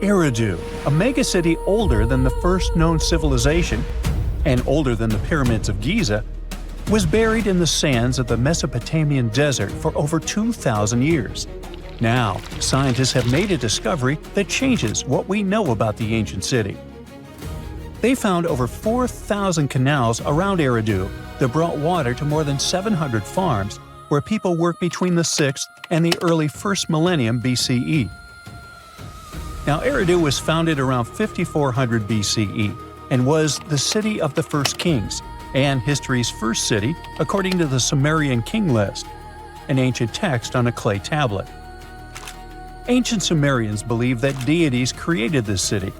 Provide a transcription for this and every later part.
Eridu, a megacity older than the first known civilization and older than the pyramids of Giza, was buried in the sands of the Mesopotamian desert for over 2,000 years. Now, scientists have made a discovery that changes what we know about the ancient city. They found over 4,000 canals around Eridu that brought water to more than 700 farms where people worked between the 6th and the early 1st millennium BCE. Now, Eridu was founded around 5400 BCE and was the city of the first kings and history's first city according to the Sumerian king list, an ancient text on a clay tablet. Ancient Sumerians believed that deities created this city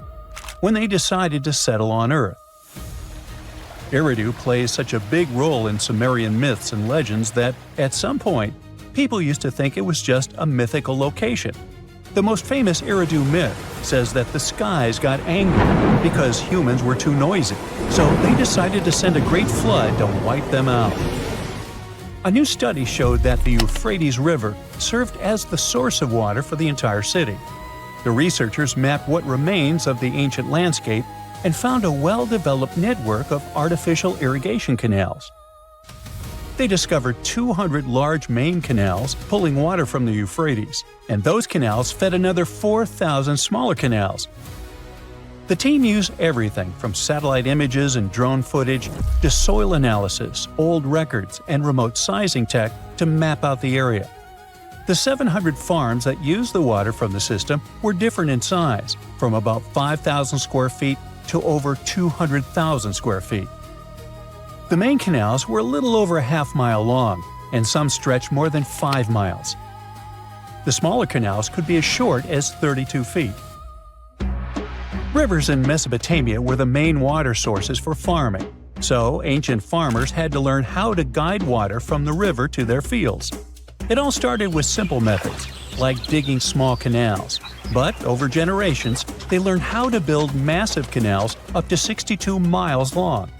when they decided to settle on Earth. Eridu plays such a big role in Sumerian myths and legends that, at some point, people used to think it was just a mythical location. The most famous Eridu myth says that the skies got angry because humans were too noisy, so they decided to send a great flood to wipe them out. A new study showed that the Euphrates River served as the source of water for the entire city. The researchers mapped what remains of the ancient landscape and found a well-developed network of artificial irrigation canals. They discovered 200 large main canals pulling water from the Euphrates, and those canals fed another 4,000 smaller canals. The team used everything from satellite images and drone footage to soil analysis, old records, and remote sizing tech to map out the area. The 700 farms that used the water from the system were different in size, from about 5,000 square feet to over 200,000 square feet. The main canals were a little over a half-mile long, and some stretched more than 5 miles. The smaller canals could be as short as 32 feet. Rivers in Mesopotamia were the main water sources for farming, so ancient farmers had to learn how to guide water from the river to their fields. It all started with simple methods, like digging small canals, but over generations, they learned how to build massive canals up to 62 miles long.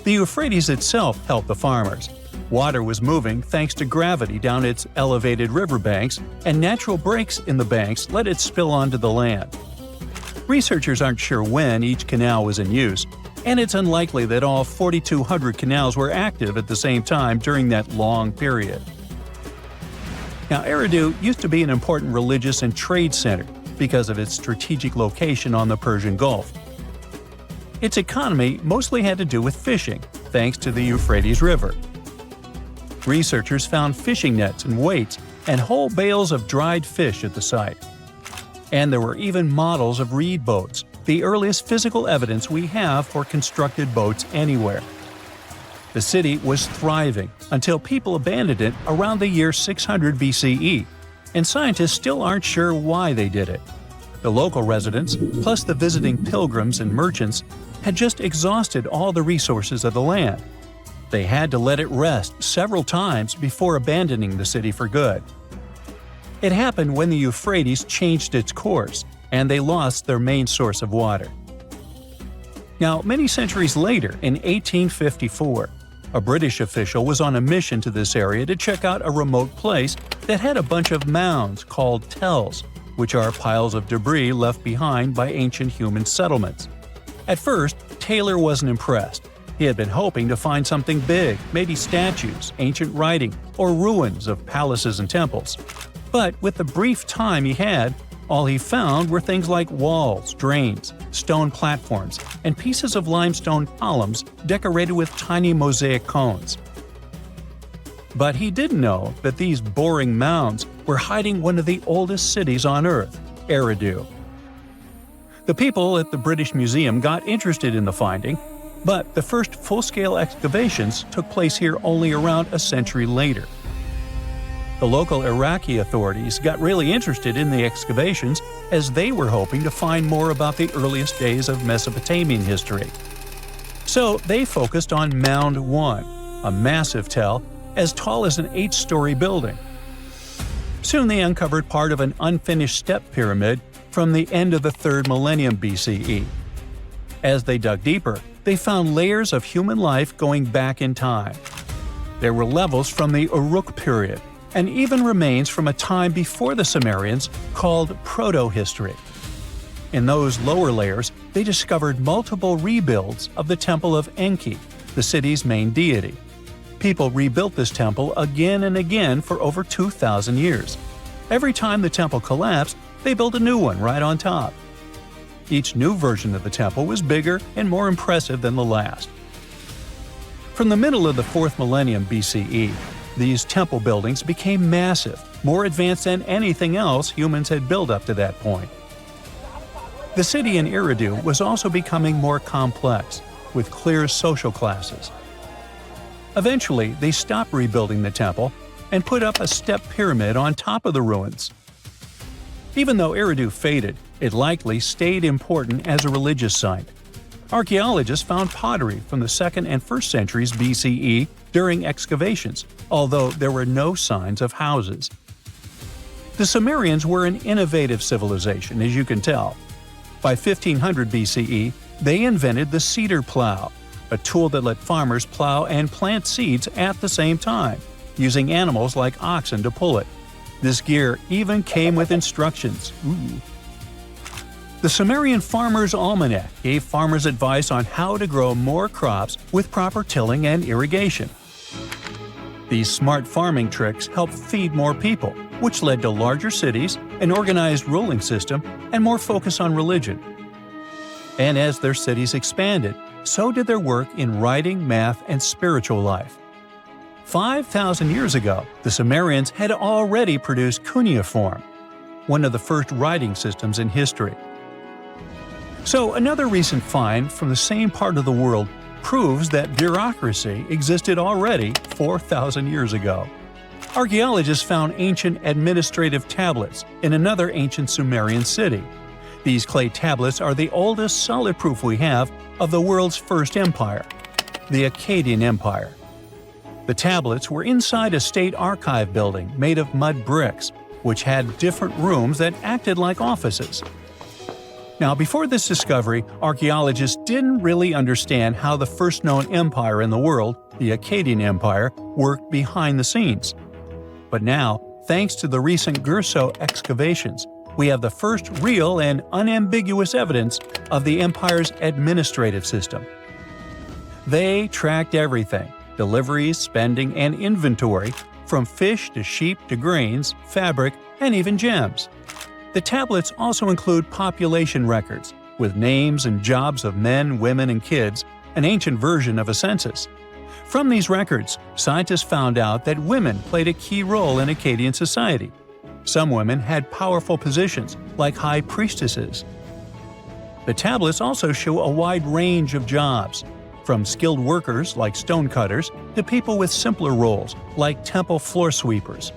The Euphrates itself helped the farmers. Water was moving thanks to gravity down its elevated riverbanks, and natural breaks in the banks let it spill onto the land. Researchers aren't sure when each canal was in use, and it's unlikely that all 4,200 canals were active at the same time during that long period. Now, Eridu used to be an important religious and trade center because of its strategic location on the Persian Gulf. Its economy mostly had to do with fishing, thanks to the Euphrates River. Researchers found fishing nets and weights and whole bales of dried fish at the site. And there were even models of reed boats, the earliest physical evidence we have for constructed boats anywhere. The city was thriving until people abandoned it around the year 600 BCE, and scientists still aren't sure why they did it. The local residents, plus the visiting pilgrims and merchants, had just exhausted all the resources of the land. They had to let it rest several times before abandoning the city for good. It happened when the Euphrates changed its course, and they lost their main source of water. Now, many centuries later, in 1854, a British official was on a mission to this area to check out a remote place that had a bunch of mounds called tells, which are piles of debris left behind by ancient human settlements. At first, Taylor wasn't impressed. He had been hoping to find something big, maybe statues, ancient writing, or ruins of palaces and temples. But with the brief time he had, all he found were things like walls, drains, stone platforms, and pieces of limestone columns decorated with tiny mosaic cones. But he didn't know that these boring mounds were hiding one of the oldest cities on Earth, Eridu. The people at the British Museum got interested in the finding, but the first full-scale excavations took place here only around a century later. The local Iraqi authorities got really interested in the excavations as they were hoping to find more about the earliest days of Mesopotamian history. So they focused on Mound 1, a massive tell as tall as an 8-story building. Soon they uncovered part of an unfinished step pyramid from the end of the 3rd millennium BCE. As they dug deeper, they found layers of human life going back in time. There were levels from the Uruk period, and even remains from a time before the Sumerians called proto-history. In those lower layers, they discovered multiple rebuilds of the Temple of Enki, the city's main deity. People rebuilt this temple again and again for over 2,000 years. Every time the temple collapsed, they built a new one right on top. Each new version of the temple was bigger and more impressive than the last. From the middle of the 4th millennium BCE, these temple buildings became massive, more advanced than anything else humans had built up to that point. The city in Eridu was also becoming more complex, with clear social classes. Eventually, they stopped rebuilding the temple and put up a step pyramid on top of the ruins. Even though Eridu faded, it likely stayed important as a religious site. Archaeologists found pottery from the 2nd and 1st centuries BCE during excavations, although there were no signs of houses. The Sumerians were an innovative civilization, as you can tell. By 1500 BCE, they invented the cedar plow, a tool that let farmers plow and plant seeds at the same time, using animals like oxen to pull it. This gear even came with instructions. The Sumerian Farmer's Almanac gave farmers advice on how to grow more crops with proper tilling and irrigation. These smart farming tricks helped feed more people, which led to larger cities, an organized ruling system, and more focus on religion. And as their cities expanded, so did their work in writing, math, and spiritual life. 5,000 years ago, the Sumerians had already produced cuneiform, one of the first writing systems in history. So another recent find from the same part of the world proves that bureaucracy existed already 4,000 years ago. Archaeologists found ancient administrative tablets in another ancient Sumerian city. These clay tablets are the oldest solid proof we have of the world's first empire, the Akkadian Empire. The tablets were inside a state archive building made of mud bricks, which had different rooms that acted like offices. Now, before this discovery, archaeologists didn't really understand how the first known empire in the world, the Akkadian Empire, worked behind the scenes. But now, thanks to the recent Gerso excavations, we have the first real and unambiguous evidence of the empire's administrative system. They tracked everything – deliveries, spending, and inventory, from fish to sheep to grains, fabric, and even gems. The tablets also include population records, with names and jobs of men, women, and kids, an ancient version of a census. From these records, scientists found out that women played a key role in Akkadian society. Some women had powerful positions, like high priestesses. The tablets also show a wide range of jobs, from skilled workers like stonecutters to people with simpler roles, like temple floor sweepers.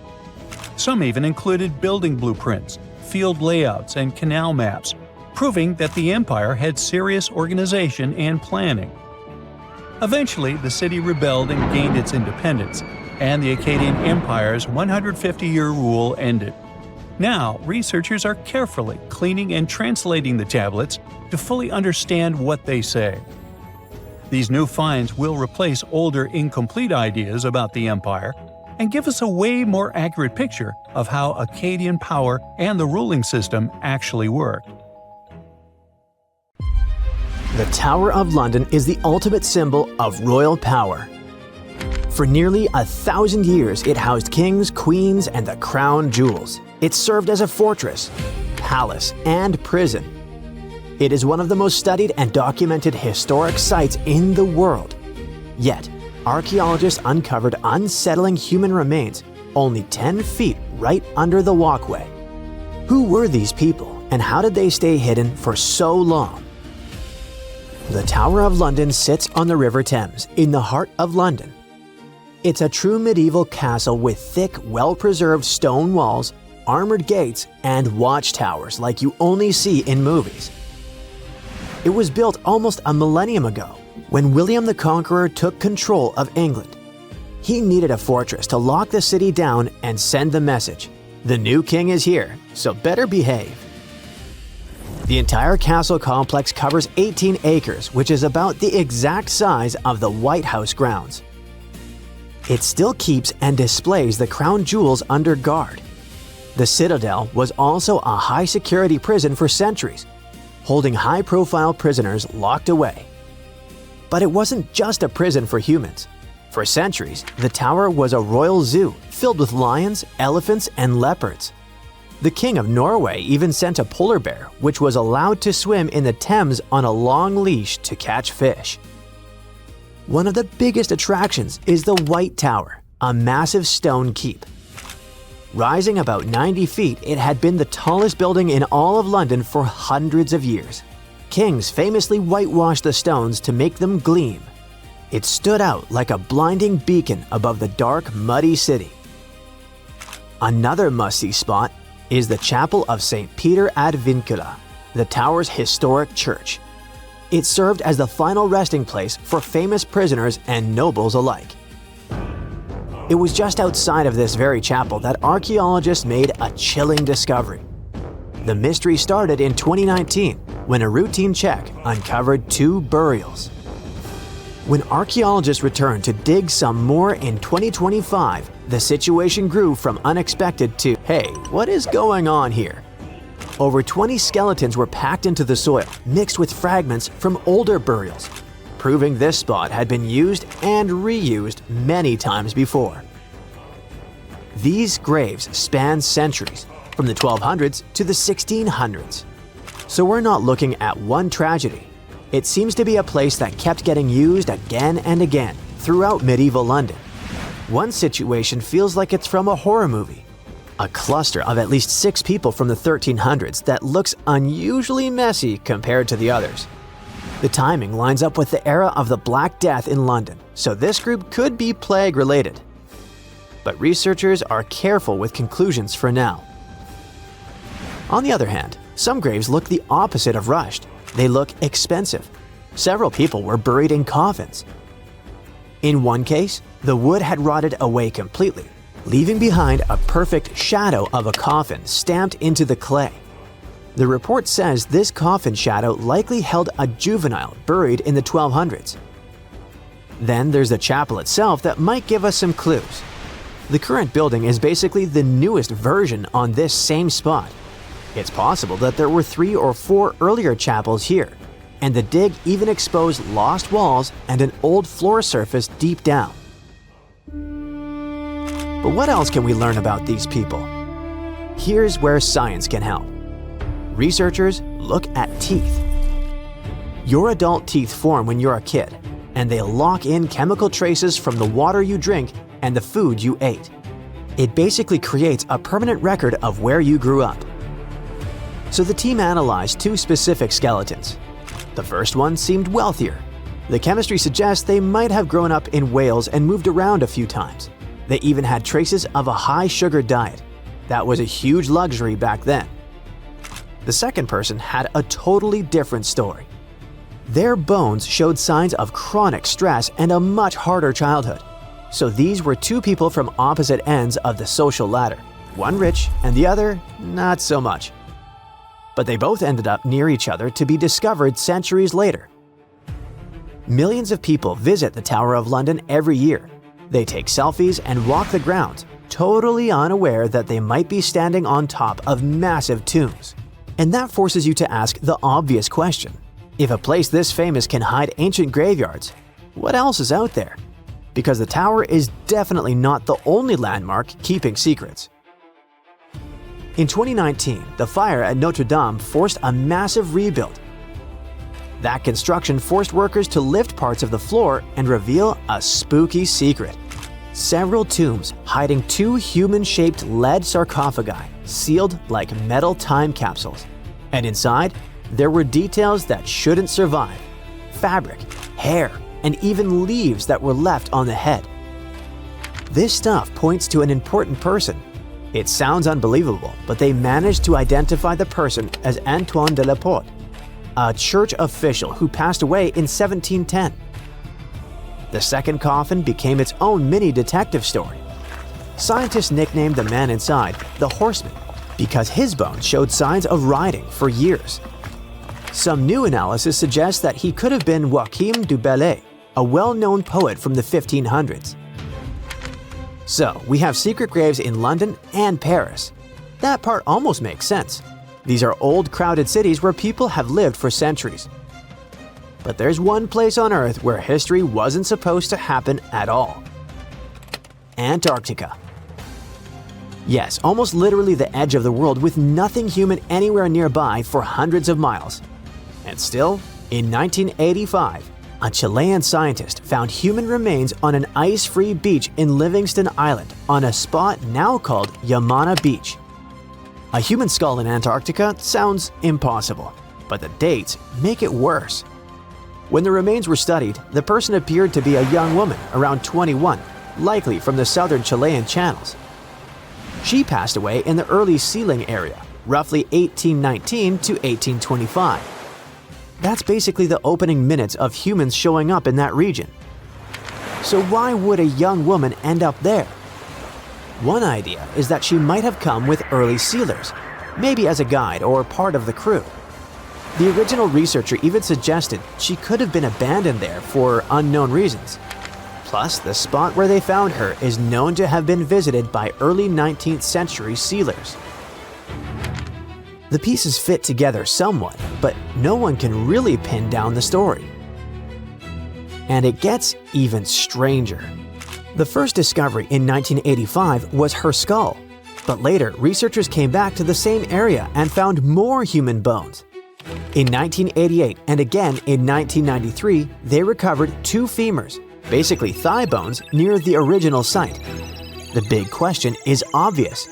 Some even included building blueprints, field layouts, and canal maps, proving that the empire had serious organization and planning. Eventually, the city rebelled and gained its independence, and the Akkadian Empire's 150-year rule ended. Now, researchers are carefully cleaning and translating the tablets to fully understand what they say. These new finds will replace older, incomplete ideas about the empire and give us a way more accurate picture of how Akkadian power and the ruling system actually worked. The Tower of London is the ultimate symbol of royal power. For nearly 1,000 years, it housed kings, queens, and the crown jewels. It served as a fortress, palace, and prison. It is one of the most studied and documented historic sites in the world. Yet, archaeologists uncovered unsettling human remains only 10 feet right under the walkway. Who were these people, and how did they stay hidden for so long? The Tower of London sits on the River Thames, in the heart of London. It's a true medieval castle with thick, well-preserved stone walls, armored gates, and watchtowers like you only see in movies. It was built almost a millennium ago, when William the Conqueror took control of England. He needed a fortress to lock the city down and send the message, "The new king is here, so better behave." The entire castle complex covers 18 acres, which is about the exact size of the White House grounds. It still keeps and displays the crown jewels under guard. The citadel was also a high-security prison for centuries, holding high-profile prisoners locked away. But it wasn't just a prison for humans. For centuries, the tower was a royal zoo filled with lions, elephants, and leopards. The King of Norway even sent a polar bear, which was allowed to swim in the Thames on a long leash to catch fish. One of the biggest attractions is the White Tower, a massive stone keep. Rising about 90 feet, it had been the tallest building in all of London for hundreds of years. Kings famously whitewashed the stones to make them gleam. It stood out like a blinding beacon above the dark, muddy city. Another must-see spot is the Chapel of St. Peter ad Vincula, the tower's historic church. It served as the final resting place for famous prisoners and nobles alike. It was just outside of this very chapel that archaeologists made a chilling discovery. The mystery started in 2019 when a routine check uncovered 2 burials. When archaeologists returned to dig some more in 2025, the situation grew from unexpected to, hey, what is going on here? Over 20 skeletons were packed into the soil, mixed with fragments from older burials, proving this spot had been used and reused many times before. These graves span centuries, from the 1200s to the 1600s. So we're not looking at one tragedy. It seems to be a place that kept getting used again and again throughout medieval London. One situation feels like it's from a horror movie. A cluster of at least 6 people from the 1300s that looks unusually messy compared to the others. The timing lines up with the era of the Black Death in London, so this group could be plague-related. But researchers are careful with conclusions for now. On the other hand, some graves look the opposite of rushed. They look expensive. Several people were buried in coffins. In one case, the wood had rotted away completely, leaving behind a perfect shadow of a coffin stamped into the clay. The report says this coffin shadow likely held a juvenile buried in the 1200s. Then there's the chapel itself that might give us some clues. The current building is basically the newest version on this same spot. It's possible that there were 3 or 4 earlier chapels here, and the dig even exposed lost walls and an old floor surface deep down. But what else can we learn about these people? Here's where science can help. Researchers look at teeth. Your adult teeth form when you're a kid, and they lock in chemical traces from the water you drink and the food you ate. It basically creates a permanent record of where you grew up. So the team analyzed 2 specific skeletons. The first one seemed wealthier. The chemistry suggests they might have grown up in Wales and moved around a few times. They even had traces of a high-sugar diet. That was a huge luxury back then. The second person had a totally different story. Their bones showed signs of chronic stress and a much harder childhood. So these were 2 people from opposite ends of the social ladder. One rich and the other not so much. But they both ended up near each other to be discovered centuries later. Millions of people visit the Tower of London every year. They take selfies and walk the grounds, totally unaware that they might be standing on top of massive tombs. And that forces you to ask the obvious question. If a place this famous can hide ancient graveyards, what else is out there? Because the tower is definitely not the only landmark keeping secrets. In 2019, the fire at Notre Dame forced a massive rebuild. That construction forced workers to lift parts of the floor and reveal a spooky secret. Several tombs hiding 2 human-shaped lead sarcophagi, sealed like metal time capsules. And inside, there were details that shouldn't survive: fabric, hair, and even leaves that were left on the head. This stuff points to an important person. It sounds unbelievable, but they managed to identify the person as Antoine de la Porte, a church official who passed away in 1710. The second coffin became its own mini detective story. Scientists nicknamed the man inside the Horseman because his bones showed signs of riding for years. Some new analysis suggests that he could have been Joachim du Bellay, a well-known poet from the 1500s. So, we have secret graves in London and Paris. That part almost makes sense. These are old, crowded cities where people have lived for centuries. But there's one place on Earth where history wasn't supposed to happen at all. Antarctica. Yes, almost literally the edge of the world with nothing human anywhere nearby for hundreds of miles. And still, in 1985, a Chilean scientist found human remains on an ice-free beach in Livingston Island on a spot now called Yamana Beach. A human skull in Antarctica sounds impossible, but the dates make it worse. When the remains were studied, the person appeared to be a young woman around 21, likely from the southern Chilean channels. She passed away in the early sealing area, roughly 1819 to 1825. That's basically the opening minutes of humans showing up in that region. So why would a young woman end up there? One idea is that she might have come with early sealers, maybe as a guide or part of the crew. The original researcher even suggested she could have been abandoned there for unknown reasons. Plus, the spot where they found her is known to have been visited by early 19th century sealers. The pieces fit together somewhat, but no one can really pin down the story. And it gets even stranger. The first discovery in 1985 was her skull, but later researchers came back to the same area and found more human bones. In 1988 and again in 1993, they recovered 2 femurs, basically thigh bones, near the original site. The big question is obvious.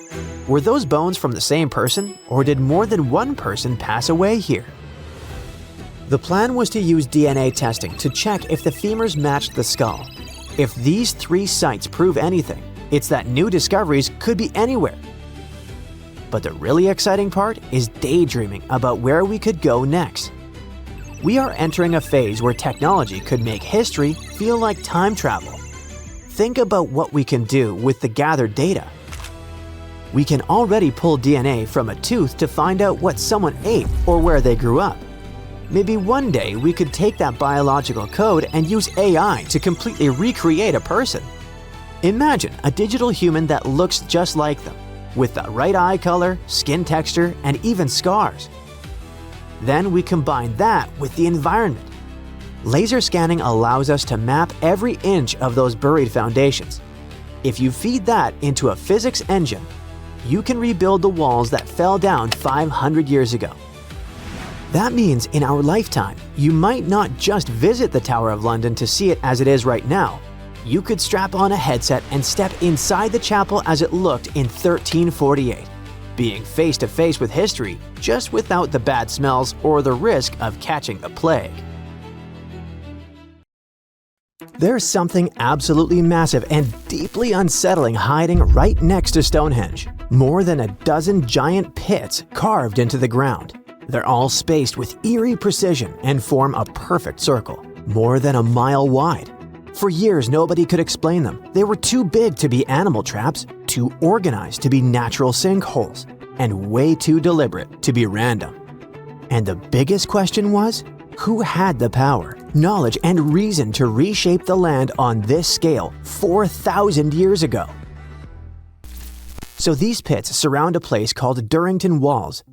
Were those bones from the same person, or did more than one person pass away here? The plan was to use DNA testing to check if the femurs matched the skull. If these 3 sites prove anything, it's that new discoveries could be anywhere. But the really exciting part is daydreaming about where we could go next. We are entering a phase where technology could make history feel like time travel. Think about what we can do with the gathered data. We can already pull DNA from a tooth to find out what someone ate or where they grew up. Maybe one day we could take that biological code and use AI to completely recreate a person. Imagine a digital human that looks just like them, with the right eye color, skin texture, and even scars. Then we combine that with the environment. Laser scanning allows us to map every inch of those buried foundations. If you feed that into a physics engine, you can rebuild the walls that fell down 500 years ago. That means in our lifetime, you might not just visit the Tower of London to see it as it is right now. You could strap on a headset and step inside the chapel as it looked in 1348, being face to face with history, just without the bad smells or the risk of catching the plague. There's something absolutely massive and deeply unsettling hiding right next to Stonehenge. More than a dozen giant pits carved into the ground. They're all spaced with eerie precision and form a perfect circle, more than a mile wide. For years, nobody could explain them. They were too big to be animal traps, too organized to be natural sinkholes, and way too deliberate to be random. And the biggest question was, who had the power, knowledge, and reason to reshape the land on this scale 4,000 years ago? So these pits surround a place called Durrington Walls,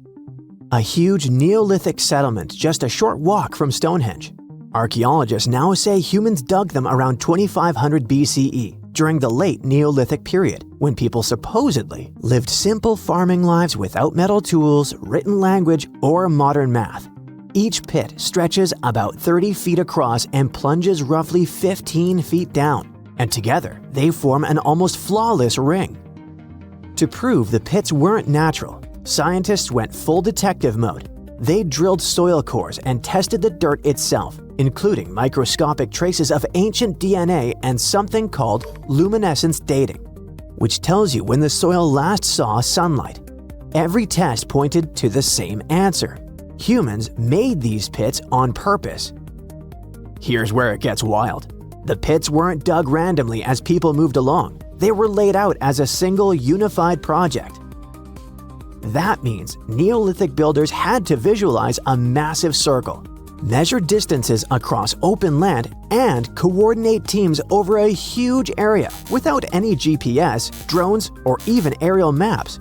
a huge Neolithic settlement just a short walk from Stonehenge. Archaeologists now say humans dug them around 2500 BCE, during the late Neolithic period, when people supposedly lived simple farming lives without metal tools, written language, or modern math. Each pit stretches about 30 feet across and plunges roughly 15 feet down, and together they form an almost flawless ring. To prove the pits weren't natural, scientists went full detective mode. They drilled soil cores and tested the dirt itself, including microscopic traces of ancient DNA and something called luminescence dating, which tells you when the soil last saw sunlight. Every test pointed to the same answer. Humans made these pits on purpose. Here's where it gets wild. The pits weren't dug randomly as people moved along. They were laid out as a single unified project. That means Neolithic builders had to visualize a massive circle. measure distances across open land, and coordinate teams over a huge area without any GPS, drones, or even aerial maps.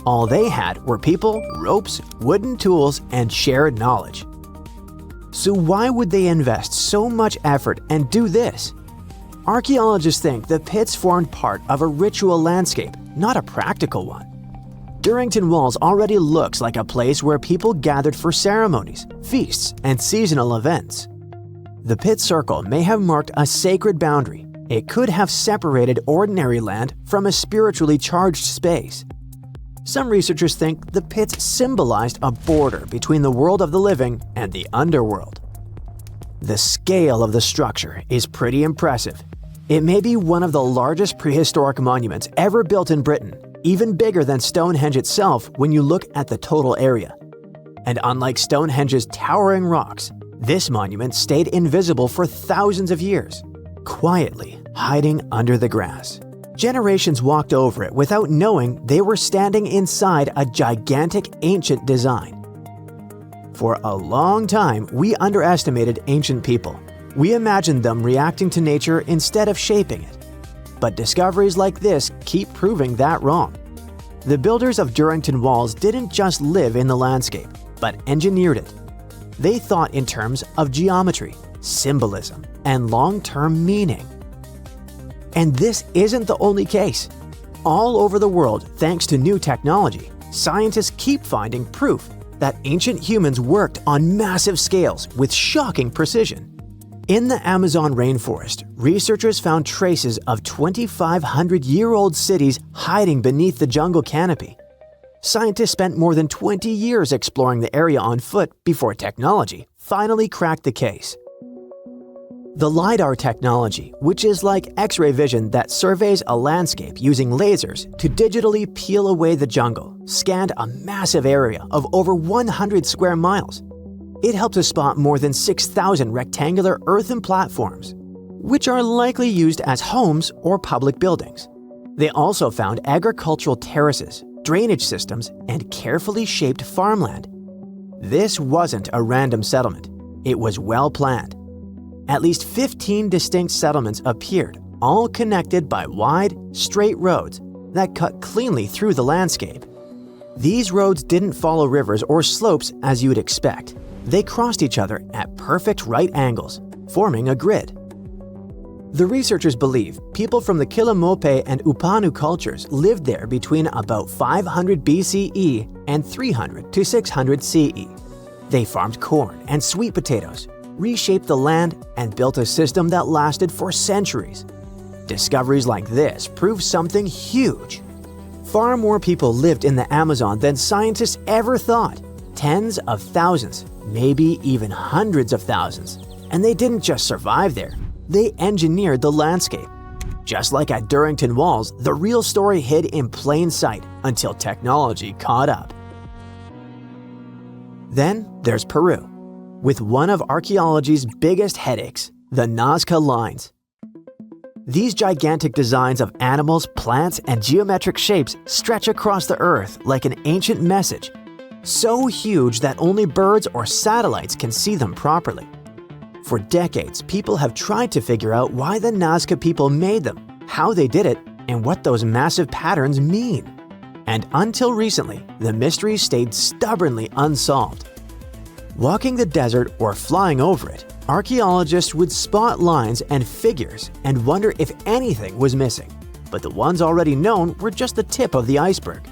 All they had were people, ropes, wooden tools, and shared knowledge. So why would they invest so much effort and do this? Archaeologists think the pits formed part of a ritual landscape, not a practical one. Durrington Walls already looks like a place where people gathered for ceremonies, feasts, and seasonal events. The pit circle may have marked a sacred boundary. It could have separated ordinary land from a spiritually charged space. Some researchers think the pits symbolized a border between the world of the living and the underworld. The scale of the structure is pretty impressive. It may be one of the largest prehistoric monuments ever built in Britain, even bigger than Stonehenge itself when you look at the total area. And unlike Stonehenge's towering rocks, this monument stayed invisible for thousands of years, quietly hiding under the grass. Generations walked over it without knowing they were standing inside a gigantic ancient design. For a long time, we underestimated ancient people. We imagined them reacting to nature instead of shaping it. But discoveries like this keep proving that wrong. The builders of Durrington Walls didn't just live in the landscape, but engineered it. They thought in terms of geometry, symbolism, and long-term meaning. And this isn't the only case. All over the world, thanks to new technology, scientists keep finding proof that ancient humans worked on massive scales with shocking precision. In the Amazon rainforest, researchers found traces of 2,500-year-old cities hiding beneath the jungle canopy. Scientists spent more than 20 years exploring the area on foot before technology finally cracked the case. The LiDAR technology, which is like X-ray vision that surveys a landscape using lasers to digitally peel away the jungle, scanned a massive area of over 100 square miles. It helped to spot more than 6,000 rectangular earthen platforms, which are likely used as homes or public buildings. They also found agricultural terraces, drainage systems, and carefully shaped farmland. This wasn't a random settlement. It was well planned. At least 15 distinct settlements appeared, all connected by wide, straight roads that cut cleanly through the landscape. These roads didn't follow rivers or slopes as you'd expect. They crossed each other at perfect right angles, forming a grid. The researchers believe people from the Quilomope and Upanu cultures lived there between about 500 BCE and 300 to 600 CE. They farmed corn and sweet potatoes, reshaped the land, and built a system that lasted for centuries. Discoveries like this prove something huge. Far more people lived in the Amazon than scientists ever thought. Tens of thousands, maybe even hundreds of thousands. And they didn't just survive there, they engineered the landscape. Just like at Durrington Walls, the real story hid in plain sight until technology caught up. Then there's Peru, with one of archaeology's biggest headaches, the Nazca lines. These gigantic designs of animals, plants, and geometric shapes stretch across the earth like an ancient message, so huge that only birds or satellites can see them properly. For decades, people have tried to figure out why the Nazca people made them, how they did it, and what those massive patterns mean. And until recently, the mystery stayed stubbornly unsolved. Walking the desert or flying over it, archaeologists would spot lines and figures and wonder if anything was missing. But the ones already known were just the tip of the iceberg.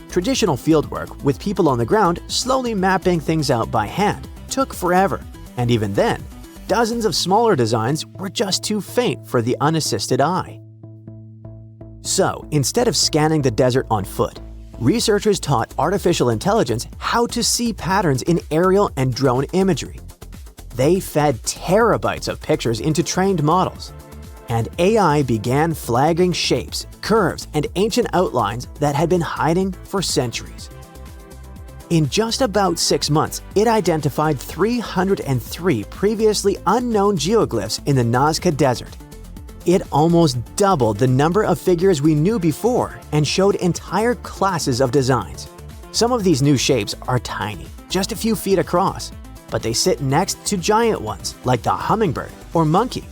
Traditional fieldwork, with people on the ground slowly mapping things out by hand, took forever. And even then, dozens of smaller designs were just too faint for the unassisted eye. So, instead of scanning the desert on foot, researchers taught artificial intelligence how to see patterns in aerial and drone imagery. They fed terabytes of pictures into trained models, and AI began flagging shapes, curves, and ancient outlines that had been hiding for centuries. In just about 6 months, it identified 303 previously unknown geoglyphs in the Nazca Desert. It almost doubled the number of figures we knew before and showed entire classes of designs. Some of these new shapes are tiny, just a few feet across. but they sit next to giant ones like the hummingbird or monkey.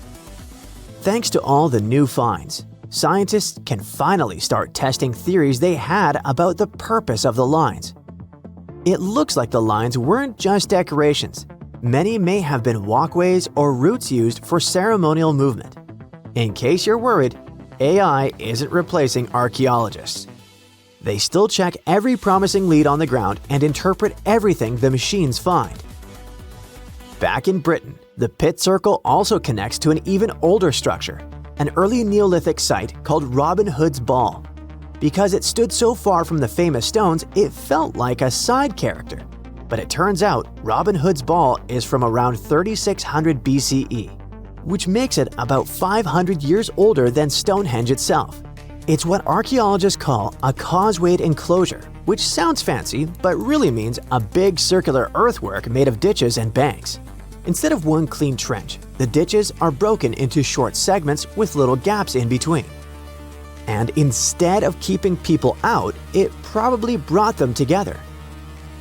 Thanks to all the new finds, scientists can finally start testing theories they had about the purpose of the lines. It looks like the lines weren't just decorations. Many may have been walkways or routes used for ceremonial movement. In case you're worried, AI isn't replacing archaeologists. They still check every promising lead on the ground and interpret everything the machines find. Back in Britain, the pit circle also connects to an even older structure, an early Neolithic site called Robin Hood's Ball. Because it stood so far from the famous stones, it felt like a side character. But it turns out Robin Hood's Ball is from around 3600 BCE, which makes it about 500 years older than Stonehenge itself. It's what archaeologists call a causewayed enclosure, which sounds fancy but really means a big circular earthwork made of ditches and banks. Instead of one clean trench, the ditches are broken into short segments with little gaps in between. And instead of keeping people out, it probably brought them together.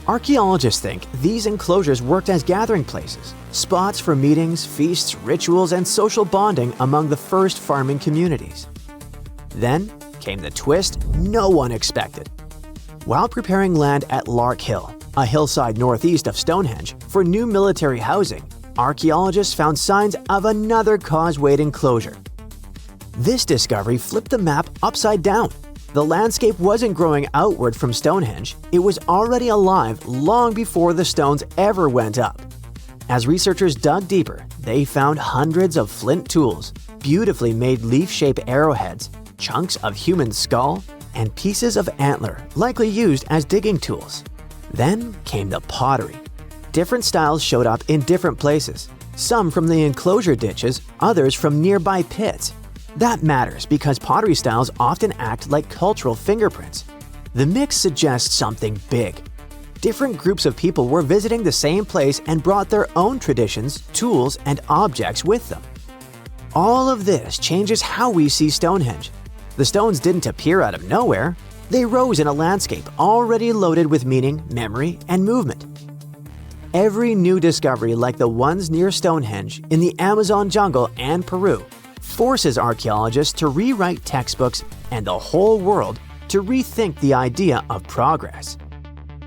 Archaeologists think these enclosures worked as gathering places, spots for meetings, feasts, rituals, and social bonding among the first farming communities. Then came the twist no one expected. While preparing land at Lark Hill, a hillside northeast of Stonehenge, for new military housing, archaeologists found signs of another causewayed enclosure. This discovery flipped the map upside down. The landscape wasn't growing outward from Stonehenge, it was already alive long before the stones ever went up. As researchers dug deeper, they found hundreds of flint tools, beautifully made leaf-shaped arrowheads, chunks of human skull, and pieces of antler, likely used as digging tools. Then came the pottery. Different styles showed up in different places, some from the enclosure ditches, others from nearby pits. That matters because pottery styles often act like cultural fingerprints. The mix suggests something big. Different groups of people were visiting the same place and brought their own traditions, tools, and objects with them. All of this changes how we see Stonehenge. The stones didn't appear out of nowhere. They rose in a landscape already loaded with meaning, memory, and movement. Every new discovery like the ones near Stonehenge, in the Amazon jungle and Peru, forces archaeologists to rewrite textbooks and the whole world to rethink the idea of progress.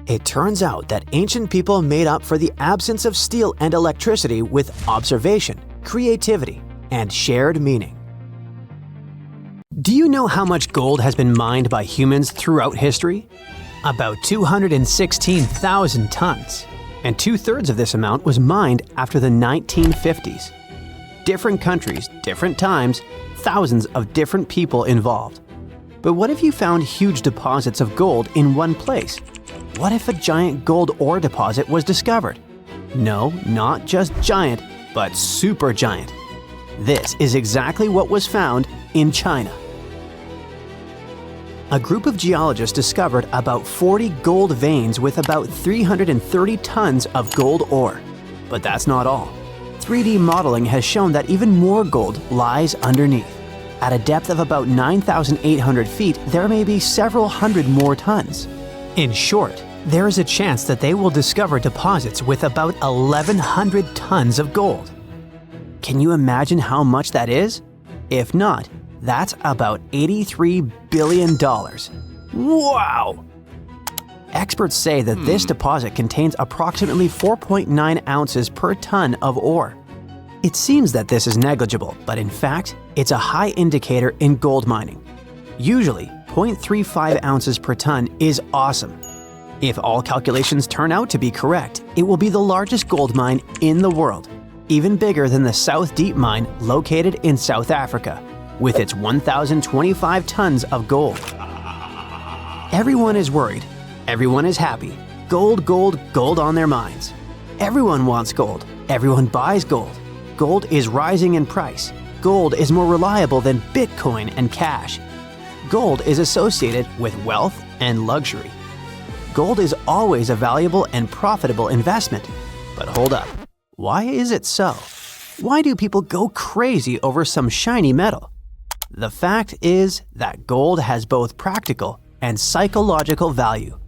It turns out that ancient people made up for the absence of steel and electricity with observation, creativity, and shared meaning. Do you know how much gold has been mined by humans throughout history? About 216,000 tons, and 2/3 of this amount was mined after the 1950s. Different countries, different times, thousands of different people involved. But what if you found huge deposits of gold in one place? What if a giant gold ore deposit was discovered? No, not just giant, but super giant. This is exactly what was found in China. A group of geologists discovered about 40 gold veins with about 330 tons of gold ore. But that's not all. 3D modeling has shown that even more gold lies underneath. At a depth of about 9,800 feet, there may be several hundred more tons. In short, there is a chance that they will discover deposits with about 1,100 tons of gold. Can you imagine how much that is? If not, that's about $83 billion. Wow! Experts say that this deposit contains approximately 4.9 ounces per ton of ore. It seems that this is negligible, but in fact, it's a high indicator in gold mining. Usually, 0.35 ounces per ton is awesome. If all calculations turn out to be correct, it will be the largest gold mine in the world, even bigger than the South Deep mine located in South Africa, with its 1,025 tons of gold. Everyone is worried. Everyone is happy. Gold, gold, gold on their minds. Everyone wants gold. Everyone buys gold. Gold is rising in price. Gold is more reliable than Bitcoin and cash. Gold is associated with wealth and luxury. Gold is always a valuable and profitable investment. But hold up. Why is it so? Why do people go crazy over some shiny metal? The fact is that gold has both practical and psychological value.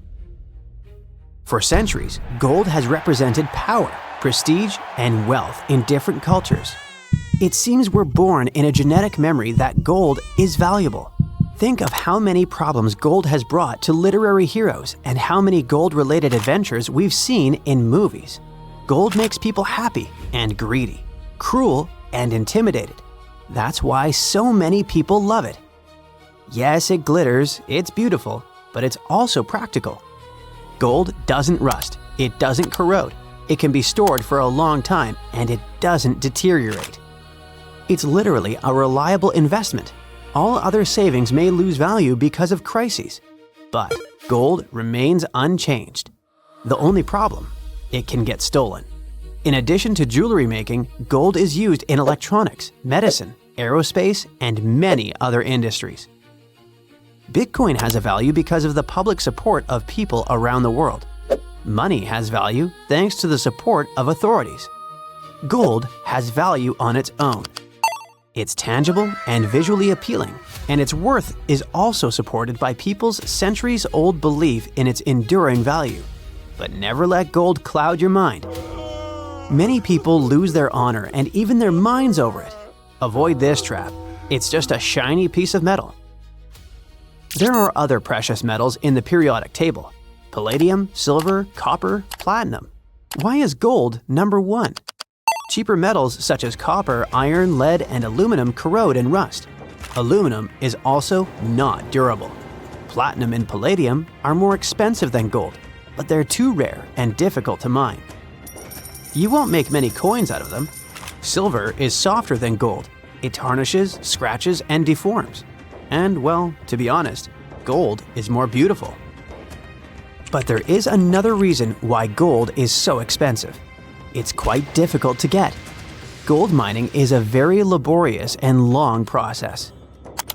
For centuries, gold has represented power, prestige, and wealth in different cultures. It seems we're born in a genetic memory that gold is valuable. Think of how many problems gold has brought to literary heroes and how many gold-related adventures we've seen in movies. Gold makes people happy and greedy, cruel and intimidated. That's why so many people love it. Yes, it glitters, it's beautiful, but it's also practical. Gold doesn't rust, it doesn't corrode, it can be stored for a long time, and it doesn't deteriorate. It's literally a reliable investment. All other savings may lose value because of crises, but gold remains unchanged. The only problem, it can get stolen. In addition to jewelry making, gold is used in electronics, medicine, aerospace, and many other industries. Bitcoin has a value because of the public support of people around the world. Money has value thanks to the support of authorities. Gold has value on its own. It's tangible and visually appealing, and its worth is also supported by people's centuries-old belief in its enduring value. But never let gold cloud your mind. Many people lose their honor and even their minds over it. Avoid this trap. It's just a shiny piece of metal. There are other precious metals in the periodic table: palladium, silver, copper, platinum. Why is gold number 1? Cheaper metals such as copper, iron, lead, and aluminum corrode and rust. Aluminum is also not durable. Platinum and palladium are more expensive than gold, but they're too rare and difficult to mine. You won't make many coins out of them. Silver is softer than gold. It tarnishes, scratches, and deforms. And, well, to be honest, gold is more beautiful. But there is another reason why gold is so expensive. It's quite difficult to get. Gold mining is a very laborious and long process.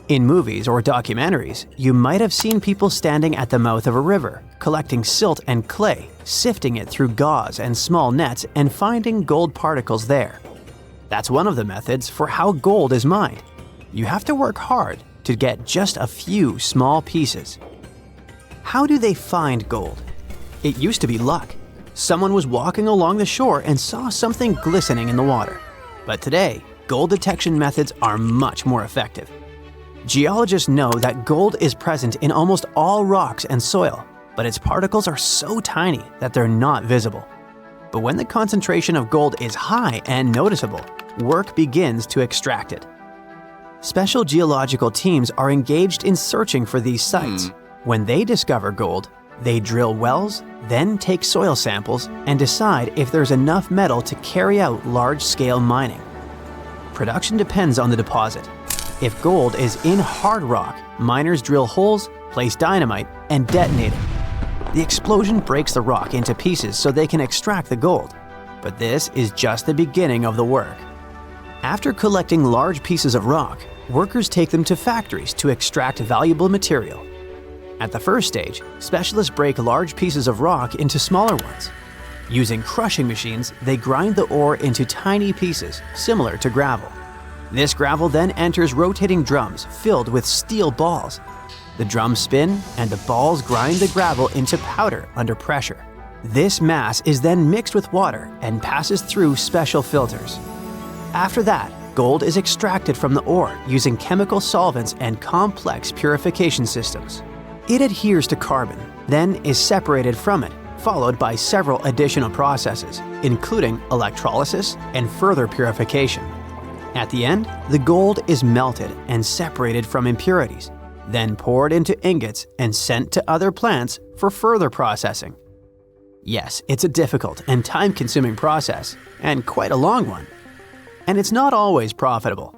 In movies or documentaries, you might have seen people standing at the mouth of a river, collecting silt and clay, sifting it through gauze and small nets, and finding gold particles there. That's one of the methods for how gold is mined. You have to work hard to get just a few small pieces. How do they find gold? It used to be luck. Someone was walking along the shore and saw something glistening in the water. But today, gold detection methods are much more effective. Geologists know that gold is present in almost all rocks and soil, but its particles are so tiny that they're not visible. But when the concentration of gold is high and noticeable, work begins to extract it. Special geological teams are engaged in searching for these sites. When they discover gold, they drill wells, then take soil samples and decide if there's enough metal to carry out large-scale mining. Production depends on the deposit. If gold is in hard rock, miners drill holes, place dynamite, and detonate it. The explosion breaks the rock into pieces so they can extract the gold. But this is just the beginning of the work. After collecting large pieces of rock, workers take them to factories to extract valuable material. At the first stage, specialists break large pieces of rock into smaller ones. Using crushing machines, they grind the ore into tiny pieces, similar to gravel. This gravel then enters rotating drums filled with steel balls. The drums spin, and the balls grind the gravel into powder under pressure. This mass is then mixed with water and passes through special filters. After that, gold is extracted from the ore using chemical solvents and complex purification systems. It adheres to carbon, then is separated from it, followed by several additional processes, including electrolysis and further purification. At the end, the gold is melted and separated from impurities, then poured into ingots and sent to other plants for further processing. Yes, it's a difficult and time-consuming process, and quite a long one. And it's not always profitable.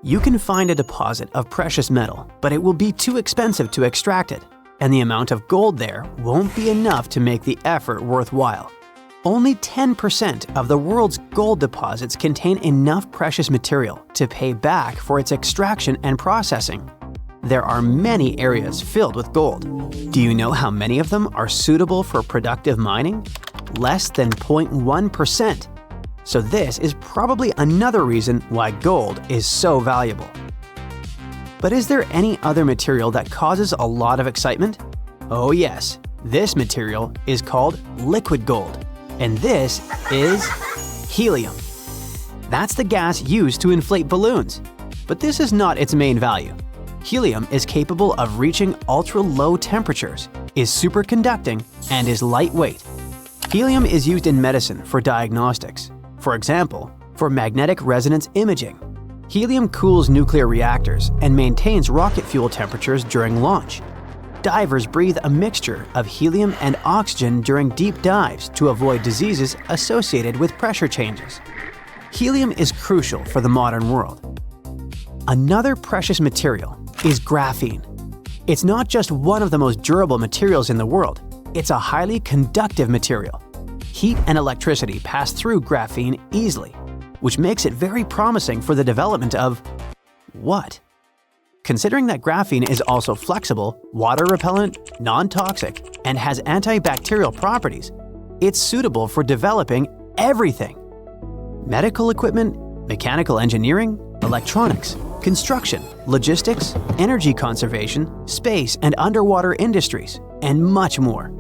You can find a deposit of precious metal, but it will be too expensive to extract it, and the amount of gold there won't be enough to make the effort worthwhile. Only 10% of the world's gold deposits contain enough precious material to pay back for its extraction and processing. There are many areas filled with gold. Do you know how many of them are suitable for productive mining? Less than 0.1%. So this is probably another reason why gold is so valuable. But is there any other material that causes a lot of excitement? Oh yes, this material is called liquid gold. And this is helium. That's the gas used to inflate balloons. But this is not its main value. Helium is capable of reaching ultra-low temperatures, is superconducting, and is lightweight. Helium is used in medicine for diagnostics. For example, for magnetic resonance imaging. Helium cools nuclear reactors and maintains rocket fuel temperatures during launch. Divers breathe a mixture of helium and oxygen during deep dives to avoid diseases associated with pressure changes. Helium is crucial for the modern world. Another precious material is graphene. It's not just one of the most durable materials in the world, it's a highly conductive material. Heat and electricity pass through graphene easily, which makes it very promising for the development of what? Considering that graphene is also flexible, water-repellent, non-toxic, and has antibacterial properties, it's suitable for developing everything. Medical equipment, mechanical engineering, electronics, construction, logistics, energy conservation, space and underwater industries, and much more.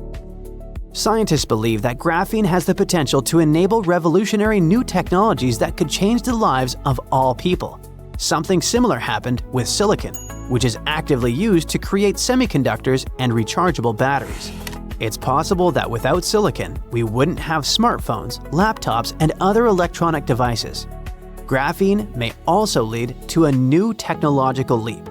Scientists believe that graphene has the potential to enable revolutionary new technologies that could change the lives of all people. Something similar happened with silicon, which is actively used to create semiconductors and rechargeable batteries. It's possible that without silicon, we wouldn't have smartphones, laptops, and other electronic devices. Graphene may also lead to a new technological leap.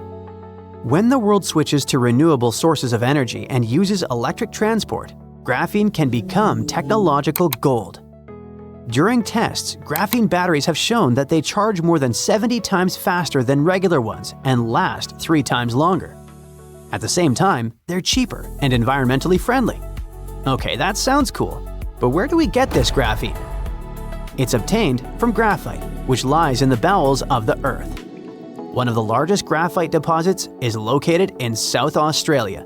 When the world switches to renewable sources of energy and uses electric transport, graphene can become technological gold. During tests, graphene batteries have shown that they charge more than 70 times faster than regular ones and last 3 times longer. At the same time, they're cheaper and environmentally friendly. Okay, that sounds cool, but where do we get this graphene? It's obtained from graphite, which lies in the bowels of the Earth. One of the largest graphite deposits is located in South Australia.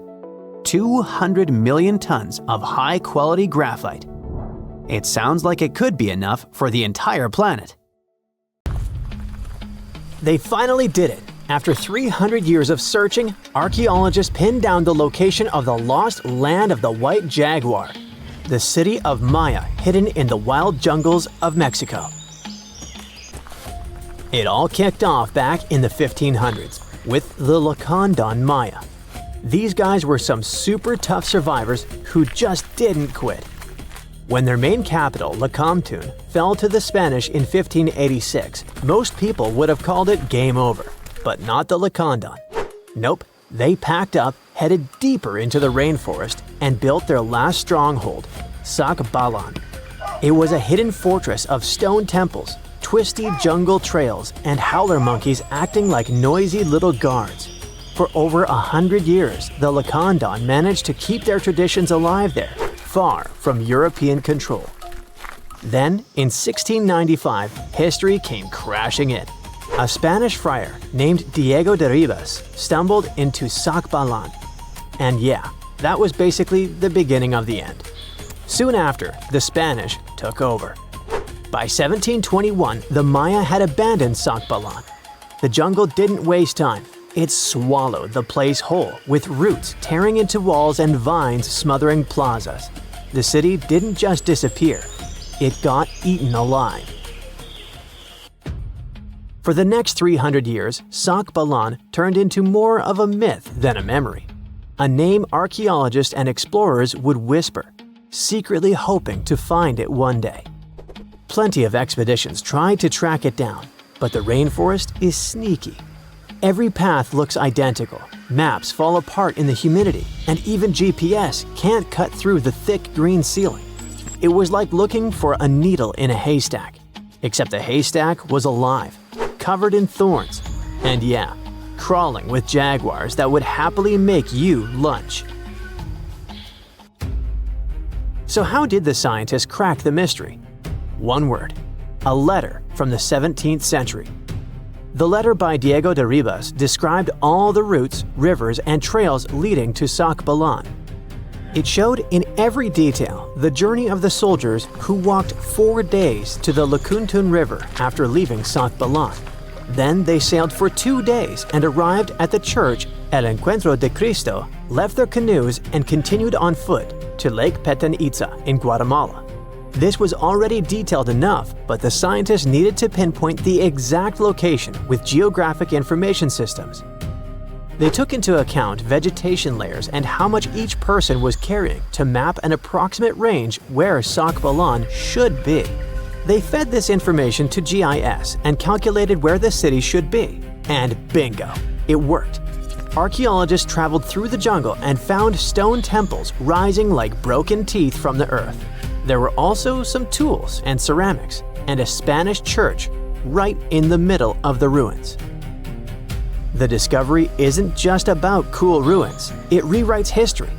200 million tons of high-quality graphite. It sounds like it could be enough for the entire planet. They finally did it. After 300 years of searching, archaeologists pinned down the location of the lost land of the white jaguar, the city of Maya hidden in the wild jungles of Mexico. It all kicked off back in the 1500s with the Lacandon Maya. These guys were some super tough survivors who just didn't quit. When their main capital, Lacamtun, fell to the Spanish in 1586, most people would have called it game over, but not the Lacandon. Nope, they packed up, headed deeper into the rainforest, and built their last stronghold, Sakbalan. It was a hidden fortress of stone temples, twisty jungle trails, and howler monkeys acting like noisy little guards. For over 100 years, the Lacandon managed to keep their traditions alive there, far from European control. Then, in 1695, history came crashing in. A Spanish friar named Diego de Ribas stumbled into Sakbalan. And yeah, that was basically the beginning of the end. Soon after, the Spanish took over. By 1721, the Maya had abandoned Sakbalan. The jungle didn't waste time. It swallowed the place whole, with roots tearing into walls and vines smothering plazas. The city didn't just disappear, it got eaten alive. For the next 300 years, Sakbalan turned into more of a myth than a memory. A name archaeologists and explorers would whisper, secretly hoping to find it one day. Plenty of expeditions tried to track it down, but the rainforest is sneaky. Every path looks identical, maps fall apart in the humidity, and even GPS can't cut through the thick green ceiling. It was like looking for a needle in a haystack, except the haystack was alive, covered in thorns, and yeah, crawling with jaguars that would happily make you lunch. So how did the scientists crack the mystery? One word: a letter from the 17th century. The letter by Diego de Ribas described all the routes, rivers, and trails leading to Sakbalan. It showed in every detail the journey of the soldiers who walked 4 days to the Lacandon River after leaving Sakbalan. Then they sailed for 2 days and arrived at the church El Encuentro de Cristo, left their canoes and continued on foot to Lake Petén Itzá in Guatemala. This was already detailed enough, but the scientists needed to pinpoint the exact location with geographic information systems. They took into account vegetation layers and how much each person was carrying to map an approximate range where Sakbalan should be. They fed this information to GIS and calculated where the city should be. And bingo, it worked. Archaeologists traveled through the jungle and found stone temples rising like broken teeth from the earth. There were also some tools and ceramics, and a Spanish church right in the middle of the ruins. The discovery isn't just about cool ruins, it rewrites history.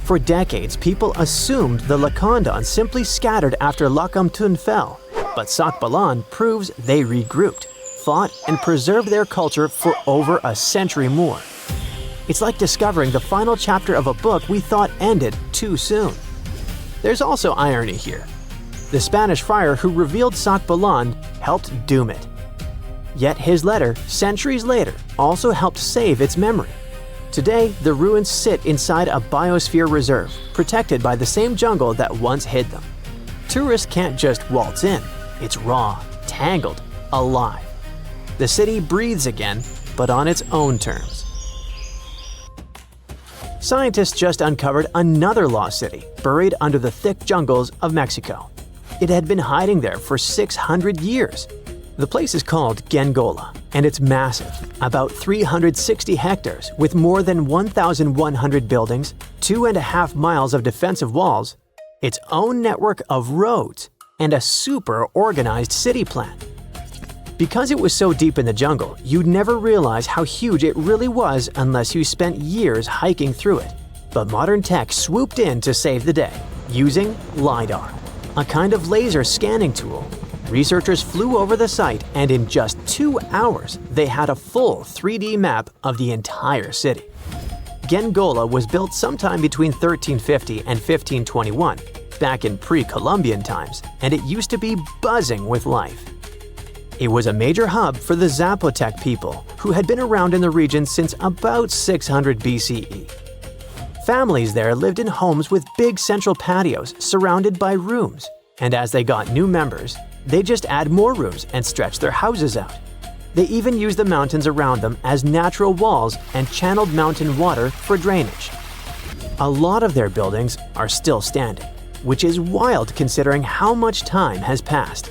For decades, people assumed the Lacandons simply scattered after Lakamtun fell, but Sakbalan proves they regrouped, fought, and preserved their culture for over a century more. It's like discovering the final chapter of a book we thought ended too soon. There's also irony here. The Spanish friar who revealed Sakbalan helped doom it. Yet his letter, centuries later, also helped save its memory. Today, the ruins sit inside a biosphere reserve, protected by the same jungle that once hid them. Tourists can't just waltz in. It's raw, tangled, alive. The city breathes again, but on its own terms. Scientists just uncovered another lost city, buried under the thick jungles of Mexico. It had been hiding there for 600 years. The place is called Gyangola, and it's massive, about 360 hectares with more than 1,100 buildings, 2.5 miles of defensive walls, its own network of roads, and a super organized city plan. Because it was so deep in the jungle, you'd never realize how huge it really was unless you spent years hiking through it. But modern tech swooped in to save the day, using LiDAR, a kind of laser scanning tool. Researchers flew over the site, and in just 2 hours, they had a full 3D map of the entire city. Gyangola was built sometime between 1350 and 1521, back in pre-Columbian times, and it used to be buzzing with life. It was a major hub for the Zapotec people, who had been around in the region since about 600 BCE. Families there lived in homes with big central patios surrounded by rooms, and as they got new members, they just add more rooms and stretch their houses out. They even used the mountains around them as natural walls and channeled mountain water for drainage. A lot of their buildings are still standing, which is wild considering how much time has passed.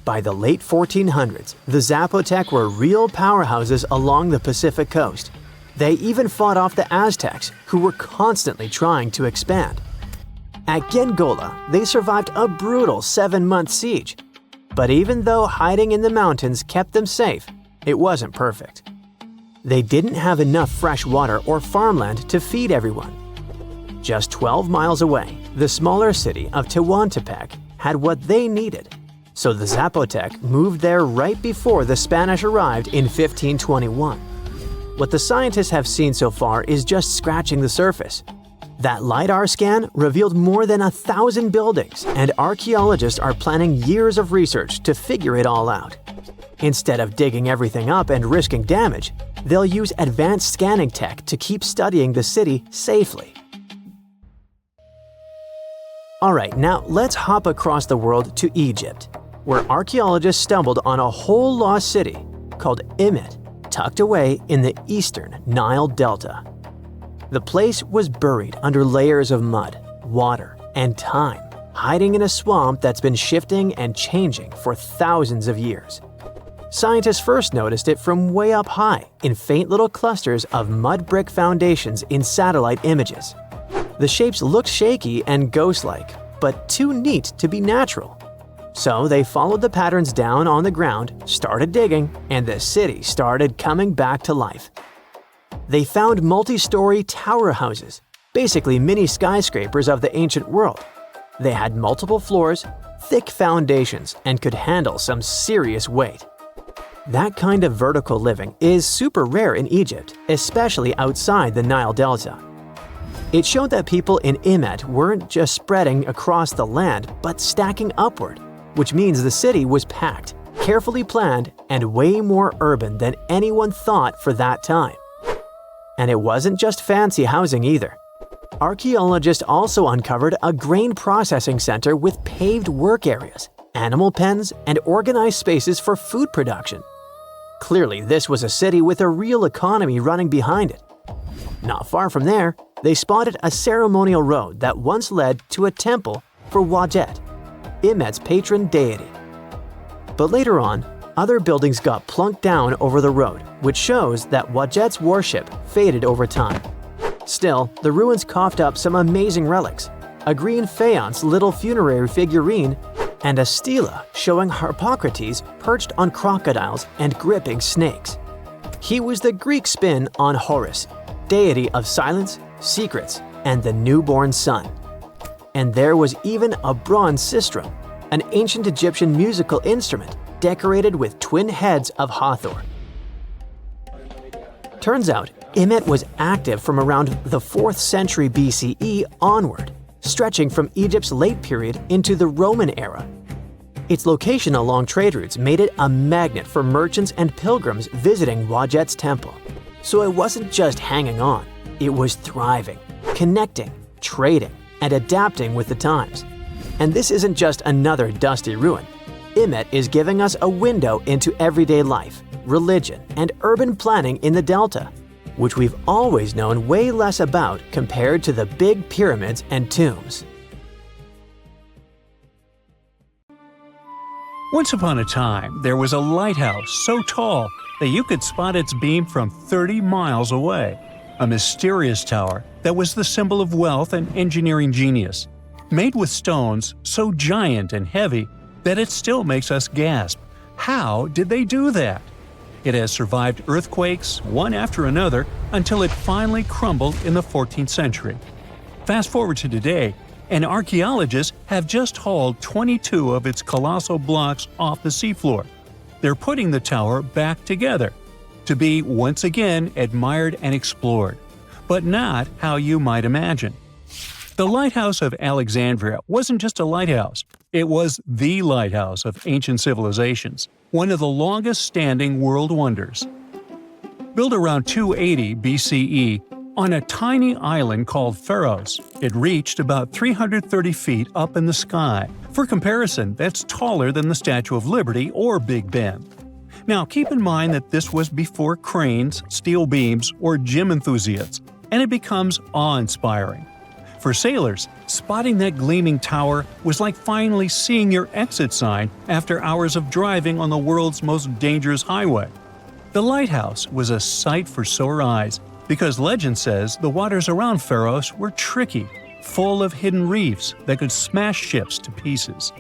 By the late 1400s, the Zapotec were real powerhouses along the Pacific coast. They even fought off the Aztecs, who were constantly trying to expand. At Gyangola, they survived a brutal 7-month siege. But even though hiding in the mountains kept them safe, it wasn't perfect. They didn't have enough fresh water or farmland to feed everyone. Just 12 miles away, the smaller city of Tehuantepec had what they needed. So the Zapotec moved there right before the Spanish arrived in 1521. What the scientists have seen so far is just scratching the surface. That LiDAR scan revealed more than 1,000 buildings, and archaeologists are planning years of research to figure it all out. Instead of digging everything up and risking damage, they'll use advanced scanning tech to keep studying the city safely. Alright, now let's hop across the world to Egypt, where archaeologists stumbled on a whole lost city called Imet, tucked away in the eastern Nile Delta. The place was buried under layers of mud, water, and time, hiding in a swamp that's been shifting and changing for thousands of years. Scientists first noticed it from way up high in faint little clusters of mud brick foundations in satellite images. The shapes looked shaky and ghost-like, but too neat to be natural. So they followed the patterns down on the ground, started digging, and the city started coming back to life. They found multi-story tower houses, basically mini skyscrapers of the ancient world. They had multiple floors, thick foundations, and could handle some serious weight. That kind of vertical living is super rare in Egypt, especially outside the Nile Delta. It showed that people in Imet weren't just spreading across the land, but stacking upward, which means the city was packed, carefully planned, and way more urban than anyone thought for that time. And it wasn't just fancy housing either. Archaeologists also uncovered a grain processing center with paved work areas, animal pens, and organized spaces for food production. Clearly, this was a city with a real economy running behind it. Not far from there, they spotted a ceremonial road that once led to a temple for Wadjet, Imet's patron deity. But later on, other buildings got plunked down over the road, which shows that Wadjet's worship faded over time. Still, the ruins coughed up some amazing relics, a green faience little funerary figurine, and a stela showing Harpocrates perched on crocodiles and gripping snakes. He was the Greek spin on Horus, deity of silence, secrets, and the newborn sun. And there was even a bronze sistrum, an ancient Egyptian musical instrument decorated with twin heads of Hathor. Turns out, Imet was active from around the 4th century BCE onward, stretching from Egypt's late period into the Roman era. Its location along trade routes made it a magnet for merchants and pilgrims visiting Wadjet's temple. So it wasn't just hanging on, it was thriving, connecting, trading, and adapting with the times. And this isn't just another dusty ruin. Imet is giving us a window into everyday life, religion, and urban planning in the Delta, which we've always known way less about compared to the big pyramids and tombs. Once upon a time, there was a lighthouse so tall that you could spot its beam from 30 miles away. A mysterious tower that was the symbol of wealth and engineering genius, made with stones so giant and heavy that it still makes us gasp. How did they do that? It has survived earthquakes, one after another, until it finally crumbled in the 14th century. Fast forward to today, and archaeologists have just hauled 22 of its colossal blocks off the seafloor. They're putting the tower back together, to be once again admired and explored, but not how you might imagine. The Lighthouse of Alexandria wasn't just a lighthouse, it was the lighthouse of ancient civilizations, one of the longest-standing world wonders. Built around 280 BCE on a tiny island called Pharos, it reached about 330 feet up in the sky. For comparison, that's taller than the Statue of Liberty or Big Ben. Now, keep in mind that this was before cranes, steel beams, or gym enthusiasts, and it becomes awe-inspiring. For sailors, spotting that gleaming tower was like finally seeing your exit sign after hours of driving on the world's most dangerous highway. The lighthouse was a sight for sore eyes because legend says the waters around Pharos were tricky, full of hidden reefs that could smash ships to pieces.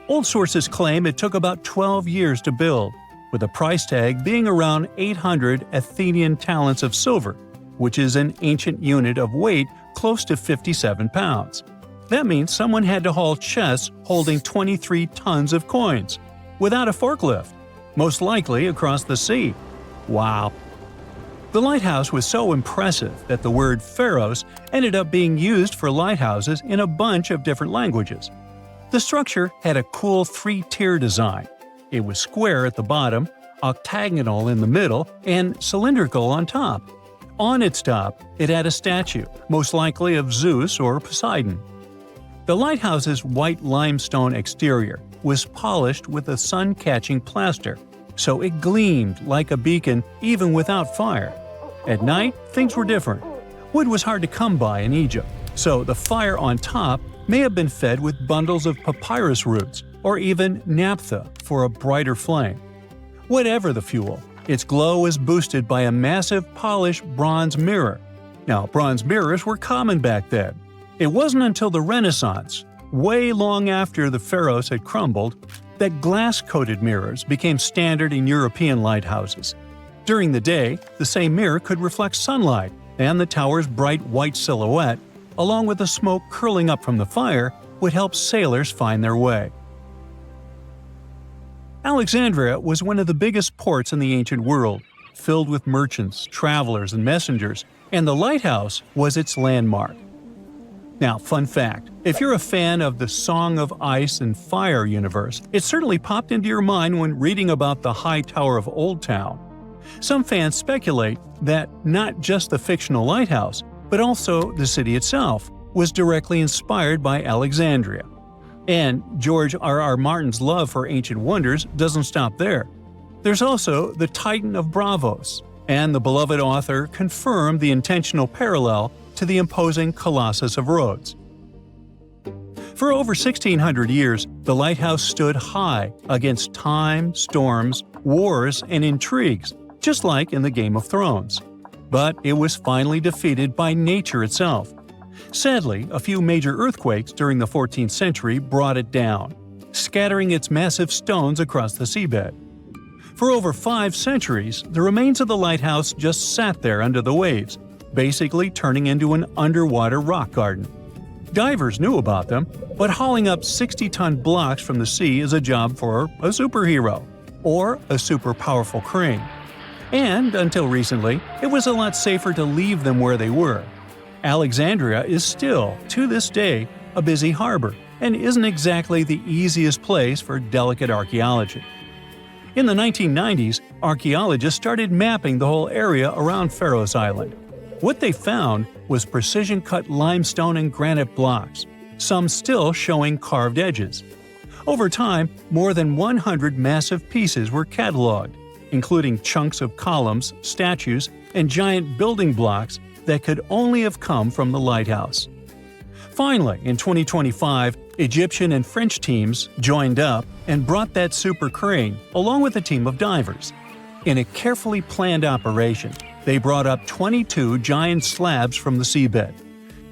Old sources claim it took about 12 years to build, with the price tag being around 800 Athenian talents of silver, which is an ancient unit of weight close to 57 pounds. That means someone had to haul chests holding 23 tons of coins, without a forklift, most likely across the sea. Wow! The lighthouse was so impressive that the word Pharos ended up being used for lighthouses in a bunch of different languages. The structure had a cool three-tier design. It was square at the bottom, octagonal in the middle, and cylindrical on top. On its top, it had a statue, most likely of Zeus or Poseidon. The lighthouse's white limestone exterior was polished with a sun-catching plaster, so it gleamed like a beacon even without fire. At night, things were different. Wood was hard to come by in Egypt, so the fire on top may have been fed with bundles of papyrus roots or even naphtha for a brighter flame. Whatever the fuel, its glow was boosted by a massive polished bronze mirror. Now, bronze mirrors were common back then. It wasn't until the Renaissance, way long after the Pharos had crumbled, that glass-coated mirrors became standard in European lighthouses. During the day, the same mirror could reflect sunlight, and the tower's bright white silhouette, along with the smoke curling up from the fire, would help sailors find their way. Alexandria was one of the biggest ports in the ancient world, filled with merchants, travelers, and messengers, and the lighthouse was its landmark. Now, fun fact, if you're a fan of the Song of Ice and Fire universe, it certainly popped into your mind when reading about the High Tower of Old Town. Some fans speculate that not just the fictional lighthouse, But also, the city itself was directly inspired by Alexandria. And George R.R. Martin's love for ancient wonders doesn't stop there. There's also the Titan of Braavos, and the beloved author confirmed the intentional parallel to the imposing Colossus of Rhodes. For over 1,600 years, the lighthouse stood high against time, storms, wars, and intrigues, just like in the Game of Thrones. But it was finally defeated by nature itself. Sadly, a few major earthquakes during the 14th century brought it down, scattering its massive stones across the seabed. For over 5 centuries, the remains of the lighthouse just sat there under the waves, basically turning into an underwater rock garden. Divers knew about them, but hauling up 60-ton blocks from the sea is a job for a superhero, or a super powerful crane. And, until recently, it was a lot safer to leave them where they were. Alexandria is still, to this day, a busy harbor, and isn't exactly the easiest place for delicate archaeology. In the 1990s, archaeologists started mapping the whole area around Pharaohs Island. What they found was precision-cut limestone and granite blocks, some still showing carved edges. Over time, more than 100 massive pieces were cataloged, including chunks of columns, statues, and giant building blocks that could only have come from the lighthouse. Finally, in 2025, Egyptian and French teams joined up and brought that super crane along with a team of divers. In a carefully planned operation, they brought up 22 giant slabs from the seabed.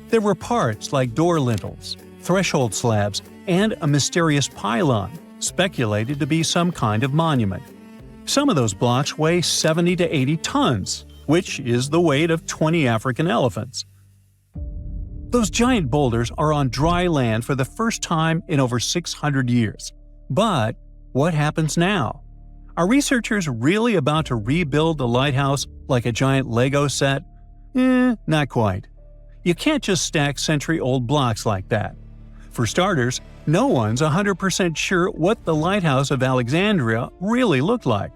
There were parts like door lintels, threshold slabs, and a mysterious pylon, speculated to be some kind of monument. Some of those blocks weigh 70 to 80 tons, which is the weight of 20 African elephants. Those giant boulders are on dry land for the first time in over 600 years. But what happens now? Are researchers really about to rebuild the lighthouse like a giant Lego set? Not quite. You can't just stack century-old blocks like that. For starters, no one's 100% sure what the lighthouse of Alexandria really looked like.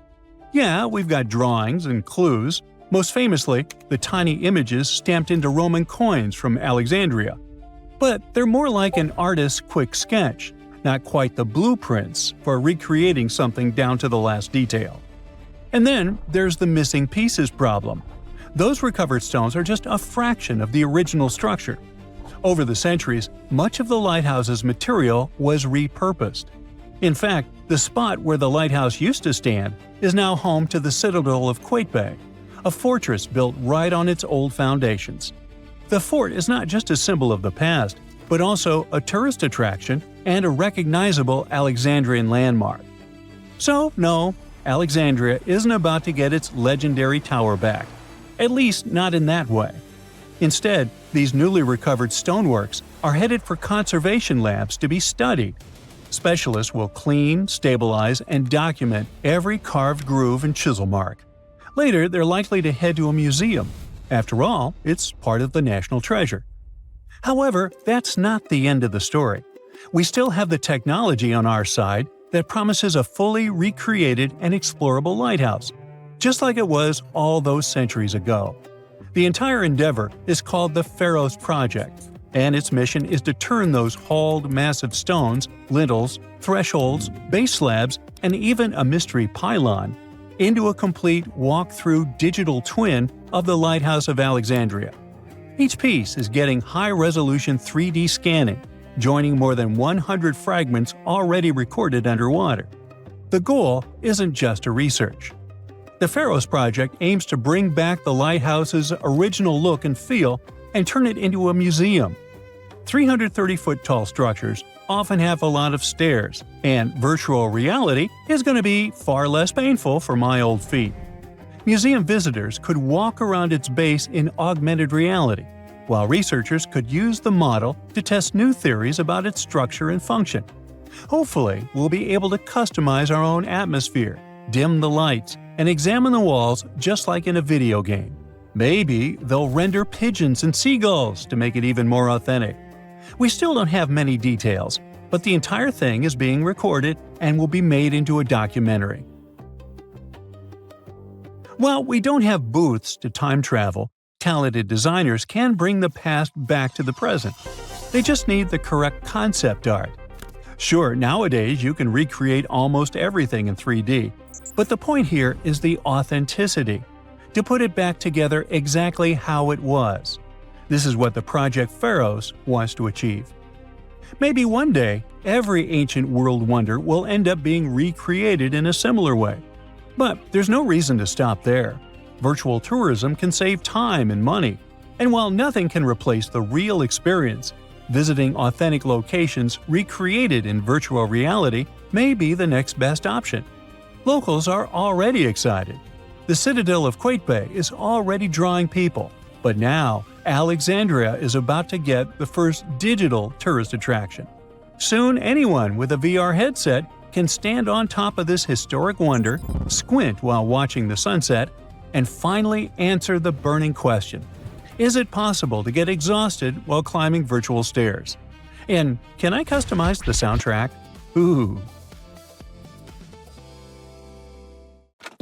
Yeah, we've got drawings and clues, most famously, the tiny images stamped into Roman coins from Alexandria. But they're more like an artist's quick sketch, not quite the blueprints for recreating something down to the last detail. And then there's the missing pieces problem. Those recovered stones are just a fraction of the original structure. Over the centuries, much of the lighthouse's material was repurposed. In fact, the spot where the lighthouse used to stand is now home to the citadel of Pompei, a fortress built right on its old foundations. The fort is not just a symbol of the past, but also a tourist attraction and a recognizable Alexandrian landmark. So, no, Alexandria isn't about to get its legendary tower back. At least not in that way. Instead, these newly recovered stoneworks are headed for conservation labs to be studied. Specialists will clean, stabilize, and document every carved groove and chisel mark. Later, they're likely to head to a museum. After all, it's part of the national treasure. However, that's not the end of the story. We still have the technology on our side that promises a fully recreated and explorable lighthouse, just like it was all those centuries ago. The entire endeavor is called the Pharaohs Project, and its mission is to turn those hauled massive stones, lintels, thresholds, base slabs, and even a mystery pylon into a complete walk-through digital twin of the Lighthouse of Alexandria. Each piece is getting high-resolution 3D scanning, joining more than 100 fragments already recorded underwater. The goal isn't just a research. The Pharaohs Project aims to bring back the lighthouse's original look and feel and turn it into a museum. 330-foot-tall structures often have a lot of stairs, and virtual reality is going to be far less painful for my old feet. Museum visitors could walk around its base in augmented reality, while researchers could use the model to test new theories about its structure and function. Hopefully, we'll be able to customize our own atmosphere, dim the lights, and examine the walls just like in a video game. Maybe they'll render pigeons and seagulls to make it even more authentic. We still don't have many details, but the entire thing is being recorded and will be made into a documentary. While we don't have booths to time travel, Talented designers can bring the past back to the present. They just need the correct concept art. Sure, nowadays you can recreate almost everything in 3D, but the point here is the authenticity, to put it back together exactly how it was. This is what the Project Pharaohs wants to achieve. Maybe one day, every ancient world wonder will end up being recreated in a similar way. But there's no reason to stop there. Virtual tourism can save time and money, and while nothing can replace the real experience, visiting authentic locations recreated in virtual reality may be the next best option. Locals are already excited. The citadel of Pompei is already drawing people, but now Alexandria is about to get the first digital tourist attraction. Soon anyone with a VR headset can stand on top of this historic wonder, squint while watching the sunset, and finally answer the burning question: is it possible to get exhausted while climbing virtual stairs? And can I customize the soundtrack? Ooh.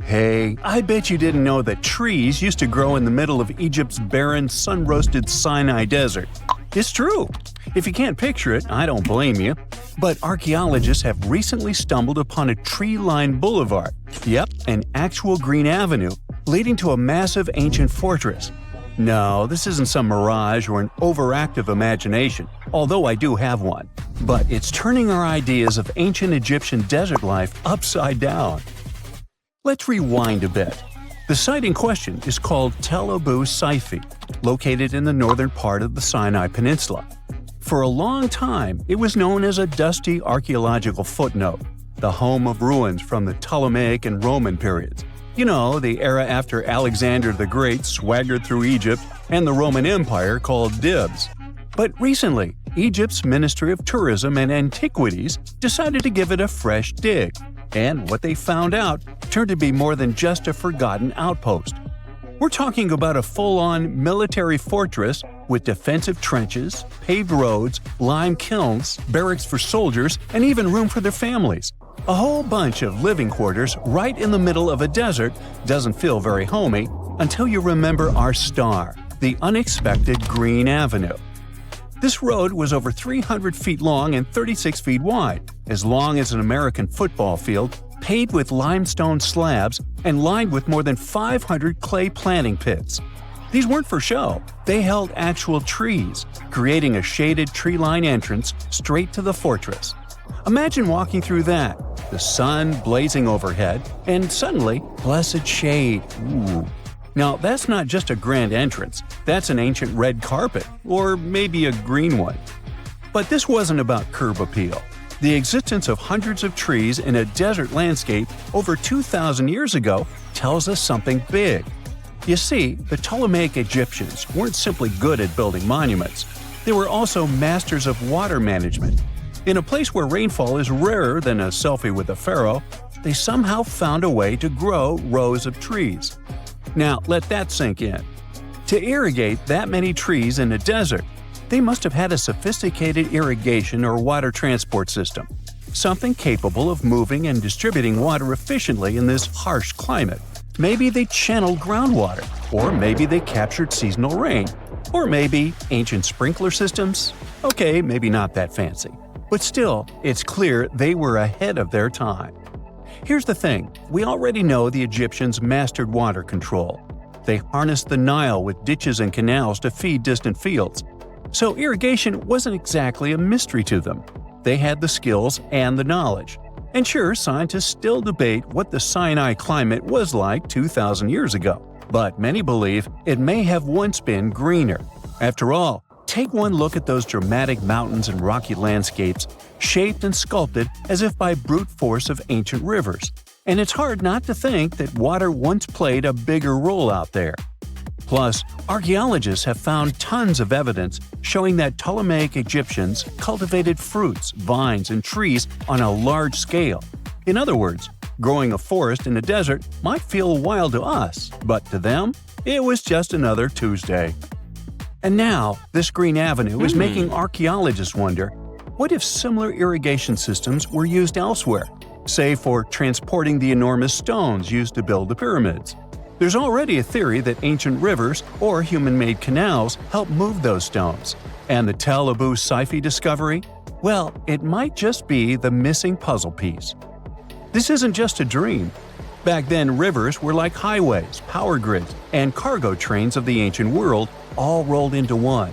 Hey, I bet you didn't know that trees used to grow in the middle of Egypt's barren, sun-roasted Sinai desert. It's true. If you can't picture it, I don't blame you. But archaeologists have recently stumbled upon a tree-lined boulevard. Yep, an actual green avenue, leading to a massive ancient fortress. No, this isn't some mirage or an overactive imagination, although I do have one. But it's turning our ideas of ancient Egyptian desert life upside down. Let's rewind a bit. The site in question is called Tel Abu Saifi, located in the northern part of the Sinai Peninsula. For a long time, it was known as a dusty archaeological footnote, the home of ruins from the Ptolemaic and Roman periods. You know, the era after Alexander the Great swaggered through Egypt and the Roman Empire called dibs. But recently, Egypt's Ministry of Tourism and Antiquities decided to give it a fresh dig. And what they found out turned to be more than just a forgotten outpost. We're talking about a full-on military fortress with defensive trenches, paved roads, lime kilns, barracks for soldiers, and even room for their families. A whole bunch of living quarters right in the middle of a desert doesn't feel very homey until you remember our star, the unexpected Green Avenue. This road was over 300 feet long and 36 feet wide, as long as an American football field, paved with limestone slabs and lined with more than 500 clay planting pits. These weren't for show, they held actual trees, creating a shaded tree-line entrance straight to the fortress. Imagine walking through that, the sun blazing overhead, and suddenly, blessed shade. Ooh. Now, that's not just a grand entrance, that's an ancient red carpet, or maybe a green one. But this wasn't about curb appeal. The existence of hundreds of trees in a desert landscape over 2,000 years ago tells us something big. You see, the Ptolemaic Egyptians weren't simply good at building monuments, they were also masters of water management. In a place where rainfall is rarer than a selfie with a pharaoh, they somehow found a way to grow rows of trees. Now, let that sink in. To irrigate that many trees in a desert, they must have had a sophisticated irrigation or water transport system, something capable of moving and distributing water efficiently in this harsh climate. Maybe they channeled groundwater, or maybe they captured seasonal rain, or maybe ancient sprinkler systems. Okay, maybe not that fancy. But still, it's clear they were ahead of their time. Here's the thing, we already know the Egyptians mastered water control. They harnessed the Nile with ditches and canals to feed distant fields. So irrigation wasn't exactly a mystery to them. They had the skills and the knowledge. And sure, scientists still debate what the Sinai climate was like 2,000 years ago, but many believe it may have once been greener. After all, take one look at those dramatic mountains and rocky landscapes, shaped and sculpted as if by brute force of ancient rivers. And it's hard not to think that water once played a bigger role out there. Plus, archaeologists have found tons of evidence showing that Ptolemaic Egyptians cultivated fruits, vines, and trees on a large scale. In other words, growing a forest in a desert might feel wild to us, but to them, it was just another Tuesday. And now, this Green Avenue is making archaeologists wonder, what if similar irrigation systems were used elsewhere, say for transporting the enormous stones used to build the pyramids? There's already a theory that ancient rivers or human-made canals helped move those stones. And the Tel Abu Saifi discovery? Well, it might just be the missing puzzle piece. This isn't just a dream. Back then, rivers were like highways, power grids, and cargo trains of the ancient world, all rolled into one.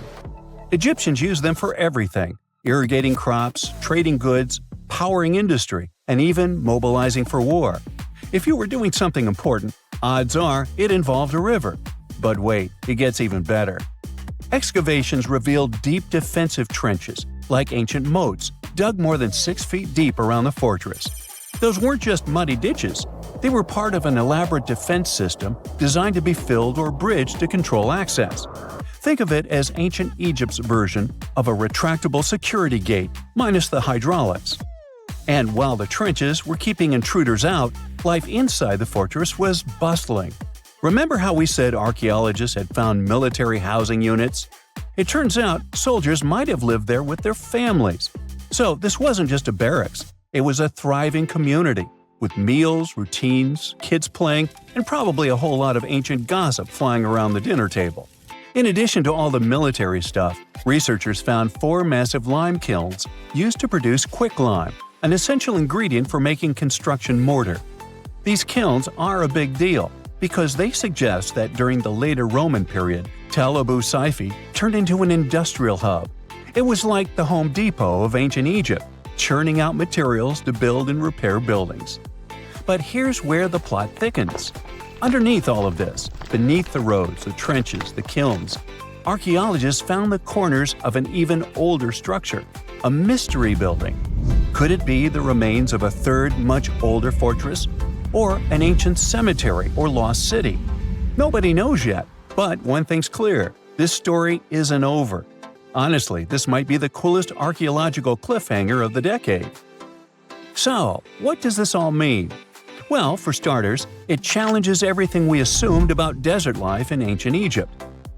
Egyptians used them for everything: irrigating crops, trading goods, powering industry, and even mobilizing for war. If you were doing something important, odds are it involved a river. But wait, it gets even better. Excavations revealed deep defensive trenches, like ancient moats, dug more than 6 feet deep around the fortress. Those weren't just muddy ditches. They were part of an elaborate defense system designed to be filled or bridged to control access. Think of it as ancient Egypt's version of a retractable security gate, minus the hydraulics. And while the trenches were keeping intruders out, life inside the fortress was bustling. Remember how we said archaeologists had found military housing units? It turns out soldiers might have lived there with their families. So this wasn't just a barracks, it was a thriving community, with meals, routines, kids playing, and probably a whole lot of ancient gossip flying around the dinner table. In addition to all the military stuff, researchers found 4 massive lime kilns used to produce quicklime, an essential ingredient for making construction mortar. These kilns are a big deal because they suggest that during the later Roman period, Tel Abu Saifi turned into an industrial hub. It was like the Home Depot of ancient Egypt, churning out materials to build and repair buildings. But here's where the plot thickens. Underneath all of this, beneath the roads, the trenches, the kilns, archaeologists found the corners of an even older structure, a mystery building. Could it be the remains of a third, much older fortress? Or an ancient cemetery or lost city? Nobody knows yet, but one thing's clear: this story isn't over. Honestly, this might be the coolest archaeological cliffhanger of the decade. So, what does this all mean? Well, for starters, it challenges everything we assumed about desert life in ancient Egypt.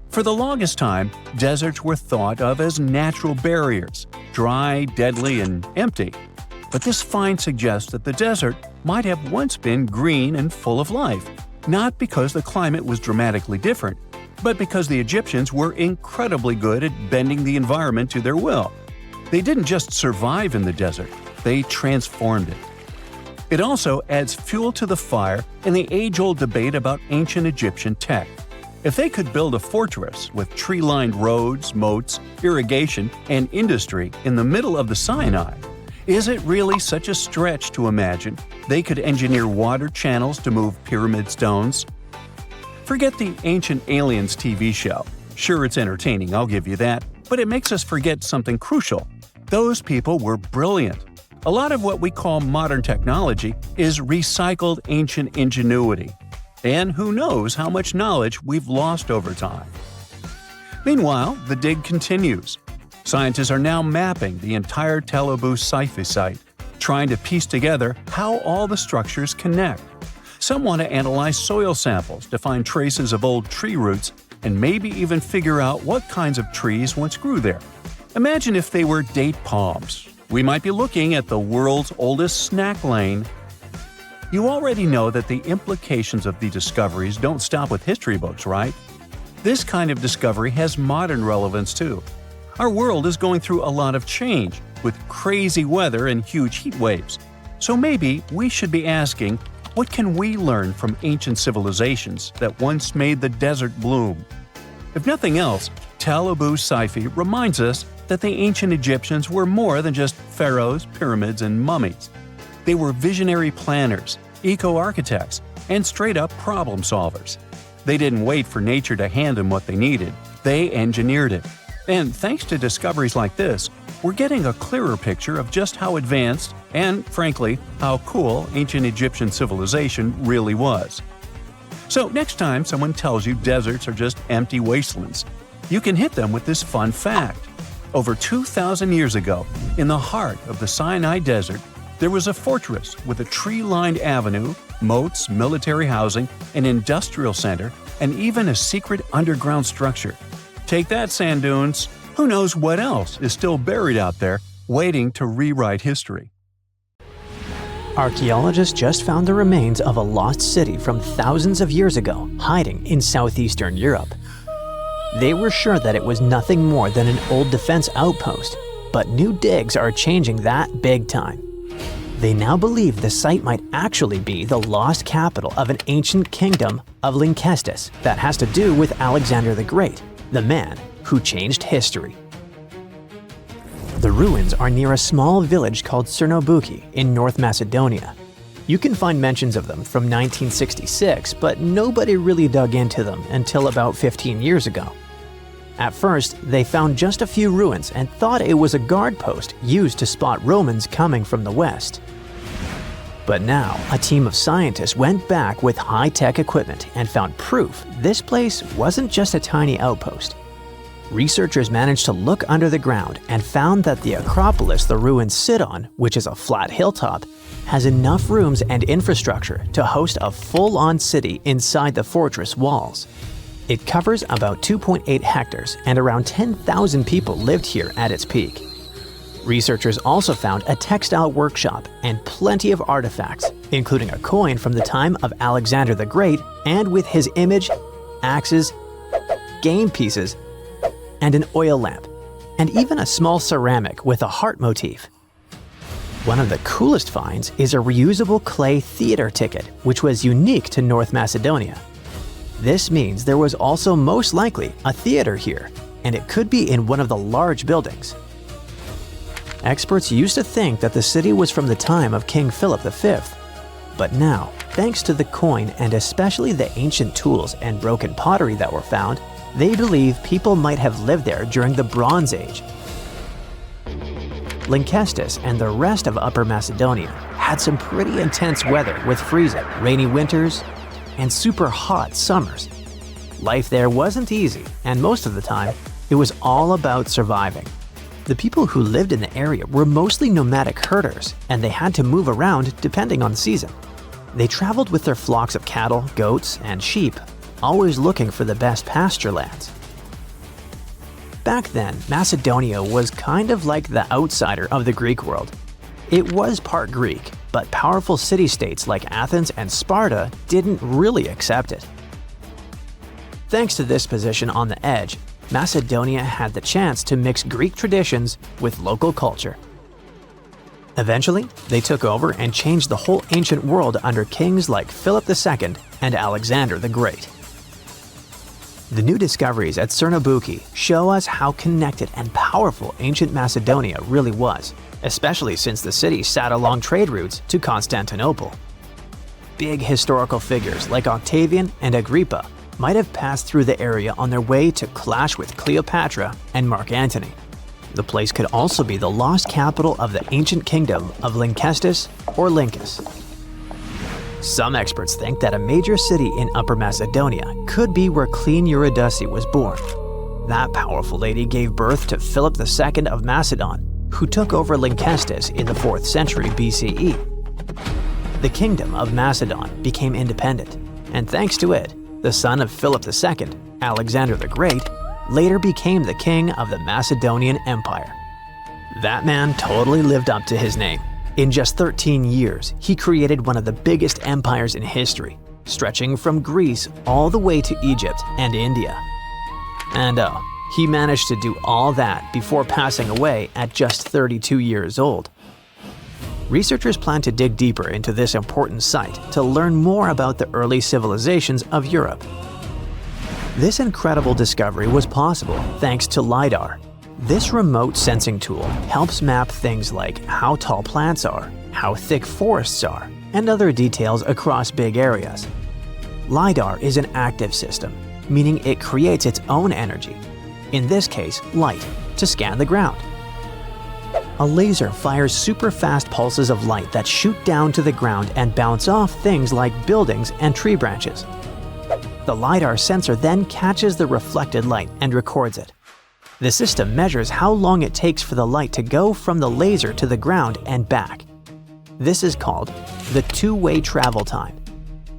For the longest time, deserts were thought of as natural barriers, dry, deadly, and empty. But this find suggests that the desert might have once been green and full of life, not because the climate was dramatically different, but because the Egyptians were incredibly good at bending the environment to their will. They didn't just survive in the desert, they transformed it. It also adds fuel to the fire in the age-old debate about ancient Egyptian tech. If they could build a fortress with tree-lined roads, moats, irrigation, and industry in the middle of the Sinai, is it really such a stretch to imagine they could engineer water channels to move pyramid stones? Forget the Ancient Aliens TV show. Sure, it's entertaining, I'll give you that, but it makes us forget something crucial. Those people were brilliant. A lot of what we call modern technology is recycled ancient ingenuity. And who knows how much knowledge we've lost over time. Meanwhile, the dig continues. Scientists are now mapping the entire Tel Abu Saifi site, trying to piece together how all the structures connect. Some want to analyze soil samples to find traces of old tree roots and maybe even figure out what kinds of trees once grew there. Imagine if they were date palms. We might be looking at the world's oldest snack lane. You already know that the implications of the discoveries don't stop with history books, right? This kind of discovery has modern relevance too. Our world is going through a lot of change, with crazy weather and huge heat waves. So maybe we should be asking, what can we learn from ancient civilizations that once made the desert bloom? If nothing else, Tel Abu Saifi reminds us that the ancient Egyptians were more than just pharaohs, pyramids, and mummies. They were visionary planners, eco-architects, and straight-up problem solvers. They didn't wait for nature to hand them what they needed, they engineered it. And thanks to discoveries like this, we're getting a clearer picture of just how advanced and, frankly, how cool ancient Egyptian civilization really was. So next time someone tells you deserts are just empty wastelands, you can hit them with this fun fact. Over 2,000 years ago, in the heart of the Sinai Desert, there was a fortress with a tree-lined avenue, moats, military housing, an industrial center, and even a secret underground structure. Take that, sand dunes! Who knows what else is still buried out there, waiting to rewrite history? Archaeologists just found the remains of a lost city from thousands of years ago, hiding in southeastern Europe. They were sure that it was nothing more than an old defense outpost, but new digs are changing that big time. They now believe the site might actually be the lost capital of an ancient kingdom of Lynkestis that has to do with Alexander the Great, the man who changed history. The ruins are near a small village called Cernobuki in North Macedonia. You can find mentions of them from 1966, but nobody really dug into them until about 15 years ago. At first, they found just a few ruins and thought it was a guard post used to spot Romans coming from the west. But now, a team of scientists went back with high-tech equipment and found proof this place wasn't just a tiny outpost. Researchers managed to look under the ground and found that the Acropolis the ruins sit on, which is a flat hilltop, has enough rooms and infrastructure to host a full-on city inside the fortress walls. It covers about 2.8 hectares and around 10,000 people lived here at its peak. Researchers also found a textile workshop and plenty of artifacts, including a coin from the time of Alexander the Great and with his image, axes, game pieces, and an oil lamp, and even a small ceramic with a heart motif. One of the coolest finds is a reusable clay theater ticket, which was unique to North Macedonia. This means there was also most likely a theater here, and it could be in one of the large buildings. Experts used to think that the city was from the time of King Philip V, but now, thanks to the coin and especially the ancient tools and broken pottery that were found, they believe people might have lived there during the Bronze Age. Lynkestis and the rest of Upper Macedonia had some pretty intense weather with freezing, rainy winters, and super hot summers. Life there wasn't easy, and most of the time, it was all about surviving. The people who lived in the area were mostly nomadic herders, and they had to move around depending on the season. They traveled with their flocks of cattle, goats, and sheep, always looking for the best pasture lands. Back then, Macedonia was kind of like the outsider of the Greek world. It was part Greek, but powerful city-states like Athens and Sparta didn't really accept it. Thanks to this position on the edge, Macedonia had the chance to mix Greek traditions with local culture. Eventually, they took over and changed the whole ancient world under kings like Philip II and Alexander the Great. The new discoveries at Cernobuki show us how connected and powerful ancient Macedonia really was, especially since the city sat along trade routes to Constantinople. Big historical figures like Octavian and Agrippa might have passed through the area on their way to clash with Cleopatra and Mark Antony. The place could also be the lost capital of the ancient kingdom of Lynkestis or Lyncus. Some experts think that a major city in Upper Macedonia could be where Queen Eurydice was born. That powerful lady gave birth to Philip II of Macedon, who took over Lynkestis in the 4th century BCE. The kingdom of Macedon became independent, and thanks to it, the son of Philip II, Alexander the Great, later became the king of the Macedonian Empire. That man totally lived up to his name. In just 13 years, he created one of the biggest empires in history, stretching from Greece all the way to Egypt and India. And he managed to do all that before passing away at just 32 years old. Researchers plan to dig deeper into this important site to learn more about the early civilizations of Europe. This incredible discovery was possible thanks to LiDAR. This remote sensing tool helps map things like how tall plants are, how thick forests are, and other details across big areas. LiDAR is an active system, meaning it creates its own energy, in this case light, to scan the ground. A laser fires super fast pulses of light that shoot down to the ground and bounce off things like buildings and tree branches. The LiDAR sensor then catches the reflected light and records it. The system measures how long it takes for the light to go from the laser to the ground and back. This is called the two-way travel time.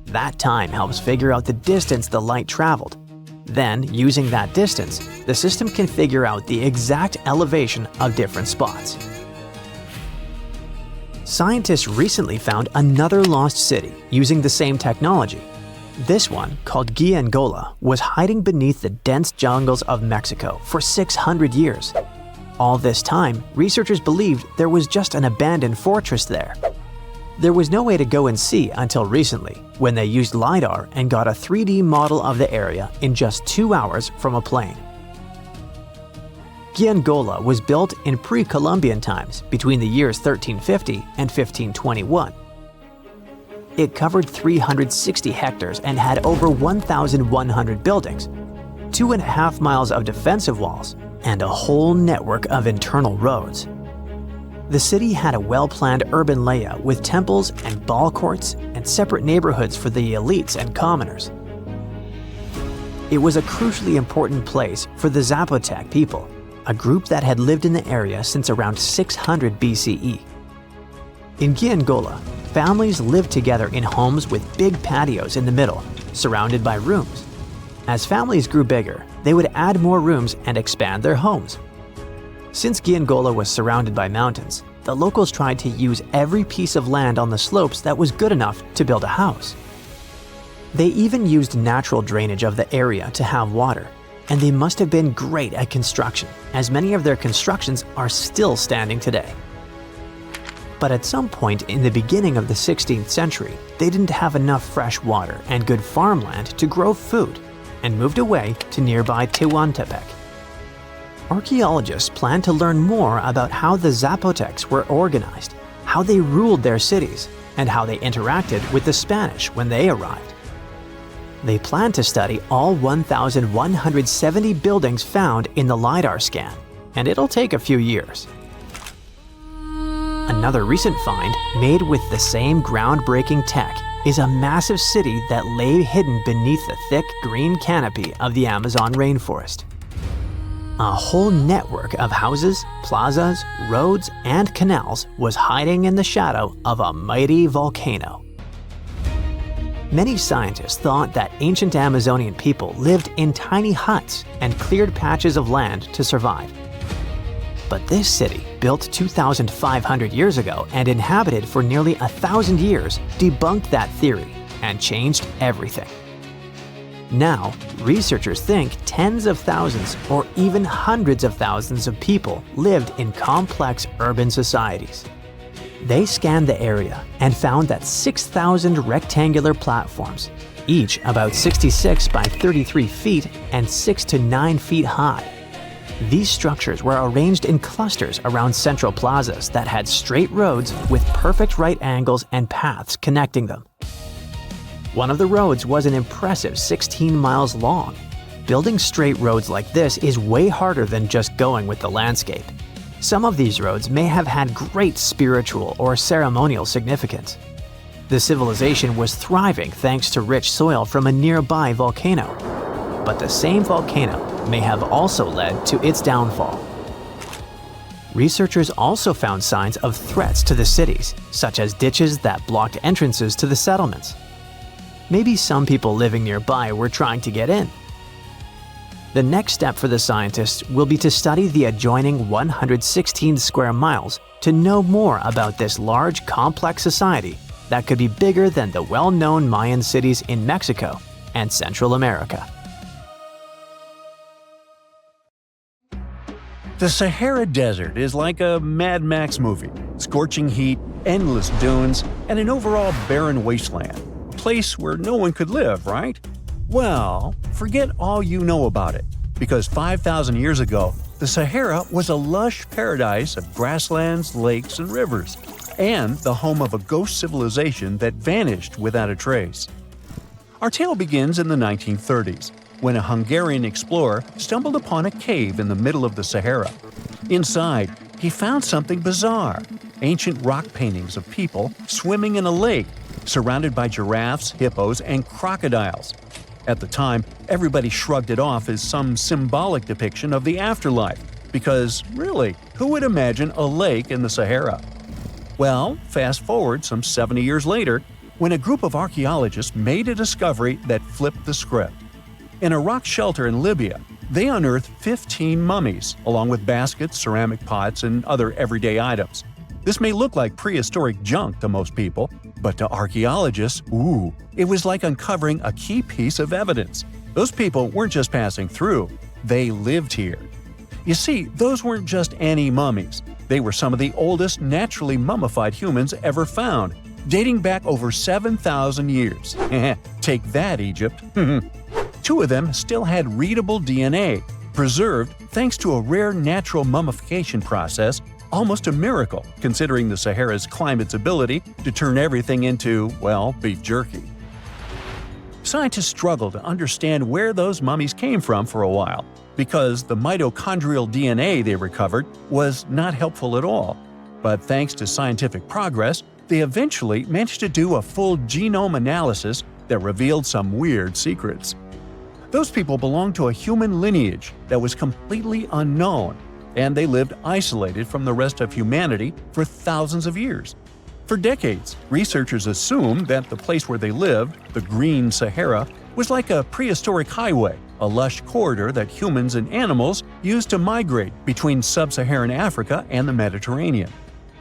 That time helps figure out the distance the light traveled. Then, using that distance, the system can figure out the exact elevation of different spots. Scientists recently found another lost city using the same technology. This one, called Gyangola, was hiding beneath the dense jungles of Mexico for 600 years. All this time, researchers believed there was just an abandoned fortress there. There was no way to go and see until recently, when they used LiDAR and got a 3D model of the area in just 2 hours from a plane. Gyangola was built in pre-Columbian times between the years 1350 and 1521. It covered 360 hectares and had over 1,100 buildings, 2.5 miles of defensive walls, and a whole network of internal roads. The city had a well-planned urban layout with temples and ball courts and separate neighborhoods for the elites and commoners. It was a crucially important place for the Zapotec people, a group that had lived in the area since around 600 BCE. In Gyangola, families lived together in homes with big patios in the middle, surrounded by rooms. As families grew bigger, they would add more rooms and expand their homes. Since Gyangola was surrounded by mountains, the locals tried to use every piece of land on the slopes that was good enough to build a house. They even used natural drainage of the area to have water, and they must have been great at construction, as many of their constructions are still standing today. But at some point in the beginning of the 16th century, they didn't have enough fresh water and good farmland to grow food, and moved away to nearby Tehuantepec. Archaeologists plan to learn more about how the Zapotecs were organized, how they ruled their cities, and how they interacted with the Spanish when they arrived. They plan to study all 1,170 buildings found in the LiDAR scan, and it'll take a few years. Another recent find, made with the same groundbreaking tech, is a massive city that lay hidden beneath the thick green canopy of the Amazon rainforest. A whole network of houses, plazas, roads, and canals was hiding in the shadow of a mighty volcano. Many scientists thought that ancient Amazonian people lived in tiny huts and cleared patches of land to survive. But this city, built 2,500 years ago and inhabited for nearly 1,000 years, debunked that theory and changed everything. Now, researchers think tens of thousands or even hundreds of thousands of people lived in complex urban societies. They scanned the area and found that 6,000 rectangular platforms, each about 66 by 33 feet and 6 to 9 feet high. These structures were arranged in clusters around central plazas that had straight roads with perfect right angles and paths connecting them. One of the roads was an impressive 16 miles long. Building straight roads like this is way harder than just going with the landscape. Some of these roads may have had great spiritual or ceremonial significance. The civilization was thriving thanks to rich soil from a nearby volcano. But the same volcano may have also led to its downfall. Researchers also found signs of threats to the cities, such as ditches that blocked entrances to the settlements. Maybe some people living nearby were trying to get in. The next step for the scientists will be to study the adjoining 116 square miles to know more about this large, complex society that could be bigger than the well-known Mayan cities in Mexico and Central America. The Sahara Desert is like a Mad Max movie. Scorching heat, endless dunes, and an overall barren wasteland. A place where no one could live, right? Well, forget all you know about it. Because 5,000 years ago, the Sahara was a lush paradise of grasslands, lakes, and rivers, and the home of a ghost civilization that vanished without a trace. Our tale begins in the 1930s, when a Hungarian explorer stumbled upon a cave in the middle of the Sahara. Inside, he found something bizarre: ancient rock paintings of people swimming in a lake, surrounded by giraffes, hippos, and crocodiles. At the time, everybody shrugged it off as some symbolic depiction of the afterlife, because really, who would imagine a lake in the Sahara? Well, fast forward some 70 years later, when a group of archaeologists made a discovery that flipped the script. In a rock shelter in Libya, they unearthed 15 mummies, along with baskets, ceramic pots, and other everyday items. This may look like prehistoric junk to most people, but to archaeologists, it was like uncovering a key piece of evidence. Those people weren't just passing through, they lived here. You see, those weren't just any mummies. They were some of the oldest naturally mummified humans ever found, dating back over 7,000 years. Take that, Egypt. 2 of them still had readable DNA, preserved thanks to a rare natural mummification process, almost a miracle considering the Sahara's climate's ability to turn everything into, well, beef jerky. Scientists struggled to understand where those mummies came from for a while, because the mitochondrial DNA they recovered was not helpful at all. But thanks to scientific progress, they eventually managed to do a full genome analysis that revealed some weird secrets. Those people belonged to a human lineage that was completely unknown, and they lived isolated from the rest of humanity for thousands of years. For decades, researchers assumed that the place where they lived, the Green Sahara, was like a prehistoric highway, a lush corridor that humans and animals used to migrate between sub-Saharan Africa and the Mediterranean.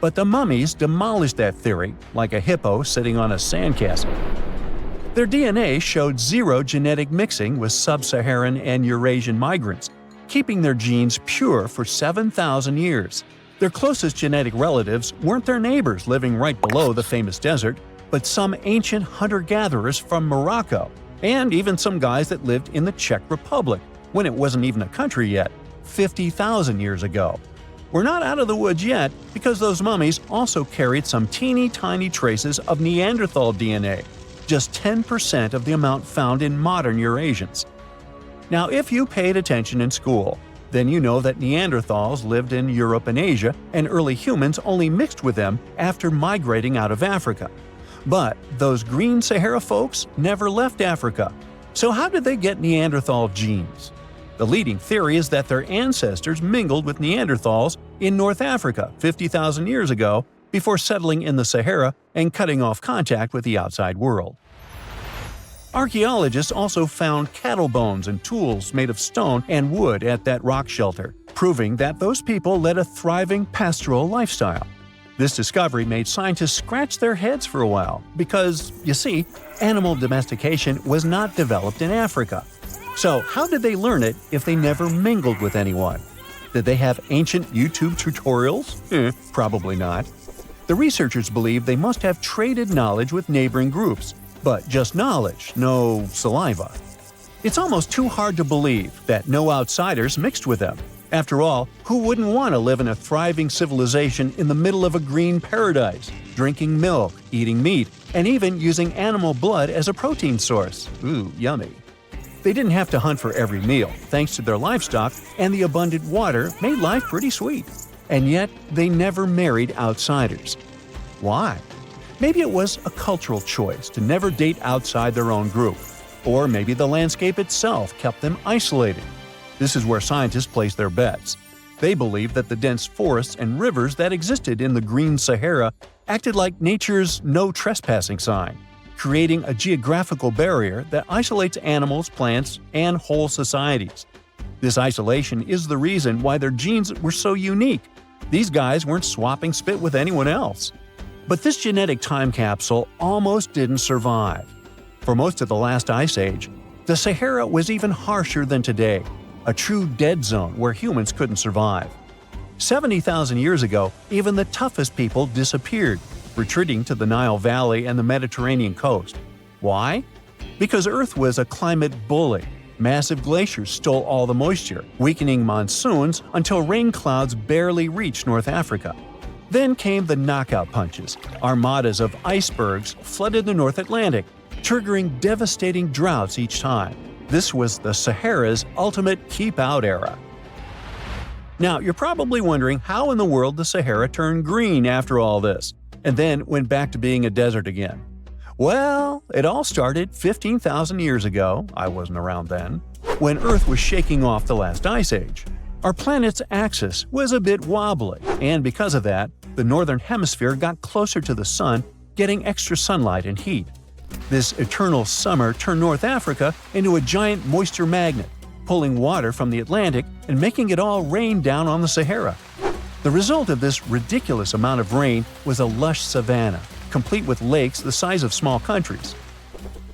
But the mummies demolished that theory, like a hippo sitting on a sandcastle. Their DNA showed 0 genetic mixing with sub-Saharan and Eurasian migrants, keeping their genes pure for 7,000 years. Their closest genetic relatives weren't their neighbors living right below the famous desert, but some ancient hunter-gatherers from Morocco, and even some guys that lived in the Czech Republic, when it wasn't even a country yet, 50,000 years ago. We're not out of the woods yet, because those mummies also carried some teeny-tiny traces of Neanderthal DNA, just 10% of the amount found in modern Eurasians. Now, if you paid attention in school, then you know that Neanderthals lived in Europe and Asia, and early humans only mixed with them after migrating out of Africa. But those Green Sahara folks never left Africa. So how did they get Neanderthal genes? The leading theory is that their ancestors mingled with Neanderthals in North Africa 50,000 years ago before settling in the Sahara and cutting off contact with the outside world. Archaeologists also found cattle bones and tools made of stone and wood at that rock shelter, proving that those people led a thriving pastoral lifestyle. This discovery made scientists scratch their heads for a while because, you see, animal domestication was not developed in Africa. So how did they learn it if they never mingled with anyone? Did they have ancient YouTube tutorials? Probably not. The researchers believe they must have traded knowledge with neighboring groups, but just knowledge, no saliva. It's almost too hard to believe that no outsiders mixed with them. After all, who wouldn't want to live in a thriving civilization in the middle of a green paradise, drinking milk, eating meat, and even using animal blood as a protein source? Ooh, yummy. They didn't have to hunt for every meal, thanks to their livestock, and the abundant water made life pretty sweet. And yet, they never married outsiders. Why? Maybe it was a cultural choice to never date outside their own group. Or maybe the landscape itself kept them isolated. This is where scientists place their bets. They believe that the dense forests and rivers that existed in the Green Sahara acted like nature's no trespassing sign, creating a geographical barrier that isolates animals, plants, and whole societies. This isolation is the reason why their genes were so unique. These guys weren't swapping spit with anyone else. But this genetic time capsule almost didn't survive. For most of the last ice age, the Sahara was even harsher than today, a true dead zone where humans couldn't survive. 70,000 years ago, even the toughest people disappeared, retreating to the Nile Valley and the Mediterranean coast. Why? Because Earth was a climate bully. Massive glaciers stole all the moisture, weakening monsoons until rain clouds barely reached North Africa. Then came the knockout punches. Armadas of icebergs flooded the North Atlantic, triggering devastating droughts each time. This was the Sahara's ultimate keep-out era. Now, you're probably wondering how in the world the Sahara turned green after all this, and then went back to being a desert again. Well, it all started 15,000 years ago, I wasn't around then, when Earth was shaking off the last ice age. Our planet's axis was a bit wobbly, and because of that, the northern hemisphere got closer to the sun, getting extra sunlight and heat. This eternal summer turned North Africa into a giant moisture magnet, pulling water from the Atlantic and making it all rain down on the Sahara. The result of this ridiculous amount of rain was a lush savanna, complete with lakes the size of small countries.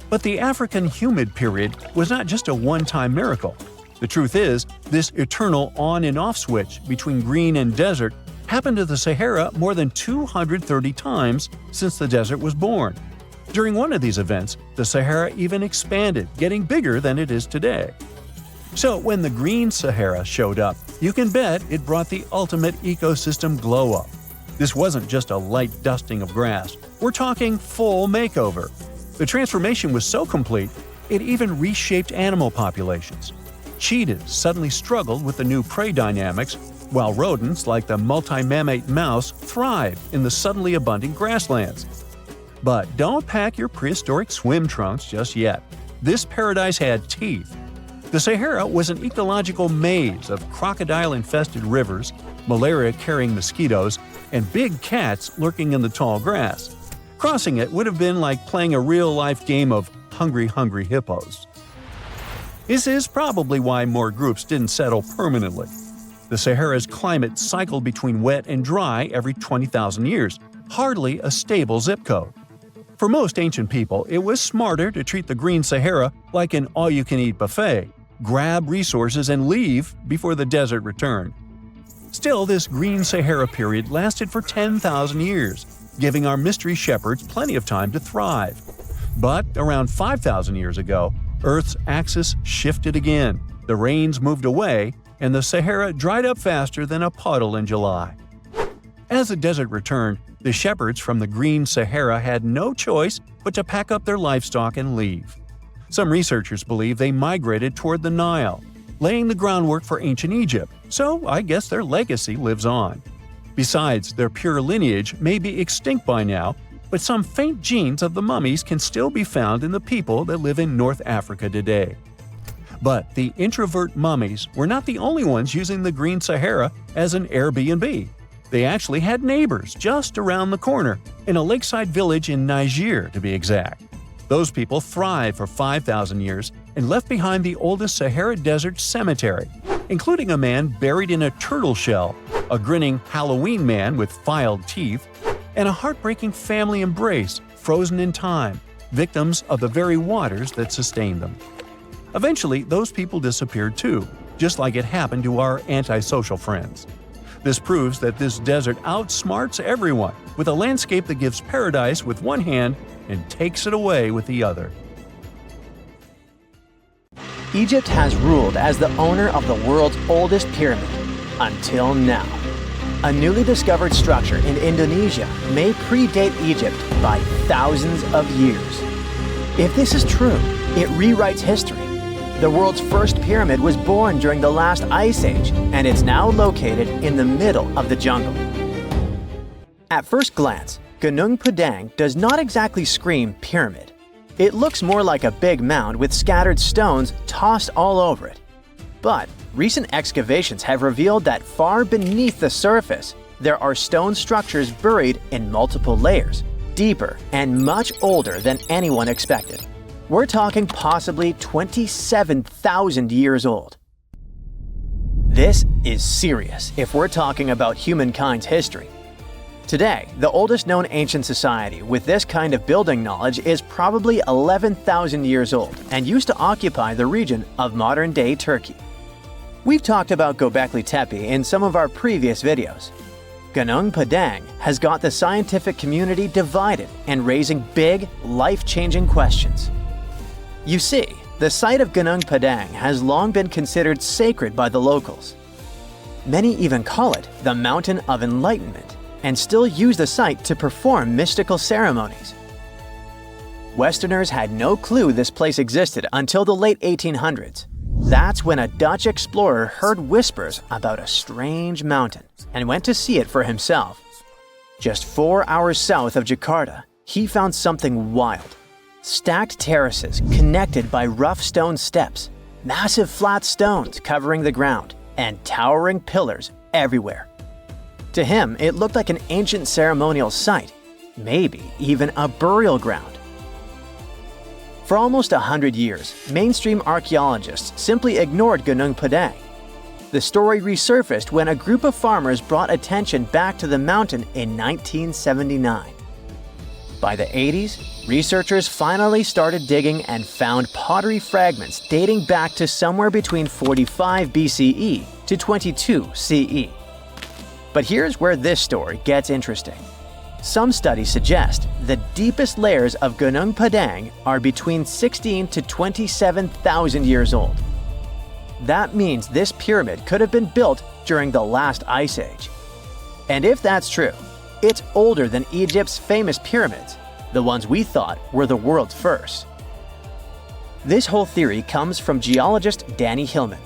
But the African humid period was not just a one-time miracle. The truth is, this eternal on and off switch between green and desert happened to the Sahara more than 230 times since the desert was born. During one of these events, the Sahara even expanded, getting bigger than it is today. So when the green Sahara showed up, you can bet it brought the ultimate ecosystem glow-up. This wasn't just a light dusting of grass. We're talking full makeover. The transformation was so complete, it even reshaped animal populations. Cheetahs suddenly struggled with the new prey dynamics, while rodents like the multi-mammate mouse thrived in the suddenly abundant grasslands. But don't pack your prehistoric swim trunks just yet. This paradise had teeth. The Sahara was an ecological maze of crocodile-infested rivers, malaria-carrying mosquitoes, and big cats lurking in the tall grass. Crossing it would have been like playing a real-life game of Hungry Hungry Hippos. This is probably why more groups didn't settle permanently. The Sahara's climate cycled between wet and dry every 20,000 years, hardly a stable zip code. For most ancient people, it was smarter to treat the green Sahara like an all-you-can-eat buffet, grab resources and leave before the desert returned. Still, this green Sahara period lasted for 10,000 years, giving our mystery shepherds plenty of time to thrive. But around 5,000 years ago, Earth's axis shifted again, the rains moved away, and the Sahara dried up faster than a puddle in July. As the desert returned, the shepherds from the green Sahara had no choice but to pack up their livestock and leave. Some researchers believe they migrated toward the Nile, laying the groundwork for ancient Egypt, so I guess their legacy lives on. Besides, their pure lineage may be extinct by now, but some faint genes of the mummies can still be found in the people that live in North Africa today. But the introvert mummies were not the only ones using the green Sahara as an Airbnb. They actually had neighbors just around the corner, in a lakeside village in Niger to be exact. Those people thrived for 5,000 years and left behind the oldest Sahara Desert cemetery, including a man buried in a turtle shell, a grinning Halloween man with filed teeth, and a heartbreaking family embrace frozen in time, victims of the very waters that sustained them. Eventually, those people disappeared too, just like it happened to our antisocial friends. This proves that this desert outsmarts everyone, with a landscape that gives paradise with one hand and takes it away with the other. Egypt has ruled as the owner of the world's oldest pyramid, until now. A newly discovered structure in Indonesia may predate Egypt by thousands of years. If this is true, it rewrites history. The world's first pyramid was born during the last ice age, and it's now located in the middle of the jungle. At first glance, Ganung Padang does not exactly scream pyramid. It looks more like a big mound with scattered stones tossed all over it. But recent excavations have revealed that far beneath the surface, there are stone structures buried in multiple layers, deeper and much older than anyone expected. We're talking possibly 27,000 years old. This is serious if we're talking about humankind's history. Today, the oldest known ancient society with this kind of building knowledge is probably 11,000 years old and used to occupy the region of modern-day Turkey. We've talked about Göbekli Tepe in some of our previous videos. Ganung Padang has got the scientific community divided and raising big, life-changing questions. You see, the site of Ganung Padang has long been considered sacred by the locals. Many even call it the Mountain of Enlightenment and still use the site to perform mystical ceremonies. Westerners had no clue this place existed until the late 1800s. That's when a Dutch explorer heard whispers about a strange mountain and went to see it for himself. Just 4 hours south of Jakarta, he found something wild. Stacked terraces connected by rough stone steps, massive flat stones covering the ground, and towering pillars everywhere. To him, it looked like an ancient ceremonial site, maybe even a burial ground. For almost 100 years, mainstream archaeologists simply ignored Ganung Padang. The story resurfaced when a group of farmers brought attention back to the mountain in 1979. By the 80s, researchers finally started digging and found pottery fragments dating back to somewhere between 45 BCE to 22 CE. But here's where this story gets interesting. Some studies suggest the deepest layers of Ganung Padang are between 16 to 27,000 years old. That means this pyramid could have been built during the last ice age. And if that's true, it's older than Egypt's famous pyramids, the ones we thought were the world's first. This whole theory comes from geologist Danny Hillman.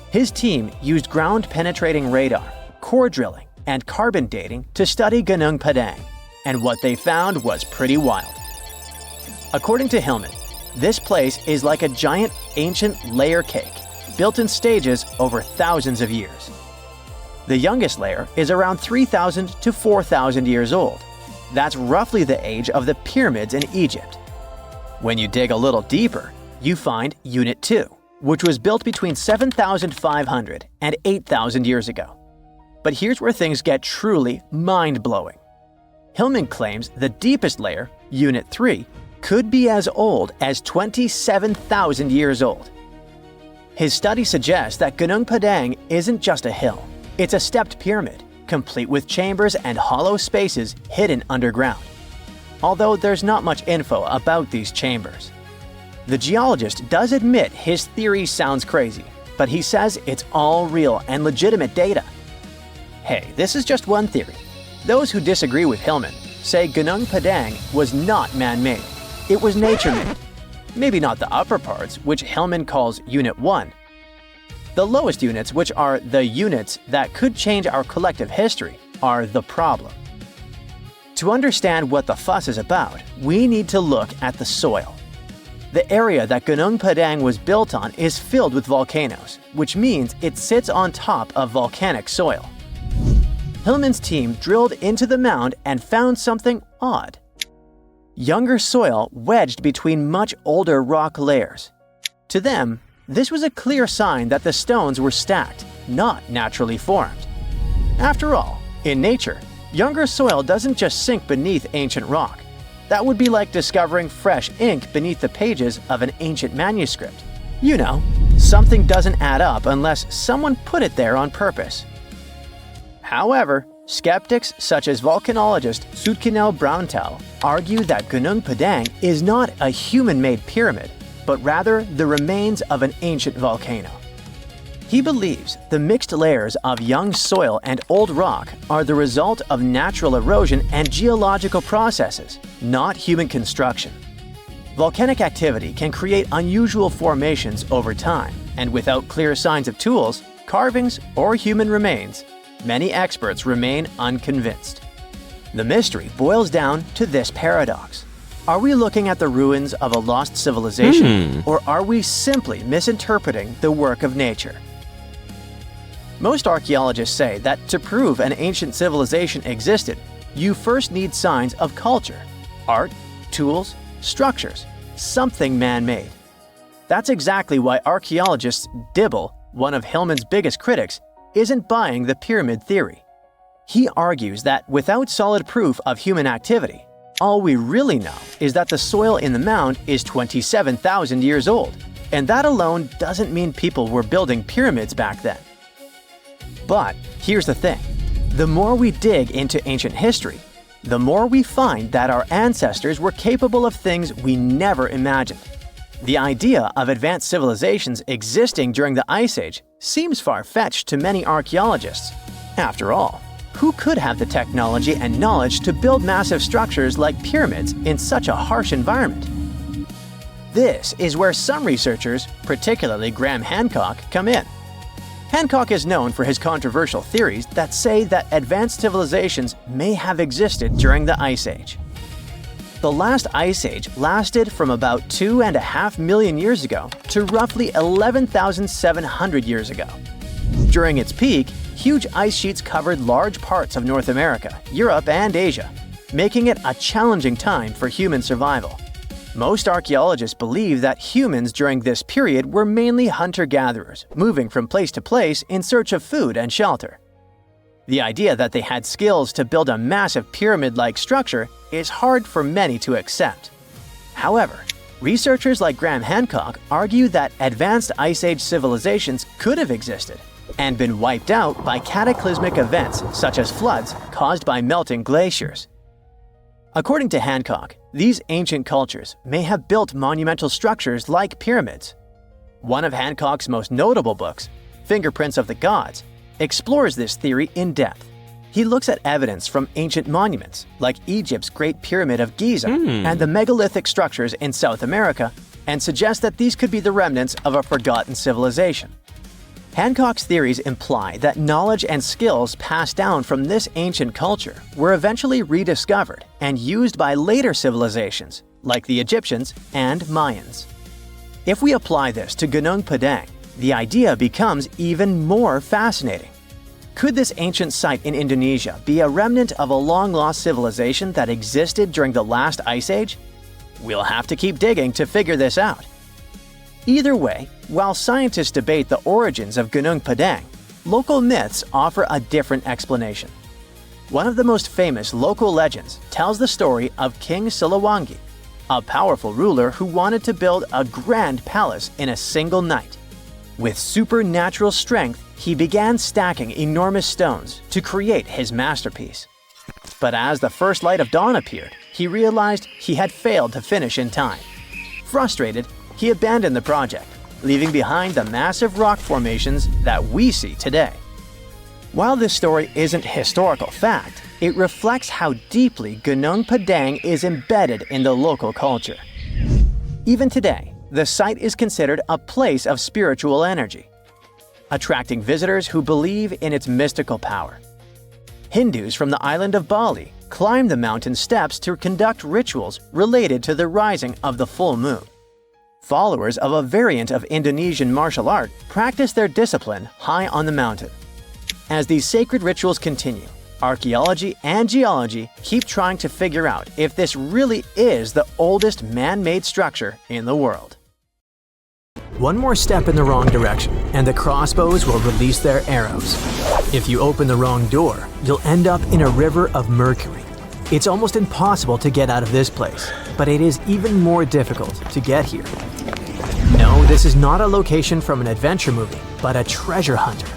His team used ground-penetrating radar, core drilling, and carbon dating to study Ganung Padang, and what they found was pretty wild. According to Hillman, this place is like a giant ancient layer cake, built in stages over thousands of years. The youngest layer is around 3,000 to 4,000 years old. That's roughly the age of the pyramids in Egypt. When you dig a little deeper, you find Unit 2, which was built between 7,500 and 8,000 years ago. But here's where things get truly mind-blowing. Hillman claims the deepest layer, Unit 3, could be as old as 27,000 years old. His study suggests that Ganung Padang isn't just a hill. It's a stepped pyramid, complete with chambers and hollow spaces hidden underground. Although there's not much info about these chambers. The geologist does admit his theory sounds crazy, but he says it's all real and legitimate data. Hey, this is just one theory. Those who disagree with Hillman say Ganung Padang was not man-made. It was nature-made. Maybe not the upper parts, which Hillman calls Unit 1. The lowest units, which are the units that could change our collective history, are the problem. To understand what the fuss is about, we need to look at the soil. The area that Ganung Padang was built on is filled with volcanoes, which means it sits on top of volcanic soil. Hillman's team drilled into the mound and found something odd. Younger soil wedged between much older rock layers. To them, this was a clear sign that the stones were stacked, not naturally formed. After all, in nature, younger soil doesn't just sink beneath ancient rock. That would be like discovering fresh ink beneath the pages of an ancient manuscript. You know, something doesn't add up unless someone put it there on purpose. However, skeptics such as volcanologist Sutkinel Browntel argue that Ganung Padang is not a human-made pyramid, but rather the remains of an ancient volcano. He believes the mixed layers of young soil and old rock are the result of natural erosion and geological processes, not human construction. Volcanic activity can create unusual formations over time, and without clear signs of tools, carvings, or human remains, many experts remain unconvinced. The mystery boils down to this paradox. Are we looking at the ruins of a lost civilization, or are we simply misinterpreting the work of nature? Most archaeologists say that to prove an ancient civilization existed, you first need signs of culture, art, tools, structures, something man-made. That's exactly why archaeologist Dibble, one of Hillman's biggest critics, isn't buying the pyramid theory. He argues that without solid proof of human activity, all we really know is that the soil in the mound is 27,000 years old, and that alone doesn't mean people were building pyramids back then. But here's the thing. The more we dig into ancient history, the more we find that our ancestors were capable of things we never imagined. The idea of advanced civilizations existing during the Ice Age seems far-fetched to many archaeologists. After all, who could have the technology and knowledge to build massive structures like pyramids in such a harsh environment? This is where some researchers, particularly Graham Hancock, come in. Hancock is known for his controversial theories that say that advanced civilizations may have existed during the Ice Age. The last Ice Age lasted from about 2.5 million years ago to roughly 11,700 years ago. During its peak, huge ice sheets covered large parts of North America, Europe, and Asia, making it a challenging time for human survival. Most archaeologists believe that humans during this period were mainly hunter-gatherers, moving from place to place in search of food and shelter. The idea that they had skills to build a massive pyramid-like structure is hard for many to accept. However, researchers like Graham Hancock argue that advanced Ice Age civilizations could have existed and been wiped out by cataclysmic events such as floods caused by melting glaciers. According to Hancock, these ancient cultures may have built monumental structures like pyramids. One of Hancock's most notable books, Fingerprints of the Gods, explores this theory in depth. He looks at evidence from ancient monuments like Egypt's Great Pyramid of Giza and the megalithic structures in South America and suggests that these could be the remnants of a forgotten civilization. Hancock's theories imply that knowledge and skills passed down from this ancient culture were eventually rediscovered and used by later civilizations like the Egyptians and Mayans. If we apply this to Ganung Padang, the idea becomes even more fascinating. Could this ancient site in Indonesia be a remnant of a long-lost civilization that existed during the last ice age? We'll have to keep digging to figure this out. Either way, while scientists debate the origins of Ganung Padang, local myths offer a different explanation. One of the most famous local legends tells the story of King Siliwangi, a powerful ruler who wanted to build a grand palace in a single night. With supernatural strength, he began stacking enormous stones to create his masterpiece. But as the first light of dawn appeared, he realized he had failed to finish in time. Frustrated, he abandoned the project, leaving behind the massive rock formations that we see today. While this story isn't historical fact, it reflects how deeply Ganung Padang is embedded in the local culture. Even today, the site is considered a place of spiritual energy, attracting visitors who believe in its mystical power. Hindus from the island of Bali climb the mountain steps to conduct rituals related to the rising of the full moon. Followers of a variant of Indonesian martial art practice their discipline high on the mountain. As these sacred rituals continue, archaeology and geology keep trying to figure out if this really is the oldest man-made structure in the world. One more step in the wrong direction, and the crossbows will release their arrows. If you open the wrong door, you'll end up in a river of mercury. It's almost impossible to get out of this place, but it is even more difficult to get here. No, this is not a location from an adventure movie, but a treasure hunter.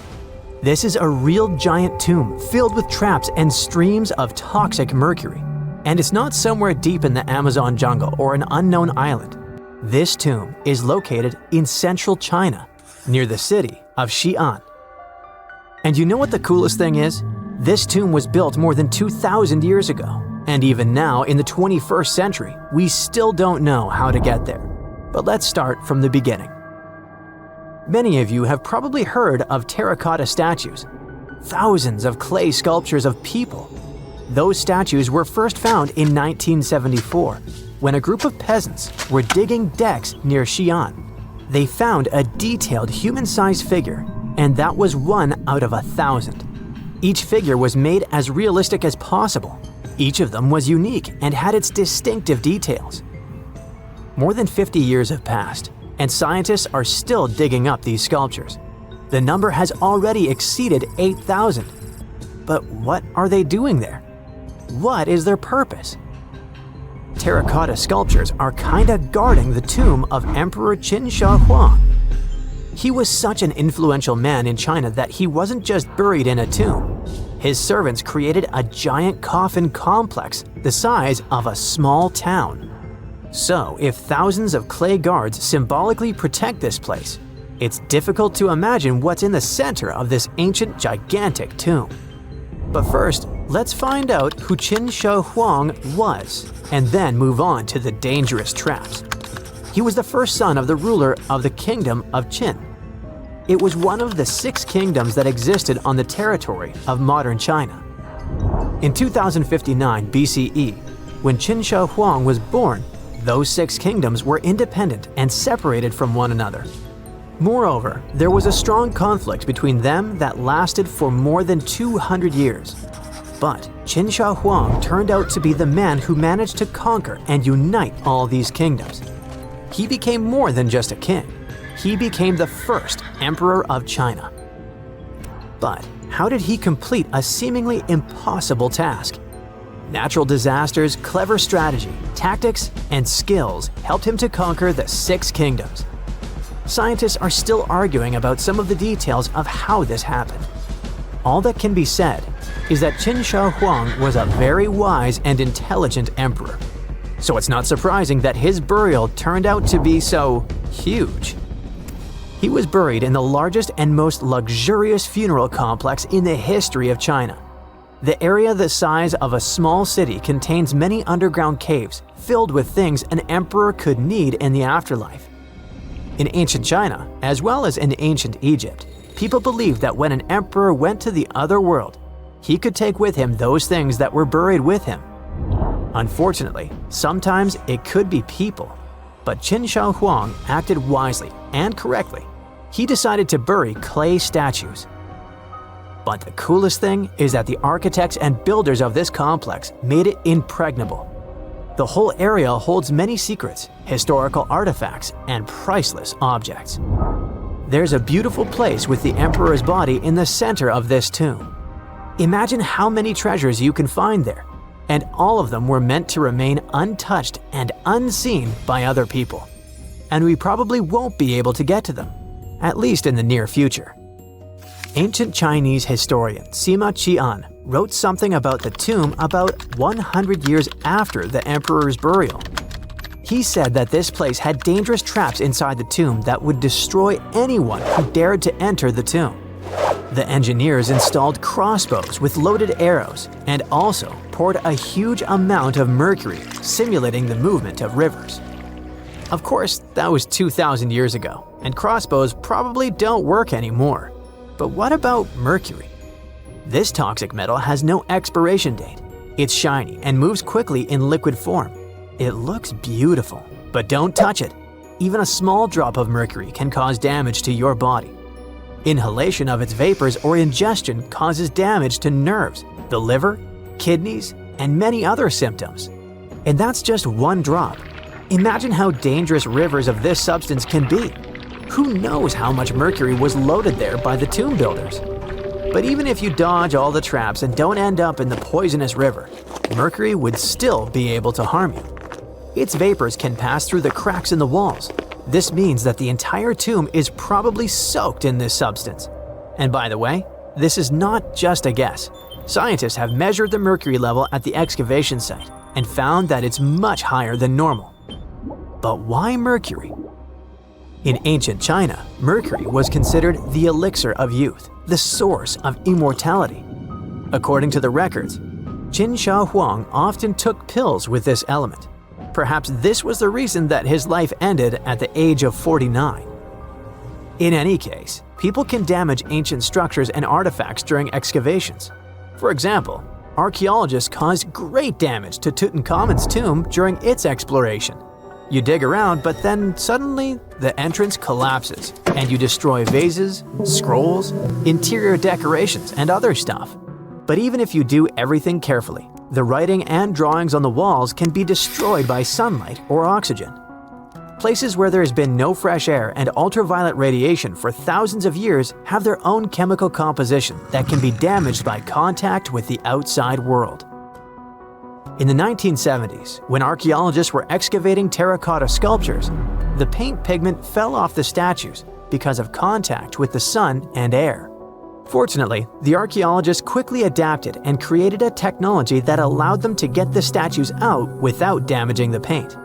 This is a real giant tomb filled with traps and streams of toxic mercury. And it's not somewhere deep in the Amazon jungle or an unknown island. This tomb is located in central China, near the city of Xi'an. And you know what the coolest thing is? This tomb was built more than 2,000 years ago. And even now, in the 21st century, we still don't know how to get there. But let's start from the beginning. Many of you have probably heard of terracotta statues. Thousands of clay sculptures of people. Those statues were first found in 1974, when a group of peasants were digging decks near Xi'an. They found a detailed human-sized figure, and that was 1 out of 1,000. Each figure was made as realistic as possible. Each of them was unique and had its distinctive details. More than 50 years have passed, and scientists are still digging up these sculptures. The number has already exceeded 8,000. But what are they doing there? What is their purpose? Terracotta sculptures are kinda guarding the tomb of Emperor Qin Shi Huang. He was such an influential man in China that he wasn't just buried in a tomb. His servants created a giant coffin complex the size of a small town. So, if thousands of clay guards symbolically protect this place, it's difficult to imagine what's in the center of this ancient, gigantic tomb. But first, let's find out who Qin Shi Huang was, and then move on to the dangerous traps. He was the first son of the ruler of the kingdom of Qin. It was one of the 6 kingdoms that existed on the territory of modern China. In 2059 BCE, when Qin Shi Huang was born, those 6 kingdoms were independent and separated from one another. Moreover, there was a strong conflict between them that lasted for more than 200 years. But Qin Shi Huang turned out to be the man who managed to conquer and unite all these kingdoms. He became more than just a king. He became the first emperor of China. But how did he complete a seemingly impossible task? Natural disasters, clever strategy, tactics, and skills helped him to conquer the 6 kingdoms. Scientists are still arguing about some of the details of how this happened. All that can be said is that Qin Shi Huang was a very wise and intelligent emperor. So it's not surprising that his burial turned out to be so huge. He was buried in the largest and most luxurious funeral complex in the history of China. The area the size of a small city contains many underground caves filled with things an emperor could need in the afterlife. In ancient China, as well as in ancient Egypt, people believed that when an emperor went to the other world, he could take with him those things that were buried with him. Unfortunately, sometimes it could be people, but Qin Shi Huang acted wisely and correctly. He decided to bury clay statues. But the coolest thing is that the architects and builders of this complex made it impregnable. The whole area holds many secrets, historical artifacts, and priceless objects. There's a beautiful place with the emperor's body in the center of this tomb. Imagine how many treasures you can find there, and all of them were meant to remain untouched and unseen by other people. And we probably won't be able to get to them, at least in the near future. Ancient Chinese historian Sima Qian wrote something about the tomb about 100 years after the emperor's burial. He said that this place had dangerous traps inside the tomb that would destroy anyone who dared to enter the tomb. The engineers installed crossbows with loaded arrows and also poured a huge amount of mercury, simulating the movement of rivers. Of course, that was 2,000 years ago, and crossbows probably don't work anymore. But what about mercury? This toxic metal has no expiration date. It's shiny and moves quickly in liquid form. It looks beautiful, but don't touch it. Even a small drop of mercury can cause damage to your body. Inhalation of its vapors or ingestion causes damage to nerves, the liver, kidneys, and many other symptoms. And that's just one drop. Imagine how dangerous rivers of this substance can be. Who knows how much mercury was loaded there by the tomb builders? But even if you dodge all the traps and don't end up in the poisonous river, mercury would still be able to harm you. Its vapors can pass through the cracks in the walls. This means that the entire tomb is probably soaked in this substance. And by the way, this is not just a guess. Scientists have measured the mercury level at the excavation site and found that it's much higher than normal. But why mercury? In ancient China, mercury was considered the elixir of youth, the source of immortality. According to the records, Qin Shi Huang often took pills with this element. Perhaps this was the reason that his life ended at the age of 49. In any case, people can damage ancient structures and artifacts during excavations. For example, archaeologists caused great damage to Tutankhamun's tomb during its exploration. You dig around, but then suddenly the entrance collapses and you destroy vases, scrolls, interior decorations, and other stuff. But even if you do everything carefully, the writing and drawings on the walls can be destroyed by sunlight or oxygen. Places where there has been no fresh air and ultraviolet radiation for thousands of years have their own chemical composition that can be damaged by contact with the outside world. In the 1970s, when archaeologists were excavating terracotta sculptures, the paint pigment fell off the statues because of contact with the sun and air. Fortunately, the archaeologists quickly adapted and created a technology that allowed them to get the statues out without damaging the paint.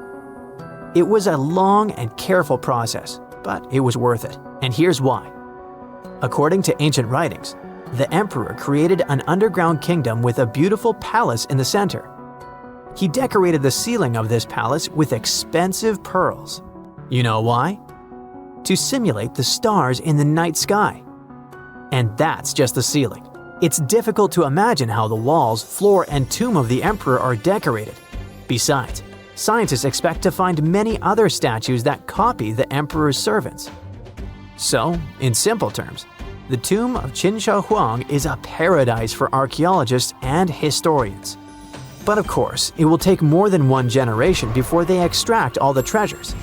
It was a long and careful process, but it was worth it, and here's why. According to ancient writings, the emperor created an underground kingdom with a beautiful palace in the center. He decorated the ceiling of this palace with expensive pearls. You know why? To simulate the stars in the night sky. And that's just the ceiling. It's difficult to imagine how the walls, floor, and tomb of the emperor are decorated. Besides, scientists expect to find many other statues that copy the emperor's servants. So, in simple terms, The tomb of Qin Shi Huang is a paradise for archaeologists and historians. But of course, it will take more than one generation before they extract all the treasures.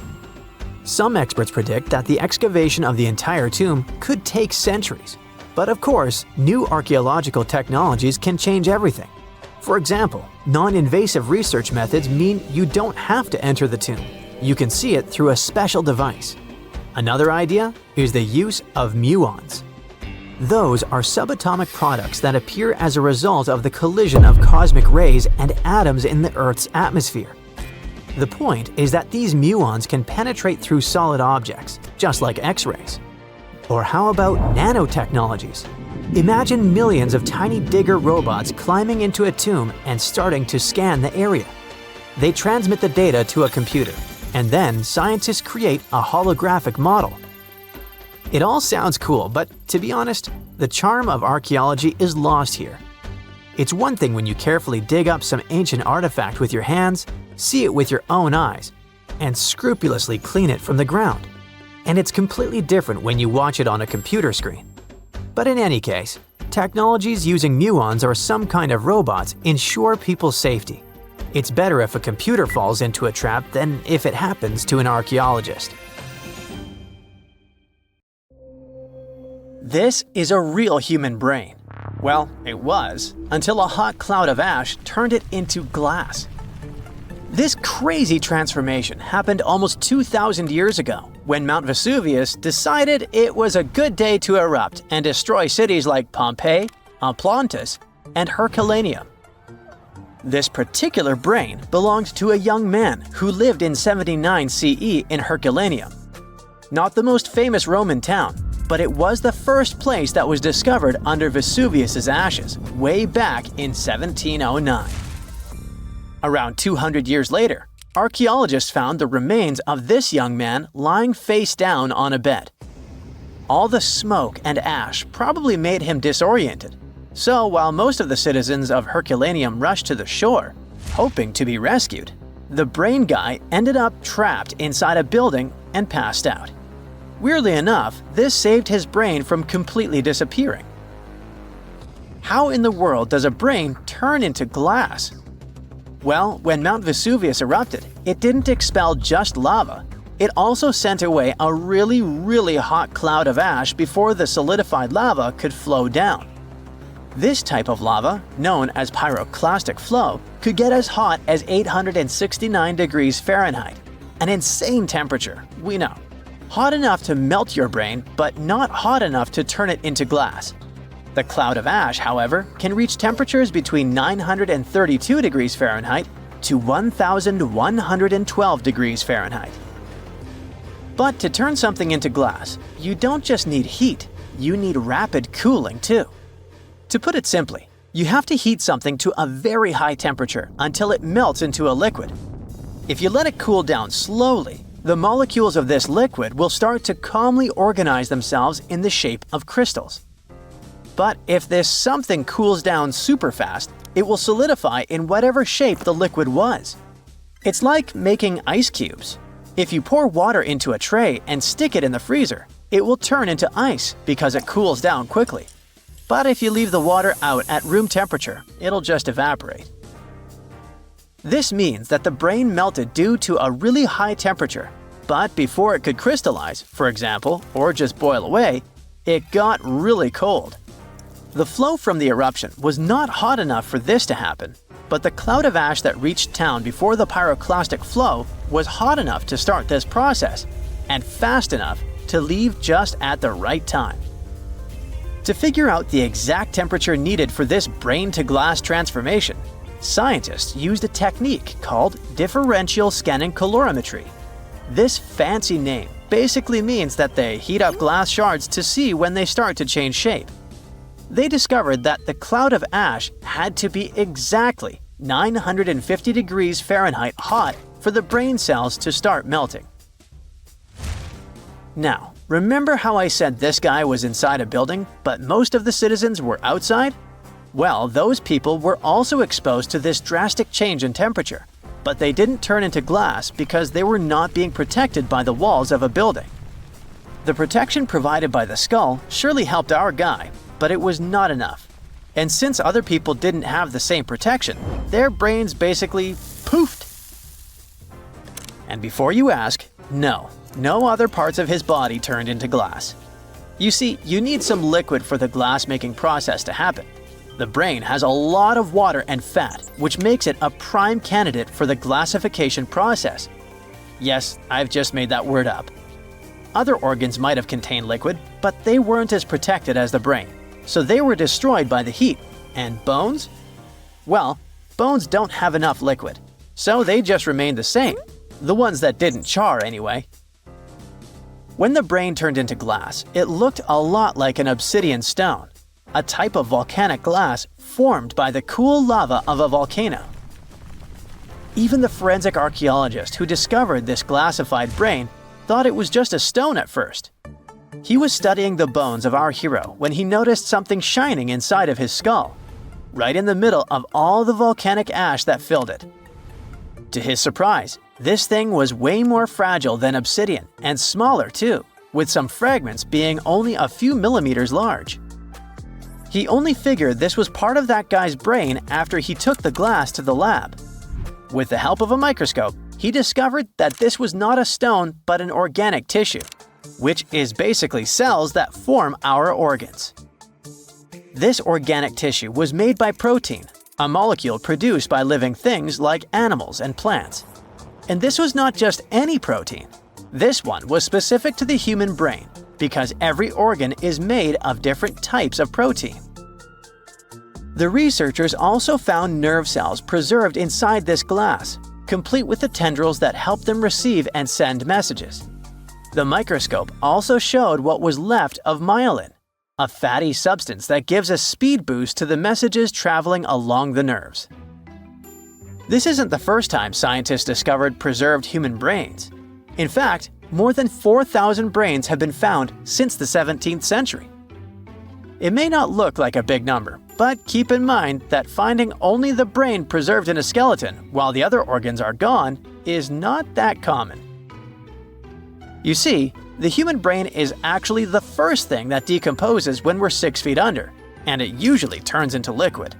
Some experts predict that the excavation of the entire tomb could take centuries. But of course, new archaeological technologies can change everything. For example, non-invasive research methods mean you don't have to enter the tomb. You can see it through a special device. Another idea is the use of muons. Those are subatomic products that appear as a result of the collision of cosmic rays and atoms in the Earth's atmosphere. The point is that these muons can penetrate through solid objects, just like X-rays. Or how about nanotechnologies? Imagine millions of tiny digger robots climbing into a tomb and starting to scan the area. They transmit the data to a computer, and then scientists create a holographic model. It all sounds cool, but to be honest, the charm of archaeology is lost here. It's one thing when you carefully dig up some ancient artifact with your hands, see it with your own eyes, and scrupulously clean it from the ground. And it's completely different when you watch it on a computer screen. But in any case, technologies using muons or some kind of robots ensure people's safety. It's better if a computer falls into a trap than if it happens to an archaeologist. This is a real human brain. Well, it was, until a hot cloud of ash turned it into glass. This crazy transformation happened almost 2,000 years ago, when Mount Vesuvius decided it was a good day to erupt and destroy cities like Pompei, Atlantis, and Herculaneum. This particular brain belonged to a young man who lived in 79 CE in Herculaneum. Not the most famous Roman town, but it was the first place that was discovered under Vesuvius's ashes way back in 1709. Around 200 years later, archaeologists found the remains of this young man lying face down on a bed. All the smoke and ash probably made him disoriented, so while most of the citizens of Herculaneum rushed to the shore, hoping to be rescued, the brain guy ended up trapped inside a building and passed out. Weirdly enough, this saved his brain from completely disappearing. How in the world does a brain turn into glass? Well, when Mount Vesuvius erupted, it didn't expel just lava. It also sent away a really hot cloud of ash before the solidified lava could flow down. This type of lava, known as pyroclastic flow, could get as hot as 869 degrees Fahrenheit. An insane temperature, we know. Hot enough to melt your brain, but not hot enough to turn it into glass. The cloud of ash, however, can reach temperatures between 932 degrees Fahrenheit to 1,112 degrees Fahrenheit. But to turn something into glass, you don't just need heat, you need rapid cooling too. To put it simply, you have to heat something to a very high temperature until it melts into a liquid. If you let it cool down slowly, the molecules of this liquid will start to calmly organize themselves in the shape of crystals. But if this something cools down super fast, it will solidify in whatever shape the liquid was. It's like making ice cubes. If you pour water into a tray and stick it in the freezer, it will turn into ice because it cools down quickly. But if you leave the water out at room temperature, it'll just evaporate. This means that the brain melted due to a really high temperature, but before it could crystallize, for example, or just boil away, it got really cold. The flow from the eruption was not hot enough for this to happen, but the cloud of ash that reached town before the pyroclastic flow was hot enough to start this process, and fast enough to leave just at the right time. To figure out the exact temperature needed for this brain-to-glass transformation, scientists used a technique called differential scanning calorimetry. This fancy name basically means that they heat up glass shards to see when they start to change shape. They discovered that the cloud of ash had to be exactly 950 degrees Fahrenheit hot for the brain cells to start melting. Now, remember how I said this guy was inside a building, but most of the citizens were outside? Well, those people were also exposed to this drastic change in temperature, but they didn't turn into glass because they were not being protected by the walls of a building. The protection provided by the skull surely helped our guy, but it was not enough. And since other people didn't have the same protection, their brains basically poofed. And before you ask, no other parts of his body turned into glass. You see, you need some liquid for the glass-making process to happen. The brain has a lot of water and fat, which makes it a prime candidate for the glassification process. Yes, I've just made that word up. Other organs might have contained liquid, but they weren't as protected as the brain, so they were destroyed by the heat. And bones? Well, bones don't have enough liquid, so they just remained the same. The ones that didn't char, anyway. When the brain turned into glass, it looked a lot like an obsidian stone, a type of volcanic glass formed by the cool lava of a volcano. Even the forensic archaeologist who discovered this glassified brain thought it was just a stone at first. He was studying the bones of our hero when he noticed something shining inside of his skull, right in the middle of all the volcanic ash that filled it. To his surprise, this thing was way more fragile than obsidian and smaller too, with some fragments being only a few millimeters large. He only figured this was part of that guy's brain after he took the glass to the lab. With the help of a microscope, he discovered that this was not a stone but an organic tissue, which is basically cells that form our organs. This organic tissue was made by protein, a molecule produced by living things like animals and plants. And this was not just any protein. This one was specific to the human brain because every organ is made of different types of protein. The researchers also found nerve cells preserved inside this glass, complete with the tendrils that help them receive and send messages. The microscope also showed what was left of myelin, a fatty substance that gives a speed boost to the messages traveling along the nerves. This isn't the first time scientists discovered preserved human brains. In fact, more than 4,000 brains have been found since the 17th century. It may not look like a big number, but keep in mind that finding only the brain preserved in a skeleton while the other organs are gone is not that common. You see, the human brain is actually the first thing that decomposes when we're 6 feet under, and it usually turns into liquid.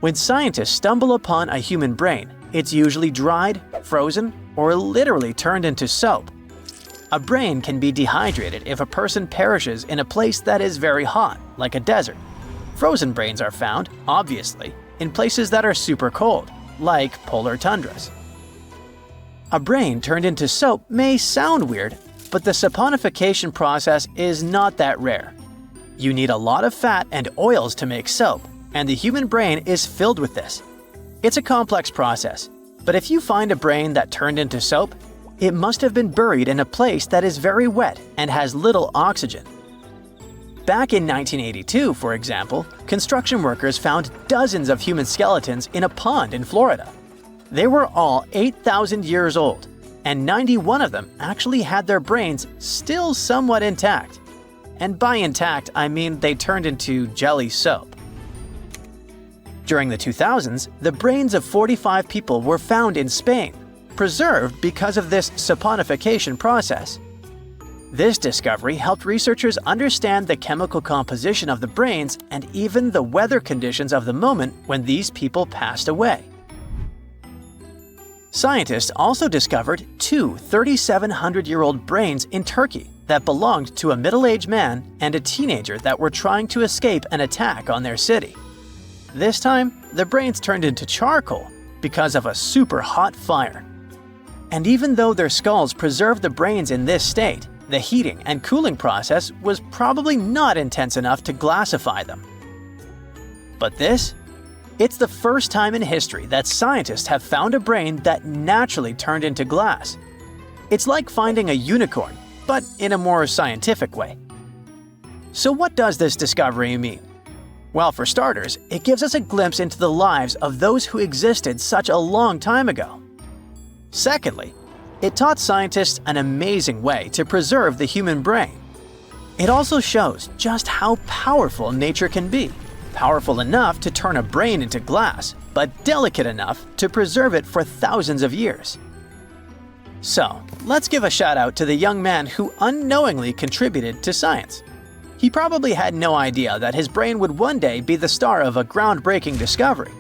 When scientists stumble upon a human brain, it's usually dried, frozen, or literally turned into soap. A brain can be dehydrated if a person perishes in a place that is very hot, like a desert. Frozen brains are found, obviously, in places that are super cold, like polar tundras. A brain turned into soap may sound weird, but the saponification process is not that rare. You need a lot of fat and oils to make soap, and the human brain is filled with this. It's a complex process, but if you find a brain that turned into soap, it must have been buried in a place that is very wet and has little oxygen. Back in 1982, for example, construction workers found dozens of human skeletons in a pond in Florida. They were all 8,000 years old, and 91 of them actually had their brains still somewhat intact. And by intact, I mean they turned into jelly soap. During the 2000s, the brains of 45 people were found in Spain, preserved because of this saponification process. This discovery helped researchers understand the chemical composition of the brains and even the weather conditions of the moment when these people passed away. Scientists also discovered two 3,700-year-old brains in Turkey that belonged to a middle-aged man and a teenager that were trying to escape an attack on their city. This time, the brains turned into charcoal because of a super hot fire. And even though their skulls preserved the brains in this state, the heating and cooling process was probably not intense enough to glassify them. But this? It's the first time in history that scientists have found a brain that naturally turned into glass. It's like finding a unicorn, but in a more scientific way. So what does this discovery mean? Well, for starters, it gives us a glimpse into the lives of those who existed such a long time ago. Secondly, it taught scientists an amazing way to preserve the human brain. It also shows just how powerful nature can be. Powerful enough to turn a brain into glass, but delicate enough to preserve it for thousands of years. So, let's give a shout out to the young man who unknowingly contributed to science. He probably had no idea that his brain would one day be the star of a groundbreaking discovery.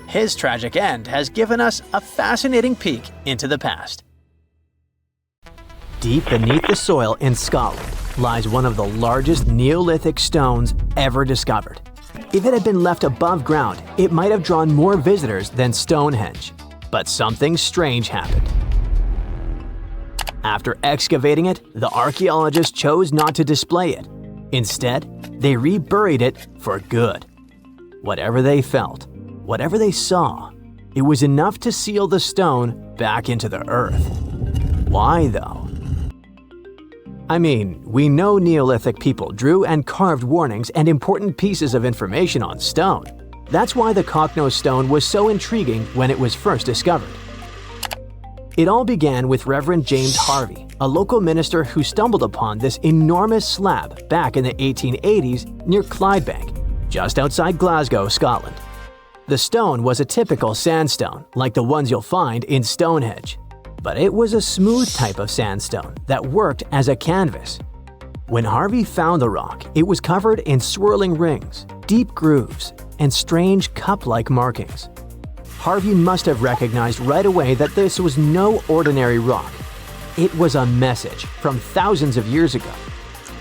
His tragic end has given us a fascinating peek into the past. Deep beneath the soil in Scotland lies one of the largest Neolithic stones ever discovered. If it had been left above ground, it might have drawn more visitors than Stonehenge. But something strange happened. After excavating it, the archaeologists chose not to display it. Instead, they reburied it for good. Whatever they felt, whatever they saw, it was enough to seal the stone back into the earth. Why though? I mean, we know Neolithic people drew and carved warnings and important pieces of information on stone. That's why the Cockno stone was so intriguing when it was first discovered. It all began with Reverend James Harvey, a local minister who stumbled upon this enormous slab back in the 1880s near Clydebank, just outside Glasgow, Scotland. The stone was a typical sandstone, like the ones you'll find in Stonehenge. But it was a smooth type of sandstone that worked as a canvas. When Harvey found the rock, it was covered in swirling rings, deep grooves, and strange cup-like markings. Harvey must have recognized right away that this was no ordinary rock. It was a message from thousands of years ago.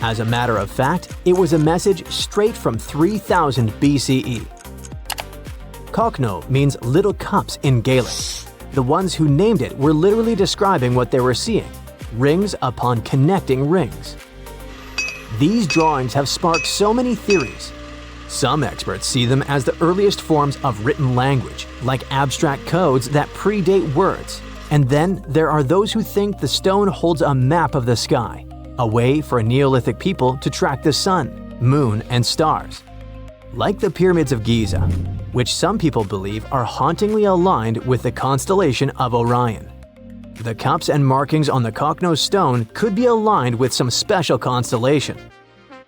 As a matter of fact, it was a message straight from 3000 BCE. Cockno means little cups in Gaelic. The ones who named it were literally describing what they were seeing, rings upon connecting rings. These drawings have sparked so many theories. Some experts see them as the earliest forms of written language, like abstract codes that predate words. And then there are those who think the stone holds a map of the sky, a way for Neolithic people to track the sun, moon, and stars. Like the pyramids of Giza, which some people believe are hauntingly aligned with the constellation of Orion. The cups and markings on the Cockno stone could be aligned with some special constellation.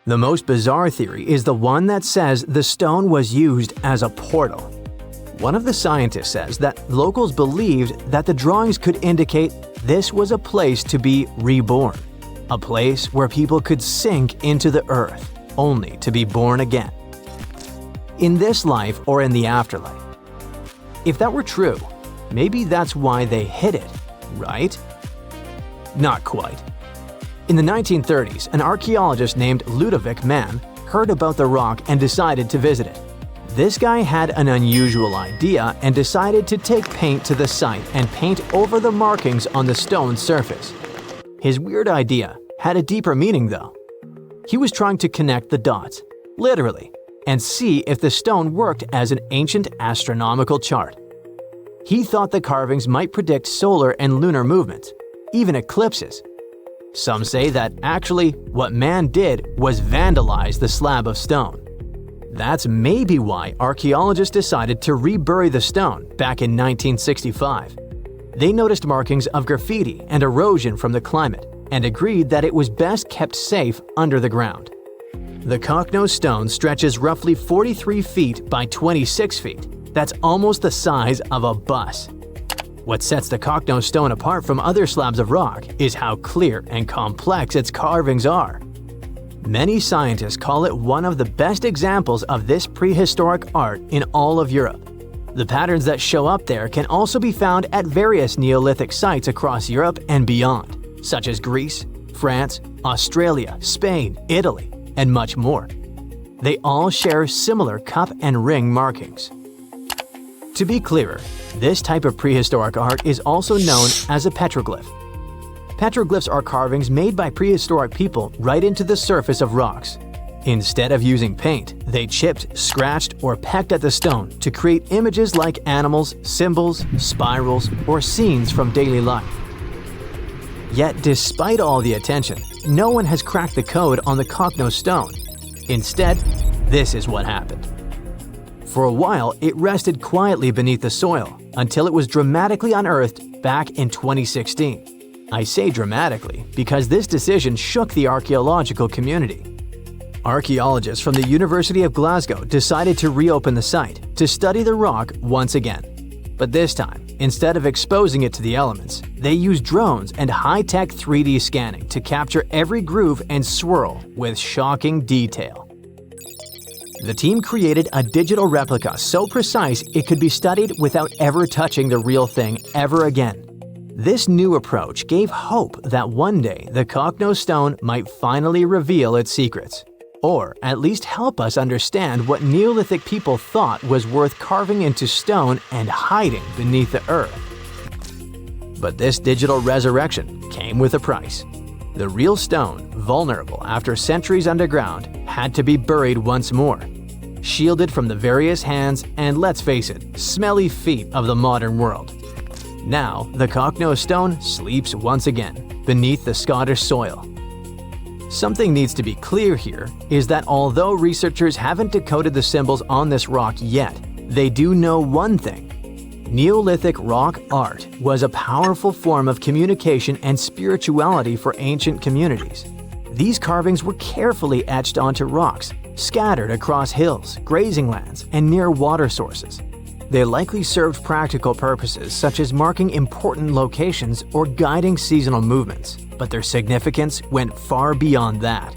The most bizarre theory is the one that says the stone was used as a portal. One of the scientists says that locals believed that the drawings could indicate this was a place to be reborn, a place where people could sink into the earth, only to be born again. In this life or in the afterlife. If that were true, maybe that's why they hid it, right? Not quite. In the 1930s, an archaeologist named Ludovic Mann heard about the rock and decided to visit it. This guy had an unusual idea and decided to take paint to the site and paint over the markings on the stone's surface. His weird idea had a deeper meaning though. He was trying to connect the dots, literally, and see if the stone worked as an ancient astronomical chart. He thought the carvings might predict solar and lunar movements, even eclipses. Some say that actually what man did was vandalize the slab of stone. That's maybe why archaeologists decided to rebury the stone back in 1965. They noticed markings of graffiti and erosion from the climate and agreed that it was best kept safe under the ground. The Cockno stone stretches roughly 43 feet by 26 feet. That's almost the size of a bus. What sets the Cockno stone apart from other slabs of rock is how clear and complex its carvings are. Many scientists call it one of the best examples of this prehistoric art in all of Europe. The patterns that show up there can also be found at various Neolithic sites across Europe and beyond, such as Greece, France, Australia, Spain, Italy, and much more. They all share similar cup and ring markings. To be clearer, this type of prehistoric art is also known as a petroglyph. Petroglyphs are carvings made by prehistoric people right into the surface of rocks. Instead of using paint, they chipped, scratched, or pecked at the stone to create images like animals, symbols, spirals, or scenes from daily life. Yet despite all the attention, no one has cracked the code on the Cockno stone. Instead, this is what happened. For a while, it rested quietly beneath the soil until it was dramatically unearthed back in 2016. I say dramatically because this decision shook the archaeological community. Archaeologists from the University of Glasgow decided to reopen the site to study the rock once again. But this time, Instead of exposing it to the elements, they used drones and high-tech 3D scanning to capture every groove and swirl with shocking detail. The team created a digital replica so precise it could be studied without ever touching the real thing ever again. This new approach gave hope that one day the Cockno stone might finally reveal its secrets, or at least help us understand what Neolithic people thought was worth carving into stone and hiding beneath the earth. But this digital resurrection came with a price. The real stone, vulnerable after centuries underground, had to be buried once more, shielded from the various hands and, let's face it, smelly feet of the modern world. Now, the Cockno stone sleeps once again beneath the Scottish soil. Something needs to be clear here is that although researchers haven't decoded the symbols on this rock yet, they do know one thing. Neolithic rock art was a powerful form of communication and spirituality for ancient communities. These carvings were carefully etched onto rocks, scattered across hills, grazing lands, and near water sources. They likely served practical purposes such as marking important locations or guiding seasonal movements, but their significance went far beyond that.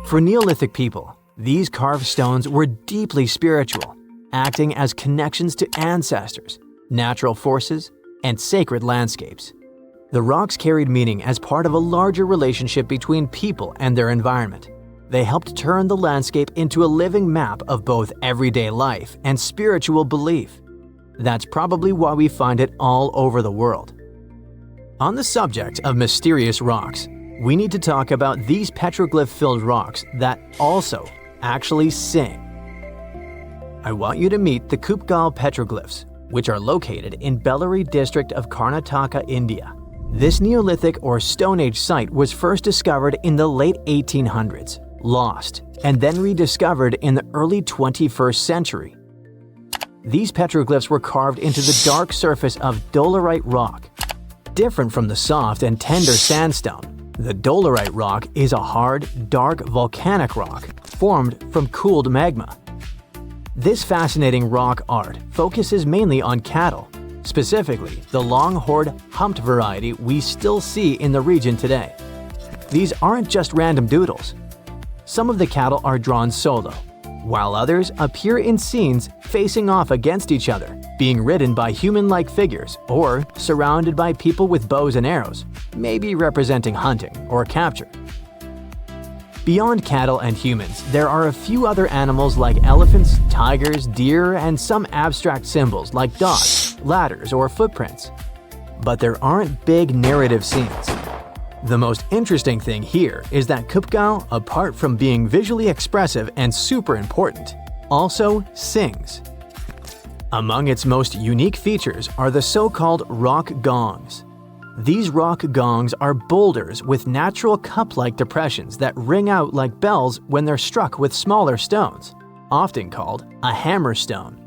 For Neolithic people, these carved stones were deeply spiritual, acting as connections to ancestors, natural forces, and sacred landscapes. The rocks carried meaning as part of a larger relationship between people and their environment. They helped turn the landscape into a living map of both everyday life and spiritual belief. That's probably why we find it all over the world. On the subject of mysterious rocks, we need to talk about these petroglyph-filled rocks that also actually sing. I want you to meet the Kupgal petroglyphs, which are located in Bellary district of Karnataka, India. This Neolithic or Stone Age site was first discovered in the late 1800s, lost, and then rediscovered in the early 21st century. These petroglyphs were carved into the dark surface of dolerite rock. Different from the soft and tender sandstone, the dolerite rock is a hard, dark volcanic rock formed from cooled magma. This fascinating rock art focuses mainly on cattle, specifically the long-horned humped variety we still see in the region today. These aren't just random doodles. Some of the cattle are drawn solo, while others appear in scenes facing off against each other, being ridden by human-like figures or surrounded by people with bows and arrows, maybe representing hunting or capture. Beyond cattle and humans, there are a few other animals like elephants, tigers, deer, and some abstract symbols like dots, ladders, or footprints. But there aren't big narrative scenes. The most interesting thing here is that Kupgal, apart from being visually expressive and super important, also sings. Among its most unique features are the so-called rock gongs. These rock gongs are boulders with natural cup-like depressions that ring out like bells when they're struck with smaller stones, often called a hammerstone.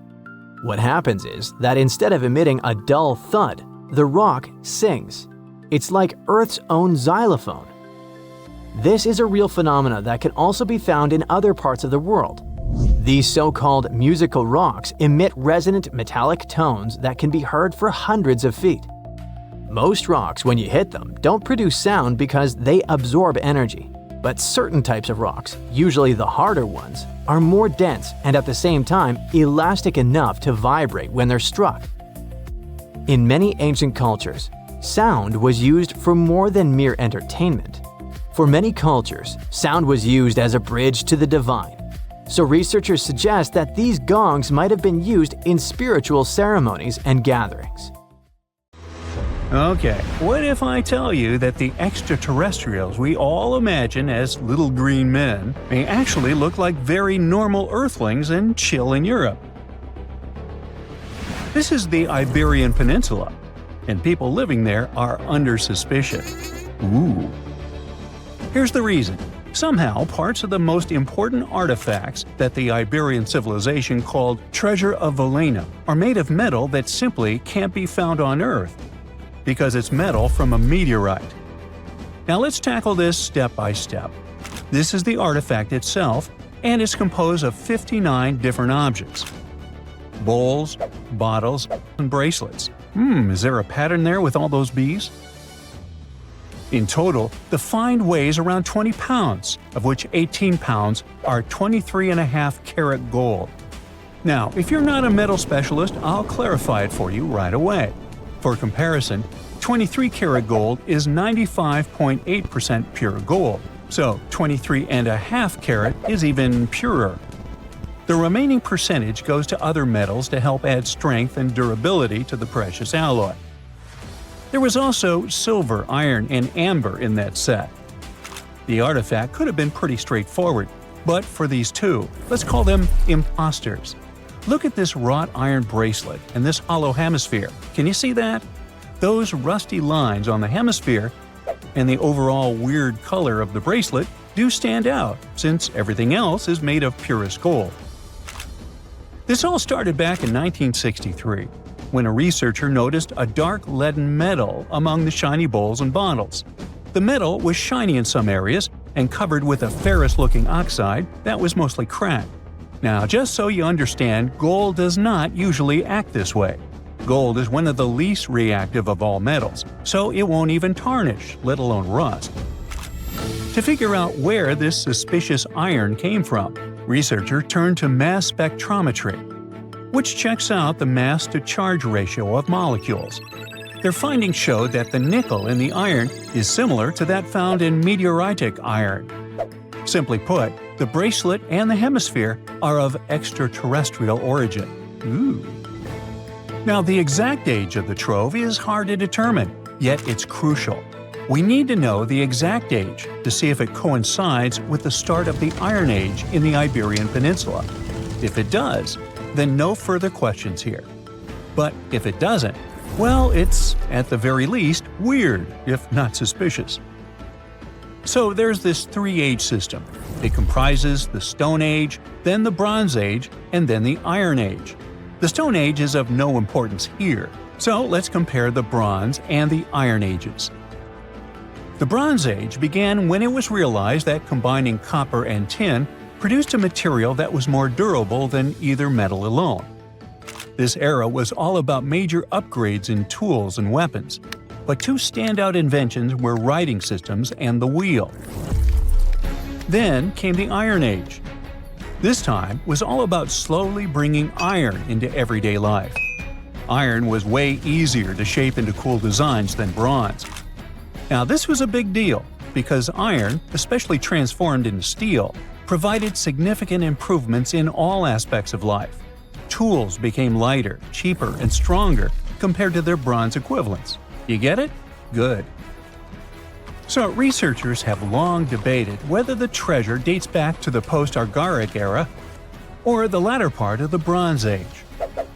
What happens is that instead of emitting a dull thud, the rock sings. It's like Earth's own xylophone. This is a real phenomena that can also be found in other parts of the world. These so-called musical rocks emit resonant metallic tones that can be heard for hundreds of feet. Most rocks, when you hit them, don't produce sound because they absorb energy. But certain types of rocks, usually the harder ones, are more dense and at the same time elastic enough to vibrate when they're struck. In many ancient cultures, sound was used for more than mere entertainment. For many cultures, sound was used as a bridge to the divine. So researchers suggest that these gongs might have been used in spiritual ceremonies and gatherings. Okay, what if I tell you that the extraterrestrials we all imagine as little green men may actually look like very normal Earthlings and chill in Europe? This is the Iberian Peninsula, and people living there are under suspicion. Ooh. Here's the reason. Somehow, parts of the most important artifacts that the Iberian civilization called Treasure of Valena are made of metal that simply can't be found on Earth, because it's metal from a meteorite. Now let's tackle this step by step. This is the artifact itself, and it's composed of 59 different objects. Bowls, bottles, and bracelets. Is there a pattern there with all those bees? In total, the find weighs around 20 pounds, of which 18 pounds are 23.5 karat gold. Now, if you're not a metal specialist, I'll clarify it for you right away. For comparison, 23 karat gold is 95.8% pure gold, so 23.5 karat is even purer. The remaining percentage goes to other metals to help add strength and durability to the precious alloy. There was also silver, iron, and amber in that set. The artifact could have been pretty straightforward, but for these two, let's call them imposters. Look at this wrought iron bracelet and this hollow hemisphere. Can you see that? Those rusty lines on the hemisphere and the overall weird color of the bracelet do stand out, since everything else is made of purest gold. This all started back in 1963, when a researcher noticed a dark leaden metal among the shiny bowls and bottles. The metal was shiny in some areas and covered with a ferrous-looking oxide that was mostly cracked. Now, just so you understand, gold does not usually act this way. Gold is one of the least reactive of all metals, so it won't even tarnish, let alone rust. To figure out where this suspicious iron came from, researchers turned to mass spectrometry, which checks out the mass-to-charge ratio of molecules. Their findings showed that the nickel in the iron is similar to that found in meteoritic iron. Simply put, the bracelet and the hemisphere are of extraterrestrial origin. Ooh. Now, the exact age of the trove is hard to determine, yet it's crucial. We need to know the exact age to see if it coincides with the start of the Iron Age in the Iberian Peninsula. If it does, then no further questions here. But if it doesn't, well, it's, at the very least, weird, if not suspicious. So there's this three-age system. It comprises the Stone Age, then the Bronze Age, and then the Iron Age. The Stone Age is of no importance here, so let's compare the Bronze and the Iron Ages. The Bronze Age began when it was realized that combining copper and tin produced a material that was more durable than either metal alone. This era was all about major upgrades in tools and weapons, but two standout inventions were writing systems and the wheel. Then came the Iron Age. This time was all about slowly bringing iron into everyday life. Iron was way easier to shape into cool designs than bronze. Now, this was a big deal because iron, especially transformed into steel, provided significant improvements in all aspects of life. Tools became lighter, cheaper, and stronger compared to their bronze equivalents. You get it? Good. So, researchers have long debated whether the treasure dates back to the post-Archaic era or the latter part of the Bronze Age.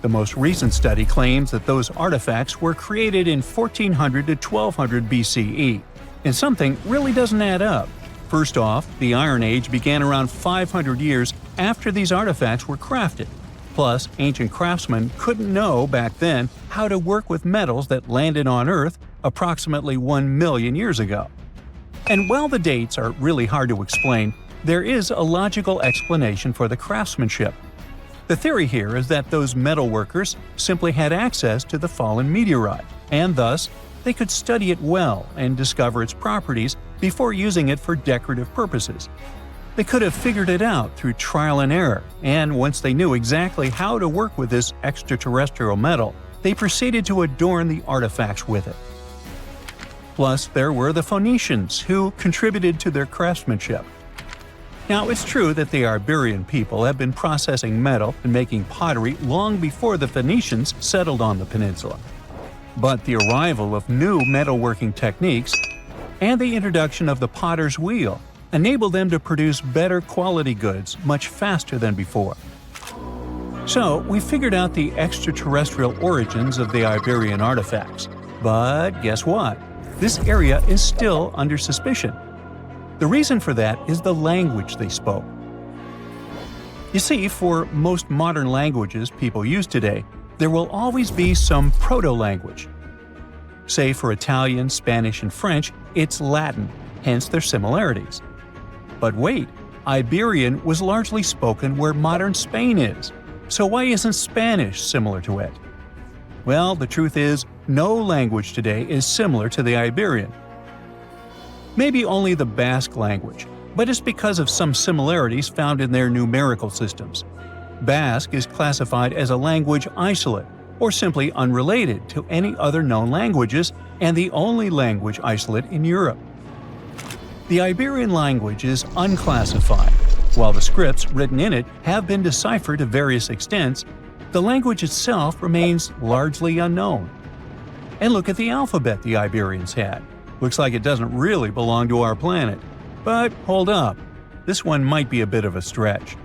The most recent study claims that those artifacts were created in 1400 to 1200 BCE, and something really doesn't add up. First off, the Iron Age began around 500 years after these artifacts were crafted. Plus, ancient craftsmen couldn't know back then how to work with metals that landed on Earth approximately 1 million years ago. And while the dates are really hard to explain, there is a logical explanation for the craftsmanship. The theory here is that those metal workers simply had access to the fallen meteorite, and thus, they could study it well and discover its properties before using it for decorative purposes. They could have figured it out through trial and error, and once they knew exactly how to work with this extraterrestrial metal, they proceeded to adorn the artifacts with it. Plus, there were the Phoenicians, who contributed to their craftsmanship. Now, it's true that the Iberian people have been processing metal and making pottery long before the Phoenicians settled on the peninsula. But the arrival of new metalworking techniques and the introduction of the potter's wheel enabled them to produce better quality goods much faster than before. So, we figured out the extraterrestrial origins of the Iberian artifacts. But guess what? This area is still under suspicion. The reason for that is the language they spoke. You see, for most modern languages people use today, there will always be some proto-language. Say for Italian, Spanish, and French, it's Latin, hence their similarities. But wait, Iberian was largely spoken where modern Spain is, so why isn't Spanish similar to it? Well, the truth is, no language today is similar to the Iberian. Maybe only the Basque language, but it's because of some similarities found in their numerical systems. Basque is classified as a language isolate, or simply unrelated to any other known languages, and the only language isolate in Europe. The Iberian language is unclassified. While the scripts written in it have been deciphered to various extents, the language itself remains largely unknown. And look at the alphabet the Iberians had. Looks like it doesn't really belong to our planet. But hold up, this one might be a bit of a stretch.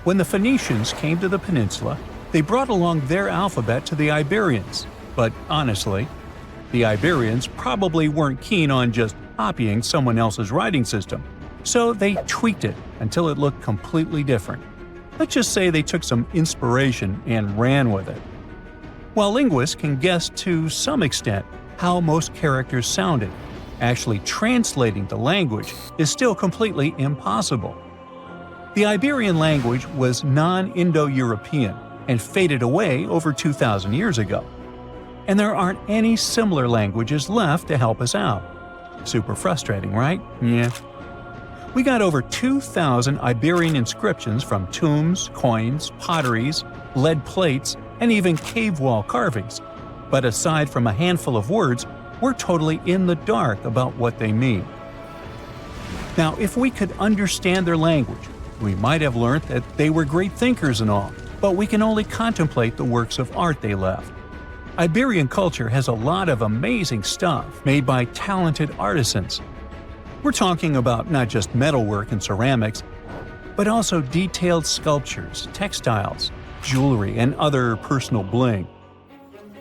When the Phoenicians came to the peninsula, they brought along their alphabet to the Iberians. But honestly, the Iberians probably weren't keen on just copying someone else's writing system, so they tweaked it until it looked completely different. Let's just say they took some inspiration and ran with it. While linguists can guess to some extent how most characters sounded, actually translating the language is still completely impossible. The Iberian language was non-Indo-European and faded away over 2,000 years ago. And there aren't any similar languages left to help us out. Super frustrating, right? Yeah. We got over 2,000 Iberian inscriptions from tombs, coins, potteries, lead plates, and even cave wall carvings. But aside from a handful of words, we're totally in the dark about what they mean. Now, if we could understand their language, we might have learned that they were great thinkers and all, but we can only contemplate the works of art they left. Iberian culture has a lot of amazing stuff made by talented artisans. We're talking about not just metalwork and ceramics, but also detailed sculptures, textiles, jewelry, and other personal bling.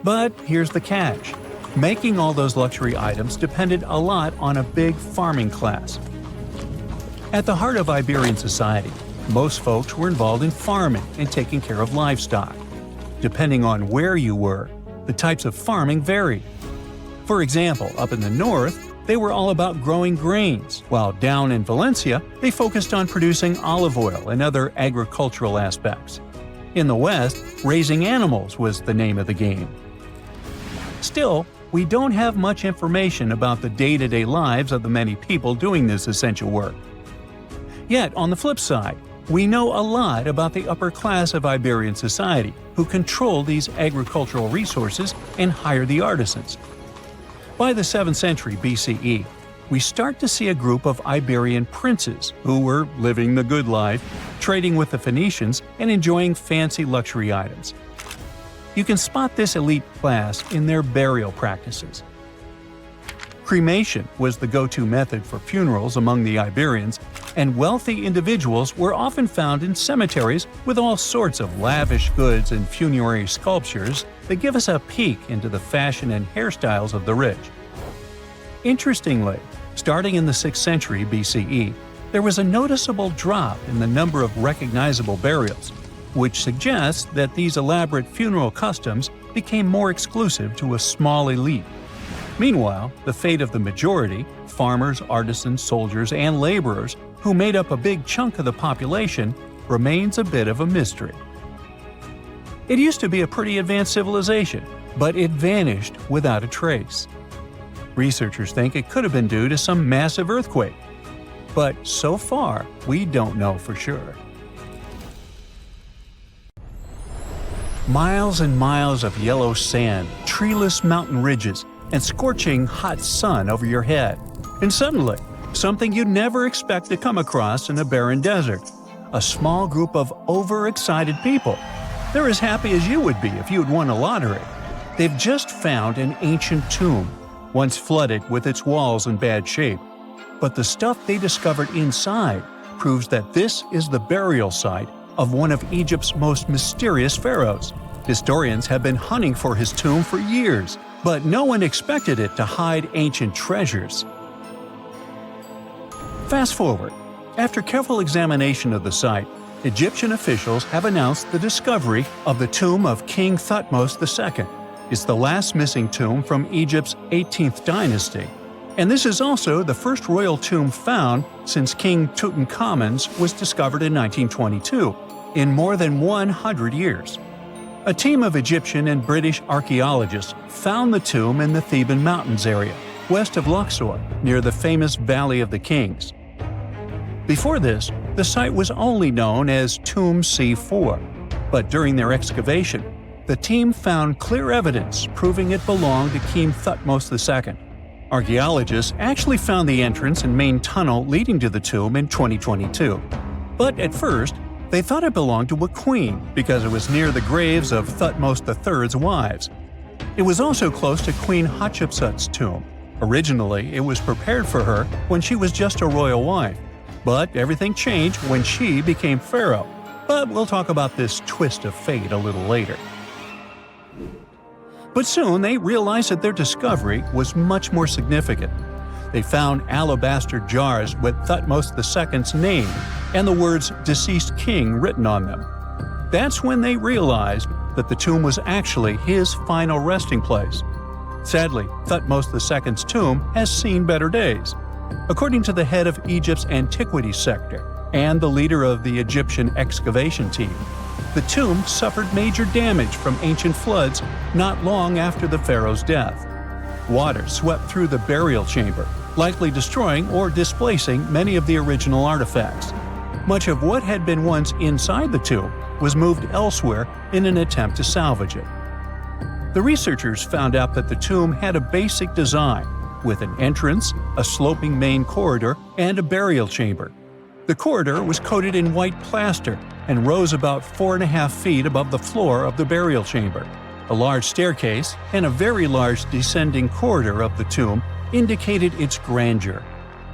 But here's the catch. Making all those luxury items depended a lot on a big farming class. At the heart of Iberian society, most folks were involved in farming and taking care of livestock. Depending on where you were, the types of farming varied. For example, up in the north, they were all about growing grains, while down in Valencia, they focused on producing olive oil and other agricultural aspects. In the west, raising animals was the name of the game. Still, we don't have much information about the day-to-day lives of the many people doing this essential work. Yet, on the flip side, we know a lot about the upper class of Iberian society, who control these agricultural resources and hire the artisans. By the 7th century BCE, we start to see a group of Iberian princes who were living the good life, trading with the Phoenicians and enjoying fancy luxury items. You can spot this elite class in their burial practices. Cremation was the go-to method for funerals among the Iberians, and wealthy individuals were often found in cemeteries with all sorts of lavish goods and funerary sculptures that give us a peek into the fashion and hairstyles of the rich. Interestingly, starting in the 6th century BCE, there was a noticeable drop in the number of recognizable burials, which suggests that these elaborate funeral customs became more exclusive to a small elite. Meanwhile, the fate of the majority, farmers, artisans, soldiers, and laborers, who made up a big chunk of the population, remains a bit of a mystery. It used to be a pretty advanced civilization, but it vanished without a trace. Researchers think it could have been due to some massive earthquake, but so far, we don't know for sure. Miles and miles of yellow sand, treeless mountain ridges, and scorching hot sun over your head. And suddenly, something you'd never expect to come across in a barren desert. A small group of overexcited people. They're as happy as you would be if you'd won a lottery. They've just found an ancient tomb, once flooded with its walls in bad shape. But the stuff they discovered inside proves that this is the burial site of one of Egypt's most mysterious pharaohs. Historians have been hunting for his tomb for years, but no one expected it to hide ancient treasures. Fast forward. After careful examination of the site, Egyptian officials have announced the discovery of the tomb of King Thutmose II. It's the last missing tomb from Egypt's 18th dynasty. And this is also the first royal tomb found since King Tutankhamun's was discovered in 1922, in more than 100 years. A team of Egyptian and British archaeologists found the tomb in the Theban Mountains area, west of Luxor, near the famous Valley of the Kings. Before this, the site was only known as Tomb C4, but during their excavation, the team found clear evidence proving it belonged to King Thutmose II. Archaeologists actually found the entrance and main tunnel leading to the tomb in 2022. But at first, they thought it belonged to a queen because it was near the graves of Thutmose III's wives. It was also close to Queen Hatshepsut's tomb. Originally, it was prepared for her when she was just a royal wife, but everything changed when she became pharaoh. But we'll talk about this twist of fate a little later. But soon they realized that their discovery was much more significant. They found alabaster jars with Thutmose II's name and the words "deceased king" written on them. That's when they realized that the tomb was actually his final resting place. Sadly, Thutmose II's tomb has seen better days. According to the head of Egypt's antiquities sector and the leader of the Egyptian excavation team, the tomb suffered major damage from ancient floods not long after the pharaoh's death. Water swept through the burial chamber, likely destroying or displacing many of the original artifacts. Much of what had been once inside the tomb was moved elsewhere in an attempt to salvage it. The researchers found out that the tomb had a basic design, with an entrance, a sloping main corridor, and a burial chamber. The corridor was coated in white plaster and rose about 4.5 feet above the floor of the burial chamber. A large staircase and a very large descending corridor of the tomb indicated its grandeur.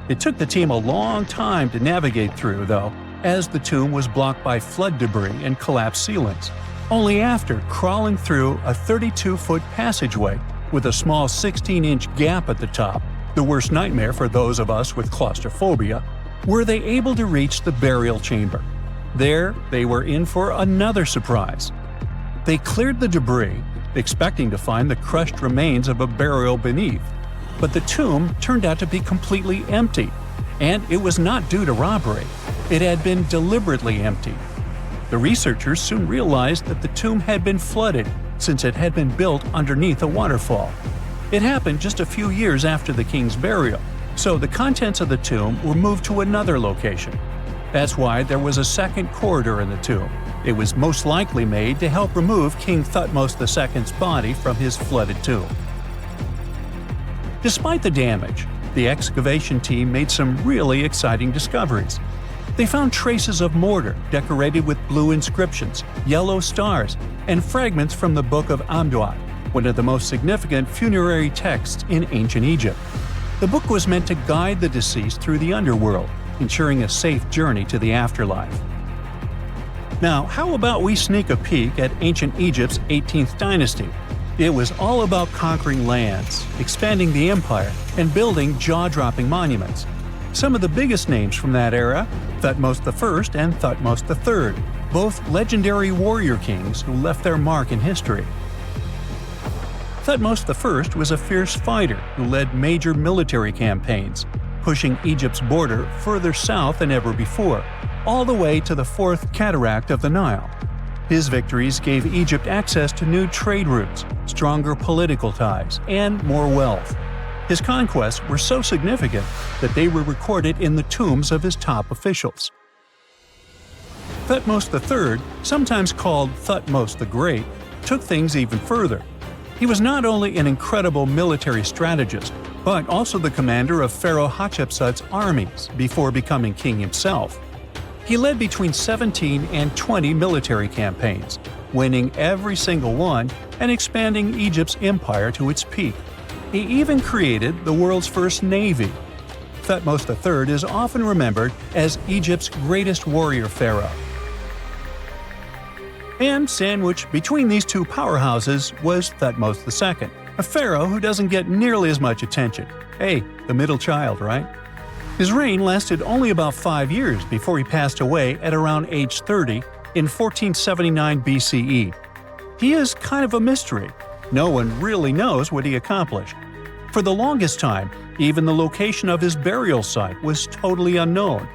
It took the team a long time to navigate through, though, as the tomb was blocked by flood debris and collapsed ceilings. Only after crawling through a 32-foot passageway with a small 16-inch gap at the top, the worst nightmare for those of us with claustrophobia, were they able to reach the burial chamber. There, they were in for another surprise. They cleared the debris, expecting to find the crushed remains of a burial beneath. But the tomb turned out to be completely empty, and it was not due to robbery. It had been deliberately emptied. The researchers soon realized that the tomb had been flooded since it had been built underneath a waterfall. It happened just a few years after the king's burial, so the contents of the tomb were moved to another location. That's why there was a second corridor in the tomb. It was most likely made to help remove King Thutmose II's body from his flooded tomb. Despite the damage, the excavation team made some really exciting discoveries. They found traces of mortar decorated with blue inscriptions, yellow stars, and fragments from the Book of Amduat, one of the most significant funerary texts in ancient Egypt. The book was meant to guide the deceased through the underworld, ensuring a safe journey to the afterlife. Now, how about we sneak a peek at ancient Egypt's 18th dynasty? It was all about conquering lands, expanding the empire, and building jaw-dropping monuments. Some of the biggest names from that era, Thutmose I and Thutmose III, both legendary warrior kings who left their mark in history. Thutmose I was a fierce fighter who led major military campaigns, pushing Egypt's border further south than ever before, all the way to the fourth cataract of the Nile. His victories gave Egypt access to new trade routes, stronger political ties, and more wealth. His conquests were so significant that they were recorded in the tombs of his top officials. Thutmose III, sometimes called Thutmose the Great, took things even further. He was not only an incredible military strategist, but also the commander of Pharaoh Hatshepsut's armies before becoming king himself. He led between 17 and 20 military campaigns, winning every single one and expanding Egypt's empire to its peak. He even created the world's first navy. Thutmose III is often remembered as Egypt's greatest warrior pharaoh. And sandwiched between these two powerhouses was Thutmose II, a pharaoh who doesn't get nearly as much attention. Hey, the middle child, right? His reign lasted only about 5 years before he passed away at around age 30 in 1479 BCE. He is kind of a mystery. No one really knows what he accomplished. For the longest time, even the location of his burial site was totally unknown.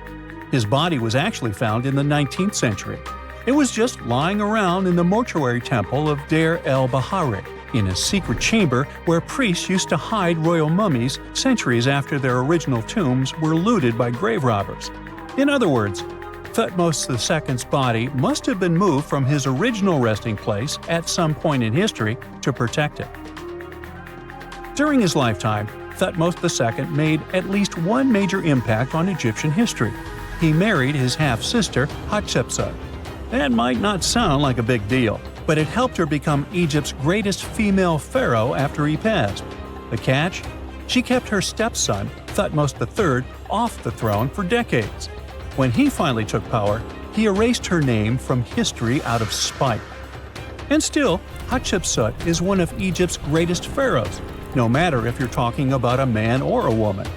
His body was actually found in the 19th century. It was just lying around in the mortuary temple of Deir el-Bahari, in a secret chamber where priests used to hide royal mummies centuries after their original tombs were looted by grave robbers. In other words, Thutmose II's body must have been moved from his original resting place at some point in history to protect it. During his lifetime, Thutmose II made at least one major impact on Egyptian history. He married his half-sister, Hatshepsut. That might not sound like a big deal, but it helped her become Egypt's greatest female pharaoh after he passed. The catch? She kept her stepson, Thutmose III, off the throne for decades. When he finally took power, he erased her name from history out of spite. And still, Hatshepsut is one of Egypt's greatest pharaohs, no matter if you're talking about a man or a woman.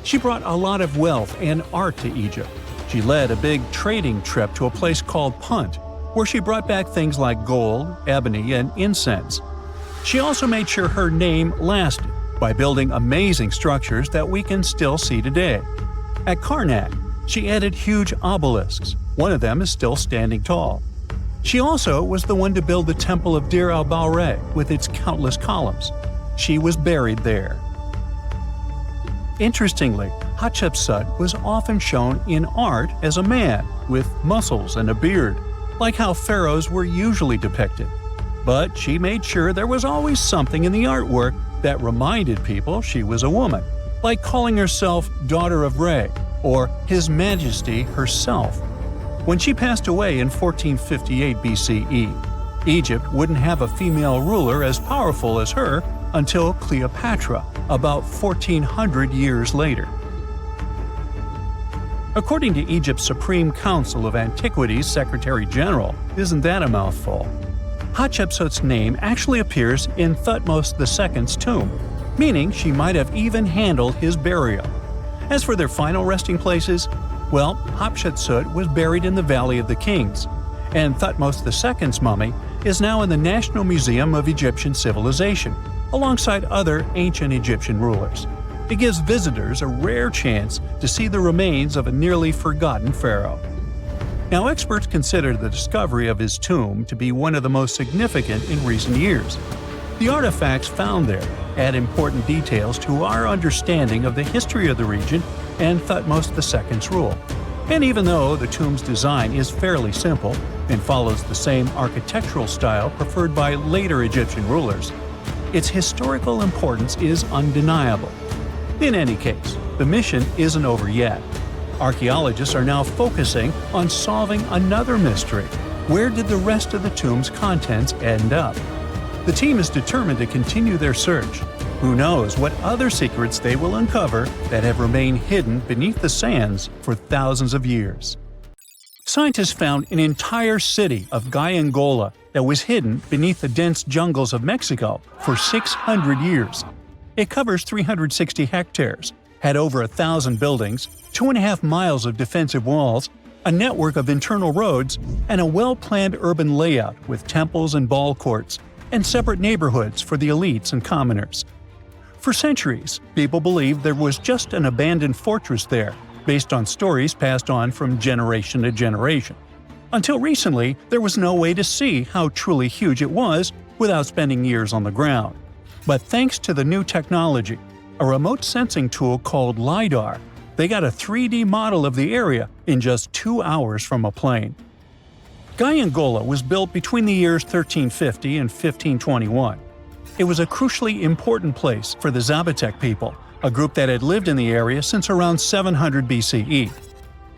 She brought a lot of wealth and art to Egypt. She led a big trading trip to a place called Punt, where she brought back things like gold, ebony, and incense. She also made sure her name lasted by building amazing structures that we can still see today. At Karnak, she added huge obelisks. One of them is still standing tall. She also was the one to build the Temple of Deir el-Bahari with its countless columns. She was buried there. Interestingly, Hatshepsut was often shown in art as a man, with muscles and a beard, like how pharaohs were usually depicted. But she made sure there was always something in the artwork that reminded people she was a woman, like calling herself Daughter of Re, or His Majesty herself. When she passed away in 1458 BCE, Egypt wouldn't have a female ruler as powerful as her until Cleopatra, about 1400 years later. According to Egypt's Supreme Council of Antiquities Secretary General, isn't that a mouthful? Hatshepsut's name actually appears in Thutmose II's tomb, meaning she might have even handled his burial. As for their final resting places, well, Hatshepsut was buried in the Valley of the Kings, and Thutmose II's mummy is now in the National Museum of Egyptian Civilization, alongside other ancient Egyptian rulers. It gives visitors a rare chance to see the remains of a nearly forgotten pharaoh. Now, experts consider the discovery of his tomb to be one of the most significant in recent years. The artifacts found there add important details to our understanding of the history of the region and Thutmose II's rule. And even though the tomb's design is fairly simple and follows the same architectural style preferred by later Egyptian rulers, its historical importance is undeniable. In any case, the mission isn't over yet. Archaeologists are now focusing on solving another mystery. Where did the rest of the tomb's contents end up? The team is determined to continue their search. Who knows what other secrets they will uncover that have remained hidden beneath the sands for thousands of years. Scientists found an entire city of Gyangola that was hidden beneath the dense jungles of Mexico for 600 years. It covers 360 hectares, had over 1,000 buildings, 2.5 miles of defensive walls, a network of internal roads, and a well-planned urban layout with temples and ball courts, and separate neighborhoods for the elites and commoners. For centuries, people believed there was just an abandoned fortress there, based on stories passed on from generation to generation. Until recently, there was no way to see how truly huge it was without spending years on the ground. But thanks to the new technology, a remote sensing tool called LiDAR, they got a 3D model of the area in just 2 hours from a plane. Gyangola was built between the years 1350 and 1521. It was a crucially important place for the Zapotec people, a group that had lived in the area since around 700 BCE.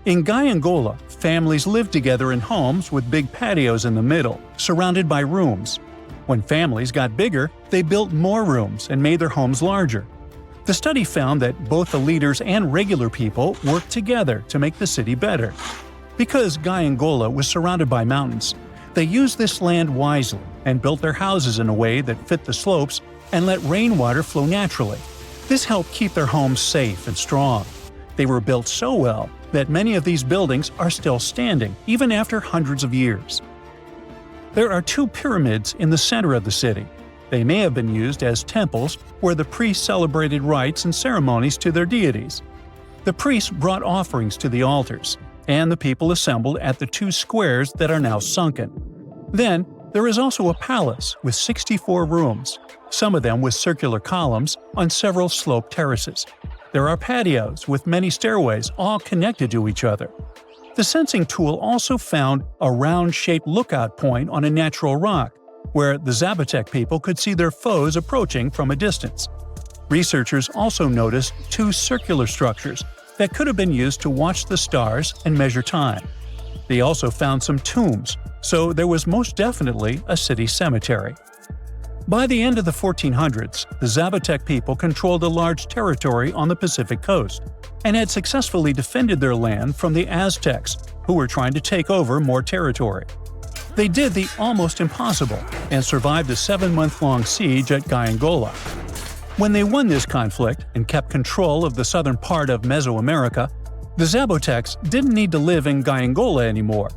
In Gyangola, families lived together in homes with big patios in the middle, surrounded by rooms. When families got bigger, they built more rooms and made their homes larger. The study found that both the leaders and regular people worked together to make the city better. Because Gyangola was surrounded by mountains, they used this land wisely and built their houses in a way that fit the slopes and let rainwater flow naturally. This helped keep their homes safe and strong. They were built so well that many of these buildings are still standing, even after hundreds of years. There are 2 pyramids in the center of the city. They may have been used as temples where the priests celebrated rites and ceremonies to their deities. The priests brought offerings to the altars. and the people assembled at the two squares that are now sunken. Then, there is also a palace with 64 rooms, some of them with circular columns on several sloped terraces. There are patios with many stairways all connected to each other. The sensing tool also found a round-shaped lookout point on a natural rock, where the Zapotec people could see their foes approaching from a distance. Researchers also noticed two circular structures that could have been used to watch the stars and measure time. They also found some tombs, so there was most definitely a city cemetery. By the end of the 1400s, the Zapotec people controlled a large territory on the Pacific coast and had successfully defended their land from the Aztecs, who were trying to take over more territory. They did the almost impossible and survived a 7-month-long siege at Gyangola. When they won this conflict and kept control of the southern part of Mesoamerica, the Zapotecs didn't need to live in Gyangola anymore.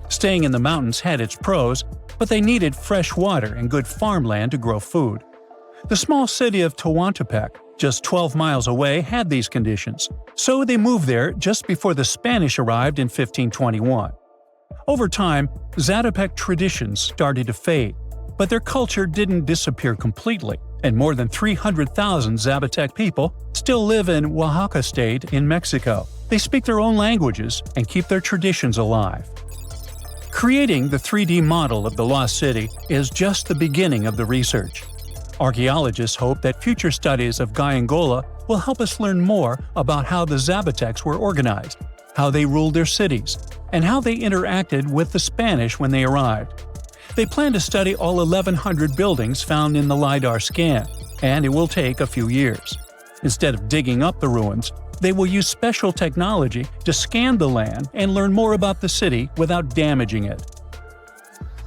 Staying in the mountains had its pros, but they needed fresh water and good farmland to grow food. The small city of Tehuantepec, just 12 miles away, had these conditions, so they moved there just before the Spanish arrived in 1521. Over time, Zapotec traditions started to fade, but their culture didn't disappear completely, and more than 300,000 Zapotec people still live in Oaxaca state in Mexico. They speak their own languages and keep their traditions alive. Creating the 3D model of the lost city is just the beginning of the research. Archaeologists hope that future studies of Gyangola will help us learn more about how the Zapotecs were organized, how they ruled their cities, and how they interacted with the Spanish when they arrived. They plan to study all 1,100 buildings found in the LiDAR scan, and it will take a few years. Instead of digging up the ruins, they will use special technology to scan the land and learn more about the city without damaging it.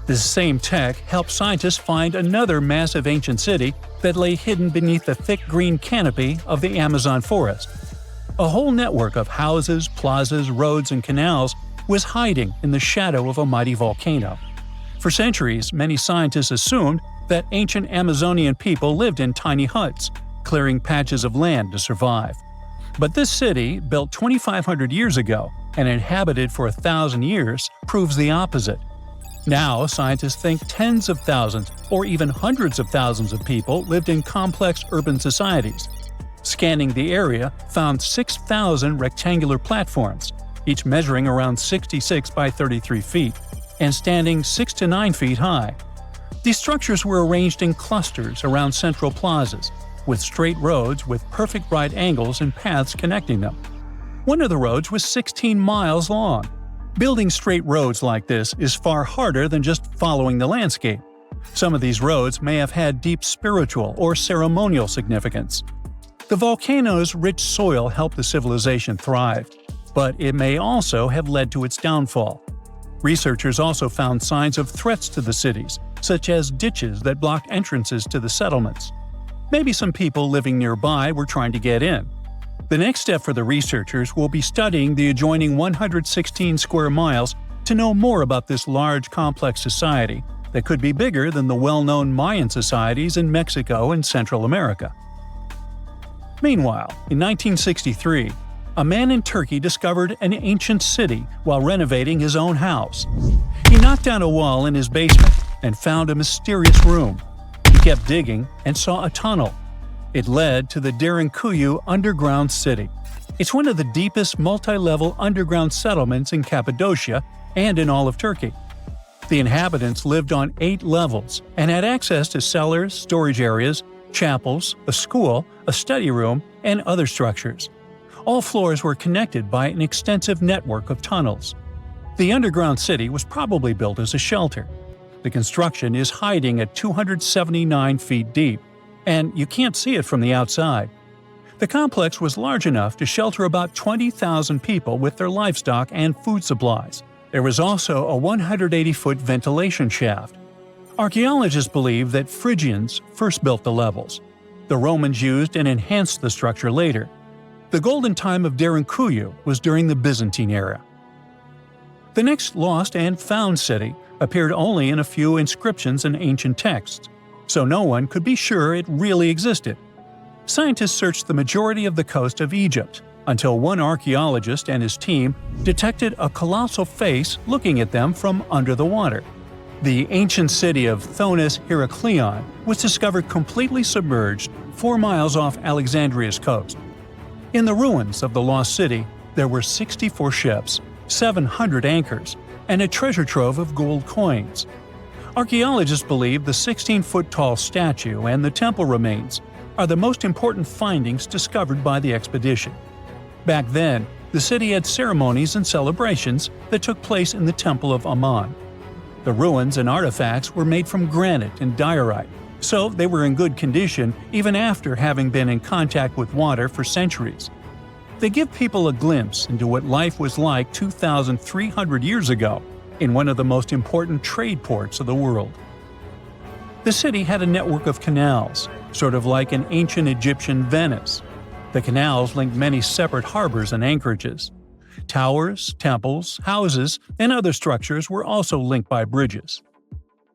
This same tech helped scientists find another massive ancient city that lay hidden beneath the thick green canopy of the Amazon forest. A whole network of houses, plazas, roads, and canals was hiding in the shadow of a mighty volcano. For centuries, many scientists assumed that ancient Amazonian people lived in tiny huts, clearing patches of land to survive. But this city, built 2,500 years ago and inhabited for 1,000 years, proves the opposite. Now, scientists think tens of thousands or even hundreds of thousands of people lived in complex urban societies. Scanning the area found 6,000 rectangular platforms, each measuring around 66 by 33 feet, and standing 6 to 9 feet high. These structures were arranged in clusters around central plazas, with straight roads with perfect right angles and paths connecting them. One of the roads was 16 miles long. Building straight roads like this is far harder than just following the landscape. Some of these roads may have had deep spiritual or ceremonial significance. The volcano's rich soil helped the civilization thrive, but it may also have led to its downfall. Researchers also found signs of threats to the cities, such as ditches that blocked entrances to the settlements. Maybe some people living nearby were trying to get in. The next step for the researchers will be studying the adjoining 116 square miles to know more about this large, complex society that could be bigger than the well-known Mayan societies in Mexico and Central America. Meanwhile, in 1963, a man in Turkey discovered an ancient city while renovating his own house. He knocked down a wall in his basement and found a mysterious room. He kept digging and saw a tunnel. It led to the Derinkuyu underground city. It's one of the deepest multi-level underground settlements in Cappadocia and in all of Turkey. The inhabitants lived on 8 levels and had access to cellars, storage areas, chapels, a school, a study room, and other structures. All floors were connected by an extensive network of tunnels. The underground city was probably built as a shelter. The construction is hiding at 279 feet deep, and you can't see it from the outside. The complex was large enough to shelter about 20,000 people with their livestock and food supplies. There was also a 180-foot ventilation shaft. Archaeologists believe that Phrygians first built the levels. The Romans used and enhanced the structure later. The golden time of Derinkuyu was during the Byzantine era. The next lost and found city appeared only in a few inscriptions and ancient texts, so no one could be sure it really existed. Scientists searched the majority of the coast of Egypt, until one archaeologist and his team detected a colossal face looking at them from under the water. The ancient city of Thonis Heraklion was discovered completely submerged 4 miles off Alexandria's coast. In the ruins of the lost city, there were 64 ships, 700 anchors, and a treasure trove of gold coins. Archaeologists believe the 16-foot-tall statue and the temple remains are the most important findings discovered by the expedition. Back then, the city had ceremonies and celebrations that took place in the Temple of Ammon. The ruins and artifacts were made from granite and diorite, so they were in good condition even after having been in contact with water for centuries. They give people a glimpse into what life was like 2,300 years ago in one of the most important trade ports of the world. The city had a network of canals, sort of like an ancient Egyptian Venice. The canals linked many separate harbors and anchorages. Towers, temples, houses, and other structures were also linked by bridges.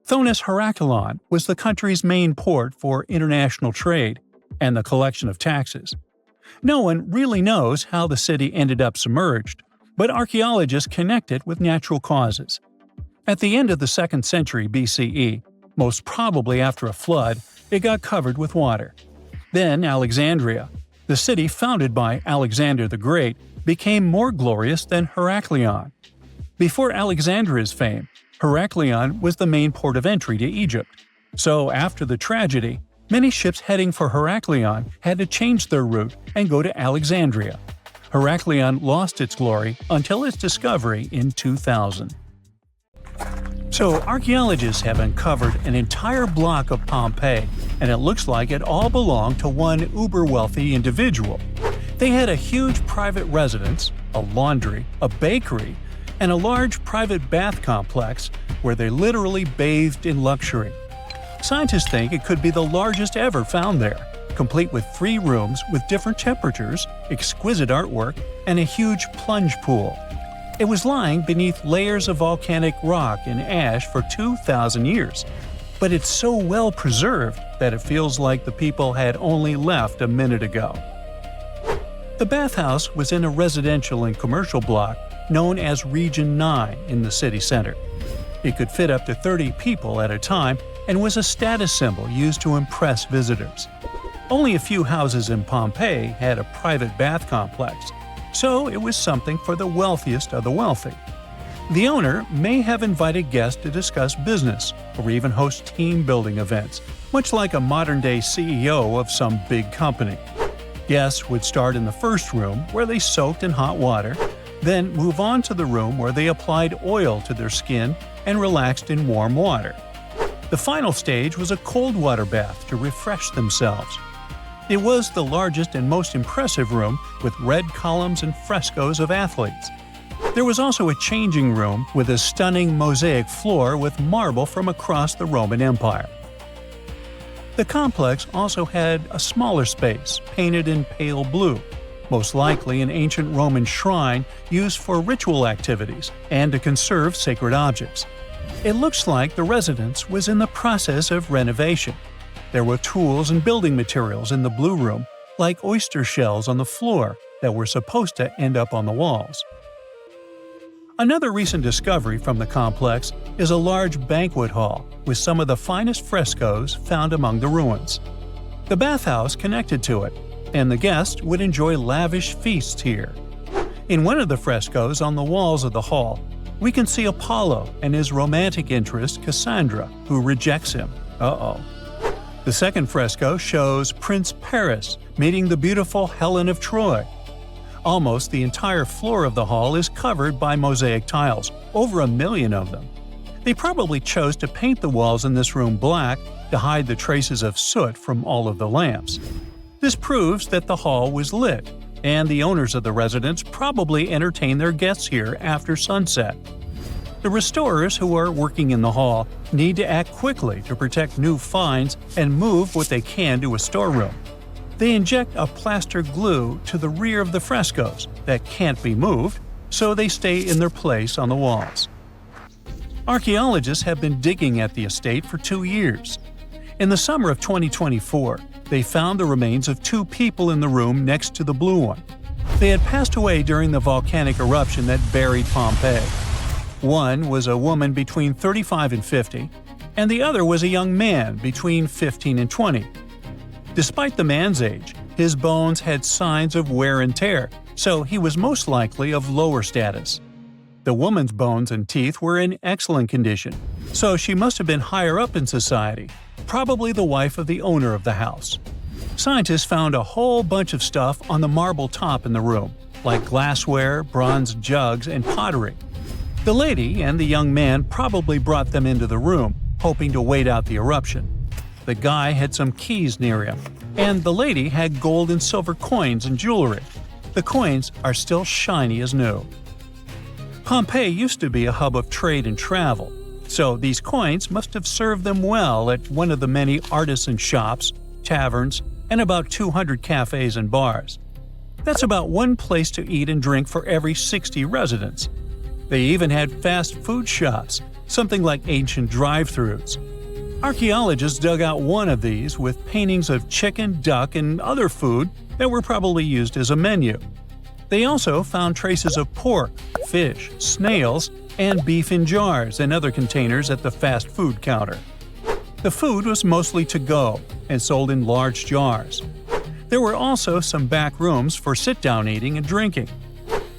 Thonis Heraklion was the country's main port for international trade and the collection of taxes. No one really knows how the city ended up submerged, but archaeologists connect it with natural causes. At the end of the 2nd century BCE, most probably after a flood, it got covered with water. Then Alexandria, the city founded by Alexander the Great, became more glorious than Heraklion. Before Alexandria's fame, Heraklion was the main port of entry to Egypt. So after the tragedy, many ships heading for Heraklion had to change their route and go to Alexandria. Heraklion lost its glory until its discovery in 2000. So archaeologists have uncovered an entire block of Pompei, and it looks like it all belonged to one uber-wealthy individual. They had a huge private residence, a laundry, a bakery, and a large private bath complex where they literally bathed in luxury. Scientists think it could be the largest ever found there, complete with 3 rooms with different temperatures, exquisite artwork, and a huge plunge pool. It was lying beneath layers of volcanic rock and ash for 2,000 years, but it's so well preserved that it feels like the people had only left a minute ago. The bathhouse was in a residential and commercial block known as Region 9 in the city center. It could fit up to 30 people at a time and was a status symbol used to impress visitors. Only a few houses in Pompeii had a private bath complex, so it was something for the wealthiest of the wealthy. The owner may have invited guests to discuss business or even host team-building events, much like a modern-day CEO of some big company. Guests would start in the first room where they soaked in hot water, then move on to the room where they applied oil to their skin and relaxed in warm water. The final stage was a cold water bath to refresh themselves. It was the largest and most impressive room with red columns and frescoes of athletes. There was also a changing room with a stunning mosaic floor with marble from across the Roman Empire. The complex also had a smaller space painted in pale blue, most likely an ancient Roman shrine used for ritual activities and to conserve sacred objects. It looks like the residence was in the process of renovation. There were tools and building materials in the blue room, like oyster shells on the floor that were supposed to end up on the walls. Another recent discovery from the complex is a large banquet hall with some of the finest frescoes found among the ruins. The bathhouse connected to it, and the guests would enjoy lavish feasts here. In one of the frescoes on the walls of the hall, we can see Apollo and his romantic interest Cassandra, who rejects him. The second fresco shows Prince Paris meeting the beautiful Helen of Troy. Almost the entire floor of the hall is covered by mosaic tiles, over 1 million of them. They probably chose to paint the walls in this room black to hide the traces of soot from all of the lamps. This proves that the hall was lit, and the owners of the residence probably entertain their guests here after sunset. The restorers who are working in the hall need to act quickly to protect new finds and move what they can to a storeroom. They inject a plaster glue to the rear of the frescoes that can't be moved, so they stay in their place on the walls. Archaeologists have been digging at the estate for 2 years. In the summer of 2024, they found the remains of 2 people in the room next to the blue one. They had passed away during the volcanic eruption that buried Pompeii. One was a woman between 35 and 50, and the other was a young man between 15 and 20. Despite the man's age, his bones had signs of wear and tear, so he was most likely of lower status. The woman's bones and teeth were in excellent condition, so she must have been higher up in society, probably the wife of the owner of the house. Scientists found a whole bunch of stuff on the marble top in the room, like glassware, bronze jugs, and pottery. The lady and the young man probably brought them into the room, hoping to wait out the eruption. The guy had some keys near him, and the lady had gold and silver coins and jewelry. The coins are still shiny as new. Pompeii used to be a hub of trade and travel, so these coins must have served them well at one of the many artisan shops, taverns, and about 200 cafes and bars. That's about one place to eat and drink for every 60 residents. They even had fast food shops, something like ancient drive-thrus. Archaeologists dug out one of these with paintings of chicken, duck, and other food that were probably used as a menu. They also found traces of pork, fish, snails, and beef in jars and other containers at the fast food counter. The food was mostly to-go and sold in large jars. There were also some back rooms for sit-down eating and drinking.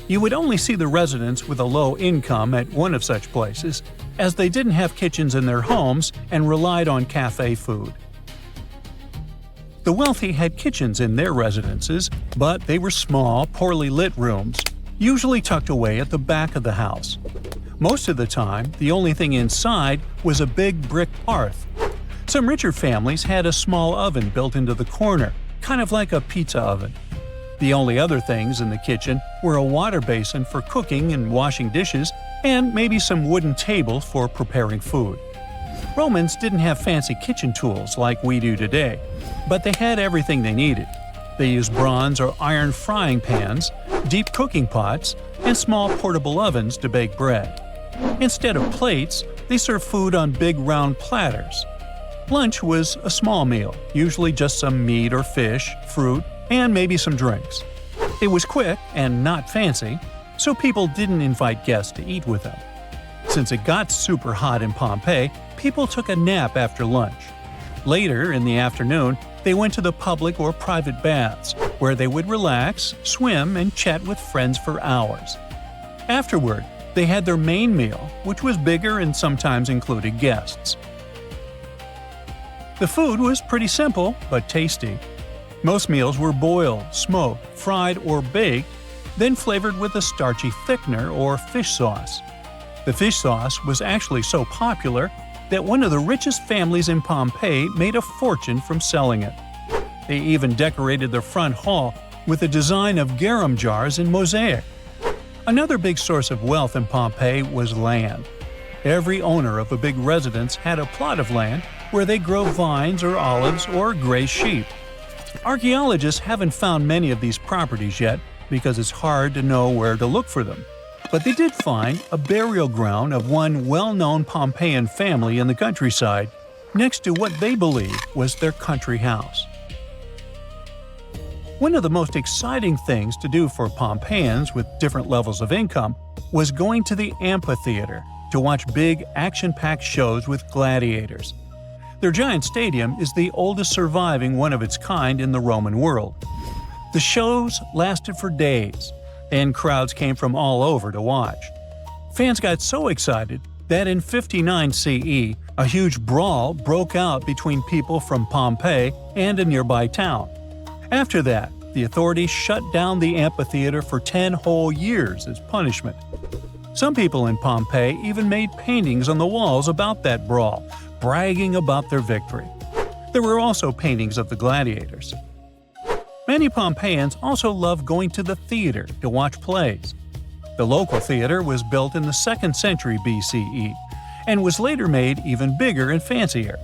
You would only see the residents with a low income at one of such places, as they didn't have kitchens in their homes and relied on cafe food. The wealthy had kitchens in their residences, but they were small, poorly lit rooms, usually tucked away at the back of the house. Most of the time, the only thing inside was a big brick hearth. Some richer families had a small oven built into the corner, kind of like a pizza oven. The only other things in the kitchen were a water basin for cooking and washing dishes, and maybe some wooden tables for preparing food. Romans didn't have fancy kitchen tools like we do today, but they had everything they needed. They used bronze or iron frying pans, deep cooking pots, and small portable ovens to bake bread. Instead of plates, they served food on big round platters. Lunch was a small meal, usually just some meat or fish, fruit, and maybe some drinks. It was quick and not fancy, so people didn't invite guests to eat with them. Since it got super hot in Pompeii, people took a nap after lunch. Later in the afternoon, they went to the public or private baths, where they would relax, swim, and chat with friends for hours. Afterward, they had their main meal, which was bigger and sometimes included guests. The food was pretty simple, but tasty. Most meals were boiled, smoked, fried, or baked, then flavored with a starchy thickener or fish sauce. The fish sauce was actually so popular that one of the richest families in Pompeii made a fortune from selling it. They even decorated their front hall with a design of garum jars in mosaic. Another big source of wealth in Pompeii was land. Every owner of a big residence had a plot of land where they grow vines or olives or graze sheep. Archaeologists haven't found many of these properties yet because it's hard to know where to look for them. But they did find a burial ground of one well-known Pompeian family in the countryside, next to what they believed was their country house. One of the most exciting things to do for Pompeians with different levels of income was going to the amphitheater to watch big, action-packed shows with gladiators. Their giant stadium is the oldest surviving one of its kind in the Roman world. The shows lasted for days, and crowds came from all over to watch. Fans got so excited that in 59 CE, a huge brawl broke out between people from Pompeii and a nearby town. After that, the authorities shut down the amphitheater for 10 whole years as punishment. Some people in Pompeii even made paintings on the walls about that brawl, bragging about their victory. There were also paintings of the gladiators. Many Pompeians also loved going to the theater to watch plays. The local theater was built in the 2nd century BCE and was later made even bigger and fancier.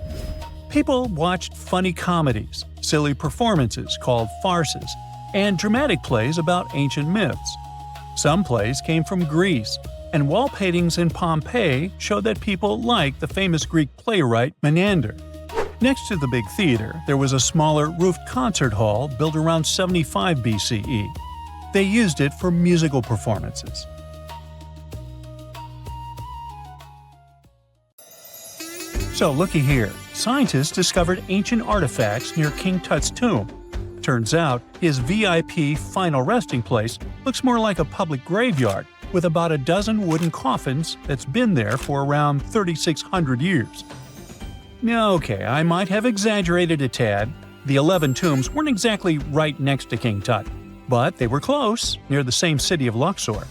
People watched funny comedies, silly performances called farces, and dramatic plays about ancient myths. Some plays came from Greece, and wall paintings in Pompeii showed that people liked the famous Greek playwright Menander. Next to the big theater, there was a smaller roofed concert hall built around 75 BCE. They used it for musical performances. So looky here, scientists discovered ancient artifacts near King Tut's tomb. Turns out, his VIP final resting place looks more like a public graveyard with about a dozen wooden coffins that's been there for around 3,600 years. Okay, I might have exaggerated a tad. The 11 tombs weren't exactly right next to King Tut, but they were close, near the same city of Luxor.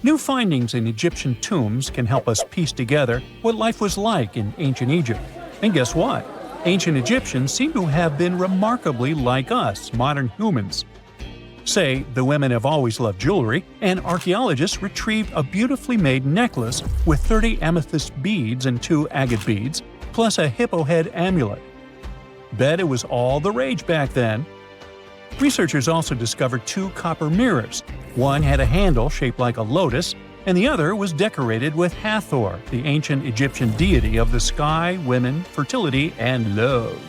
New findings in Egyptian tombs can help us piece together what life was like in ancient Egypt. And guess what? Ancient Egyptians seem to have been remarkably like us, modern humans. Say, the women have always loved jewelry, and archaeologists retrieved a beautifully made necklace with 30 amethyst beads and 2 agate beads, plus a hippo head amulet. Bet it was all the rage back then. Researchers also discovered 2 copper mirrors. One had a handle shaped like a lotus, and the other was decorated with Hathor, the ancient Egyptian deity of the sky, women, fertility, and love.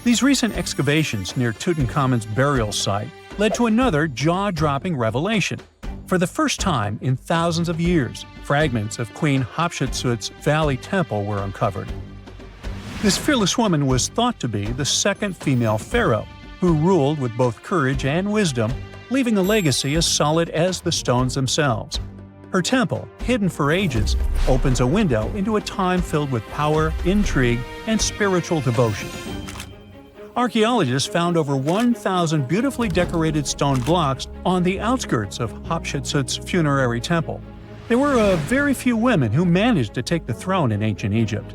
These recent excavations near Tutankhamun's burial site led to another jaw-dropping revelation. For the first time in thousands of years, fragments of Queen Hatshepsut's Valley Temple were uncovered. This fearless woman was thought to be the second female pharaoh, who ruled with both courage and wisdom, leaving a legacy as solid as the stones themselves. Her temple, hidden for ages, opens a window into a time filled with power, intrigue, and spiritual devotion. Archaeologists found over 1,000 beautifully decorated stone blocks on the outskirts of Hatshepsut's funerary temple. There were very few women who managed to take the throne in ancient Egypt.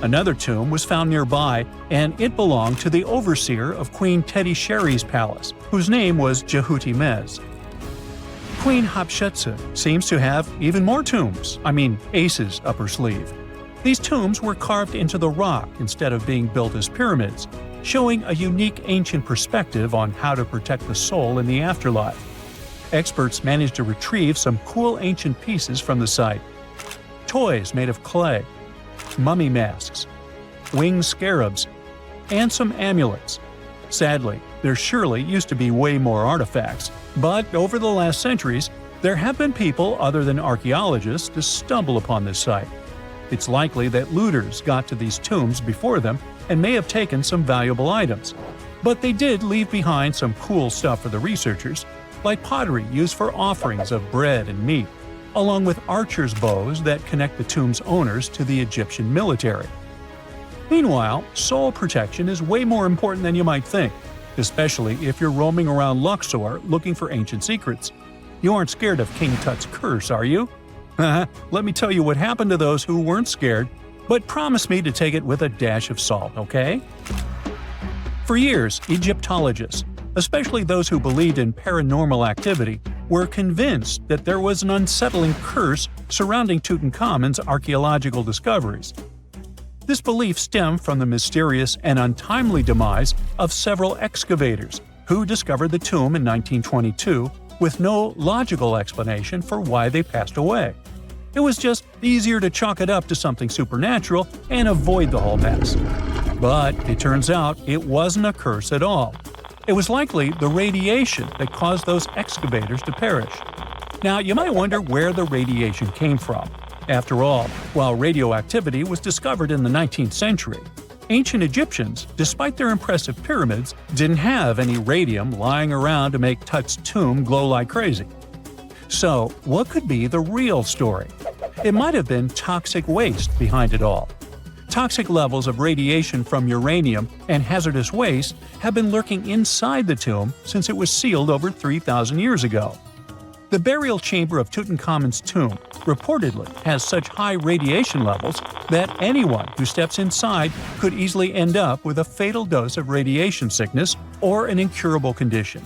Another tomb was found nearby, and it belonged to the overseer of Queen Teti Sheri's palace, whose name was Jehuti-Mez. Queen Hatshepsut seems to have even more tombs, aces up her sleeve. These tombs were carved into the rock instead of being built as pyramids, showing a unique ancient perspective on how to protect the soul in the afterlife. Experts managed to retrieve some cool ancient pieces from the site. Toys made of clay, mummy masks, winged scarabs, and some amulets. Sadly, there surely used to be way more artifacts, but over the last centuries, there have been people other than archaeologists to stumble upon this site. It's likely that looters got to these tombs before them and may have taken some valuable items. But they did leave behind some cool stuff for the researchers, like pottery used for offerings of bread and meat, along with archers' bows that connect the tomb's owners to the Egyptian military. Meanwhile, soul protection is way more important than you might think, especially if you're roaming around Luxor looking for ancient secrets. You aren't scared of King Tut's curse, are you? Let me tell you what happened to those who weren't scared, but promise me to take it with a dash of salt, okay? For years, Egyptologists, especially those who believed in paranormal activity, were convinced that there was an unsettling curse surrounding Tutankhamun's archaeological discoveries. This belief stemmed from the mysterious and untimely demise of several excavators who discovered the tomb in 1922 with no logical explanation for why they passed away. It was just easier to chalk it up to something supernatural and avoid the whole mess. But it turns out it wasn't a curse at all. It was likely the radiation that caused those excavators to perish. Now, you might wonder where the radiation came from. After all, while radioactivity was discovered in the 19th century, ancient Egyptians, despite their impressive pyramids, didn't have any radium lying around to make Tut's tomb glow like crazy. So, what could be the real story? It might have been toxic waste behind it all. Toxic levels of radiation from uranium and hazardous waste have been lurking inside the tomb since it was sealed over 3,000 years ago. The burial chamber of Tutankhamun's tomb reportedly has such high radiation levels that anyone who steps inside could easily end up with a fatal dose of radiation sickness or an incurable condition.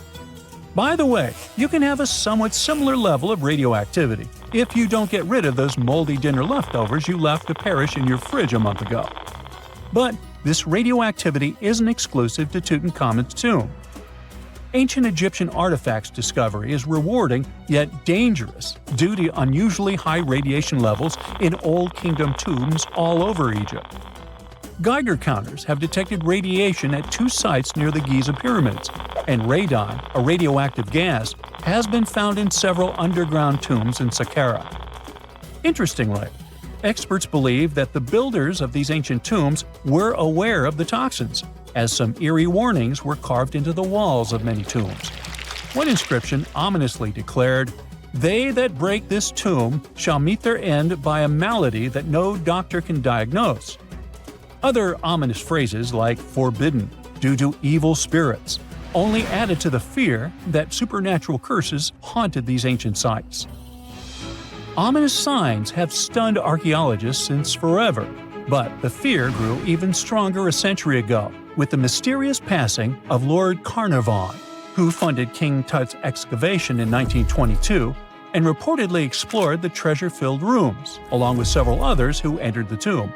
By the way, you can have a somewhat similar level of radioactivity if you don't get rid of those moldy dinner leftovers you left to perish in your fridge a month ago. But this radioactivity isn't exclusive to Tutankhamun's tomb. Ancient Egyptian artifacts discovery is rewarding yet dangerous due to unusually high radiation levels in Old Kingdom tombs all over Egypt. Geiger counters have detected radiation at 2 sites near the Giza pyramids, and radon, a radioactive gas, has been found in several underground tombs in Saqqara. Interestingly, experts believe that the builders of these ancient tombs were aware of the toxins, as some eerie warnings were carved into the walls of many tombs. One inscription ominously declared, "They that break this tomb shall meet their end by a malady that no doctor can diagnose." Other ominous phrases like "forbidden," "due to evil spirits," only added to the fear that supernatural curses haunted these ancient sites. Ominous signs have stunned archaeologists since forever, but the fear grew even stronger a century ago with the mysterious passing of Lord Carnarvon, who funded King Tut's excavation in 1922 and reportedly explored the treasure-filled rooms, along with several others who entered the tomb.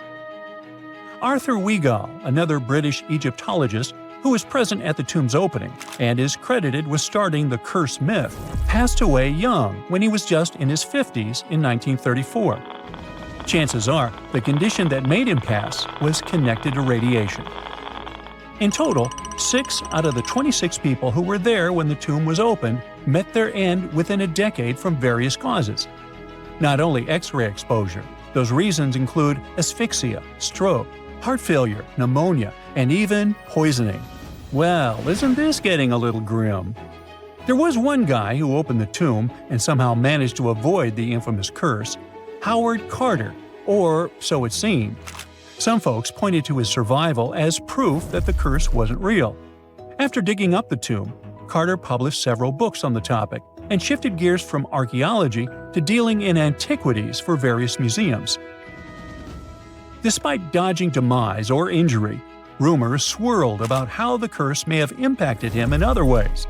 Arthur Weigall, another British Egyptologist who was present at the tomb's opening and is credited with starting the curse myth, passed away young when he was just in his 50s in 1934. Chances are the condition that made him pass was connected to radiation. In total, 6 out of the 26 people who were there when the tomb was opened met their end within a decade from various causes. Not only X-ray exposure, those reasons include asphyxia, stroke, heart failure, pneumonia, and even poisoning. Well, isn't this getting a little grim? There was one guy who opened the tomb and somehow managed to avoid the infamous curse, Howard Carter, or so it seemed. Some folks pointed to his survival as proof that the curse wasn't real. After digging up the tomb, Carter published several books on the topic and shifted gears from archaeology to dealing in antiquities for various museums. Despite dodging demise or injury, rumors swirled about how the curse may have impacted him in other ways.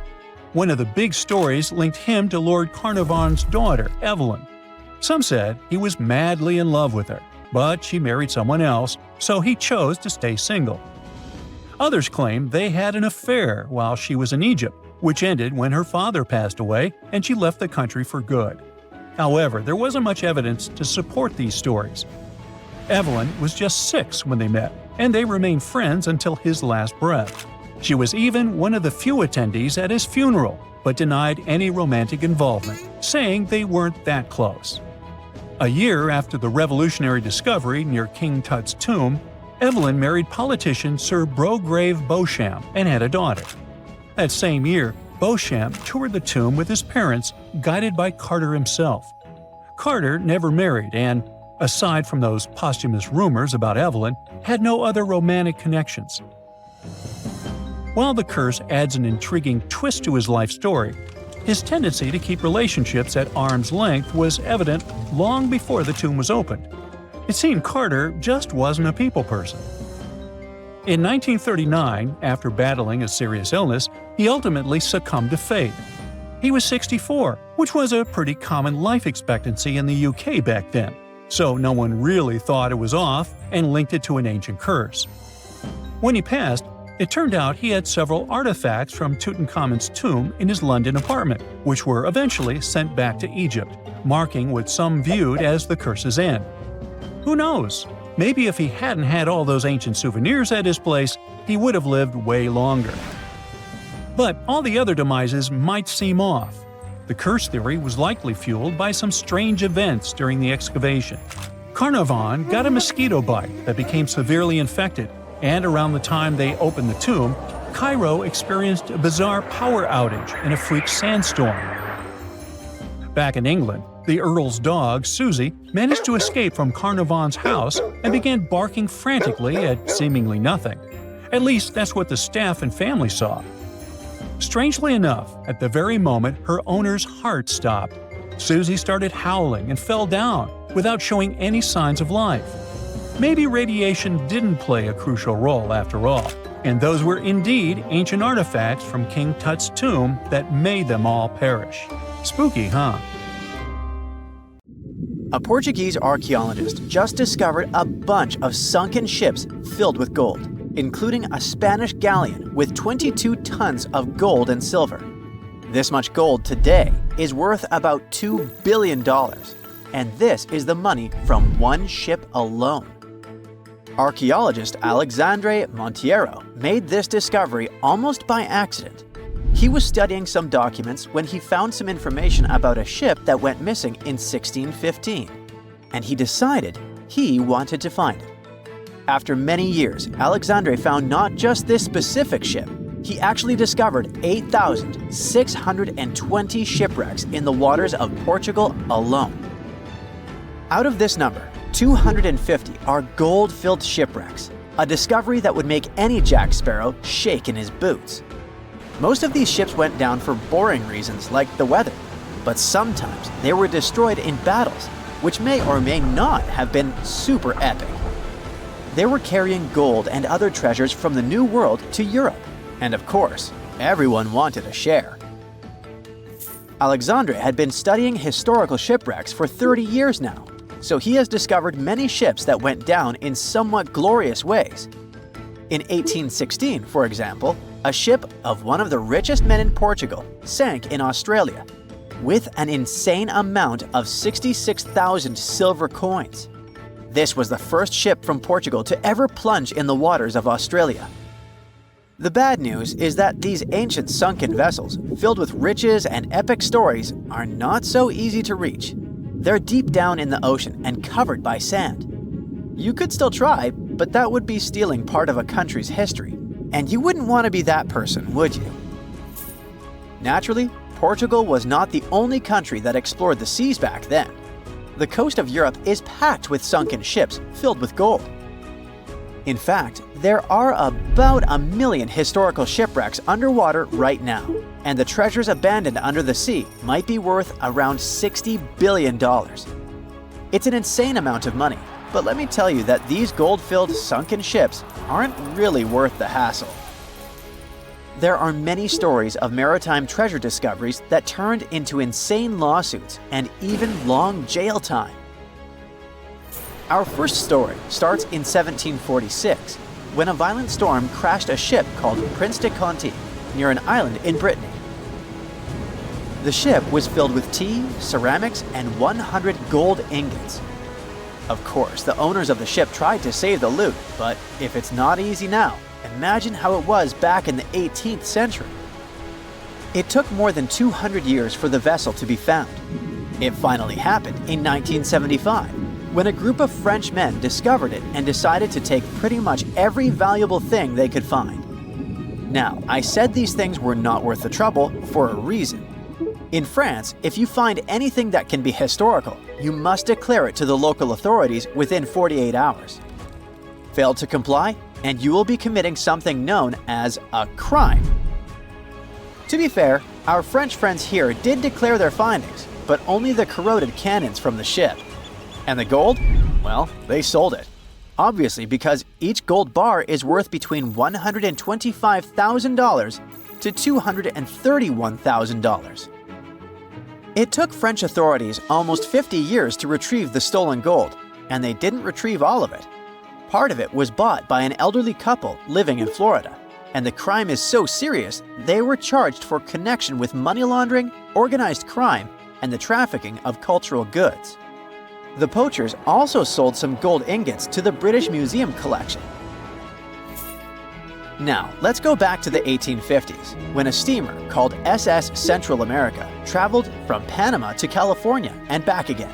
One of the big stories linked him to Lord Carnarvon's daughter, Evelyn. Some said he was madly in love with her, but she married someone else, so he chose to stay single. Others claimed they had an affair while she was in Egypt, which ended when her father passed away and she left the country for good. However, there wasn't much evidence to support these stories. Evelyn was just 6 when they met, and they remained friends until his last breath. She was even one of the few attendees at his funeral, but denied any romantic involvement, saying they weren't that close. A year after the revolutionary discovery near King Tut's tomb, Evelyn married politician Sir Brograve Beauchamp and had a daughter. That same year, Beauchamp toured the tomb with his parents, guided by Carter himself. Carter never married and, aside from those posthumous rumors about Evelyn, had no other romantic connections. While the curse adds an intriguing twist to his life story, his tendency to keep relationships at arm's length was evident long before the tomb was opened. It seemed Carter just wasn't a people person. In 1939, after battling a serious illness, he ultimately succumbed to fate. He was 64, which was a pretty common life expectancy in the UK back then, so no one really thought it was off and linked it to an ancient curse. When he passed, it turned out he had several artifacts from Tutankhamun's tomb in his London apartment, which were eventually sent back to Egypt, marking what some viewed as the curse's end. Who knows? Maybe if he hadn't had all those ancient souvenirs at his place, he would have lived way longer. But all the other demises might seem off. The curse theory was likely fueled by some strange events during the excavation. Carnarvon got a mosquito bite that became severely infected, and around the time they opened the tomb, Cairo experienced a bizarre power outage and a freak sandstorm. Back in England, the Earl's dog, Susie, managed to escape from Carnarvon's house and began barking frantically at seemingly nothing. At least that's what the staff and family saw. Strangely enough, at the very moment her owner's heart stopped, Susie started howling and fell down without showing any signs of life. Maybe radiation didn't play a crucial role after all, and those were indeed ancient artifacts from King Tut's tomb that made them all perish. Spooky, huh? A Portuguese archaeologist just discovered a bunch of sunken ships filled with gold, including a Spanish galleon with 22 tons of gold and silver. This much gold today is worth about $2 billion, and this is the money from one ship alone. Archaeologist Alexandre Monteiro made this discovery almost by accident. He was studying some documents when he found some information about a ship that went missing in 1615, and he decided he wanted to find it. After many years, Alexandre found not just this specific ship, he actually discovered 8,620 shipwrecks in the waters of Portugal alone. Out of this number, 250 are gold-filled shipwrecks, a discovery that would make any Jack Sparrow shake in his boots. Most of these ships went down for boring reasons like the weather, but sometimes they were destroyed in battles, which may or may not have been super epic. They were carrying gold and other treasures from the New World to Europe, and of course, everyone wanted a share. Alexandre had been studying historical shipwrecks for 30 years now, so he has discovered many ships that went down in somewhat glorious ways. In 1816, for example, a ship of one of the richest men in Portugal sank in Australia, with an insane amount of 66,000 silver coins. This was the first ship from Portugal to ever plunge in the waters of Australia. The bad news is that these ancient sunken vessels, filled with riches and epic stories, are not so easy to reach. They're deep down in the ocean and covered by sand. You could still try, but that would be stealing part of a country's history, and you wouldn't want to be that person, would you? Naturally, Portugal was not the only country that explored the seas back then. The coast of Europe is packed with sunken ships filled with gold. In fact, there are about 1 million historical shipwrecks underwater right now, and the treasures abandoned under the sea might be worth around $60 billion. It's an insane amount of money, but let me tell you that these gold-filled sunken ships aren't really worth the hassle. There are many stories of maritime treasure discoveries that turned into insane lawsuits and even long jail time. Our first story starts in 1746, when a violent storm crashed a ship called Prince de Conti near an island in Brittany. The ship was filled with tea, ceramics, and 100 gold ingots. Of course, the owners of the ship tried to save the loot, but if it's not easy now, imagine how it was back in the 18th century. It took more than 200 years for the vessel to be found. It finally happened in 1975, when a group of French men discovered it and decided to take pretty much every valuable thing they could find. Now, I said these things were not worth the trouble for a reason. In France, if you find anything that can be historical, you must declare it to the local authorities within 48 hours. Fail to comply, and you will be committing something known as a crime. To be fair, our French friends here did declare their findings, but only the corroded cannons from the ship. And the gold? Well, they sold it. Obviously, because each gold bar is worth between $125,000 to $231,000. It took French authorities almost 50 years to retrieve the stolen gold, and they didn't retrieve all of it. Part of it was bought by an elderly couple living in Florida, and the crime is so serious they were charged for connection with money laundering, organized crime, and the trafficking of cultural goods. The poachers also sold some gold ingots to the British Museum collection. Now, let's go back to the 1850s, when a steamer called SS Central America traveled from Panama to California and back again.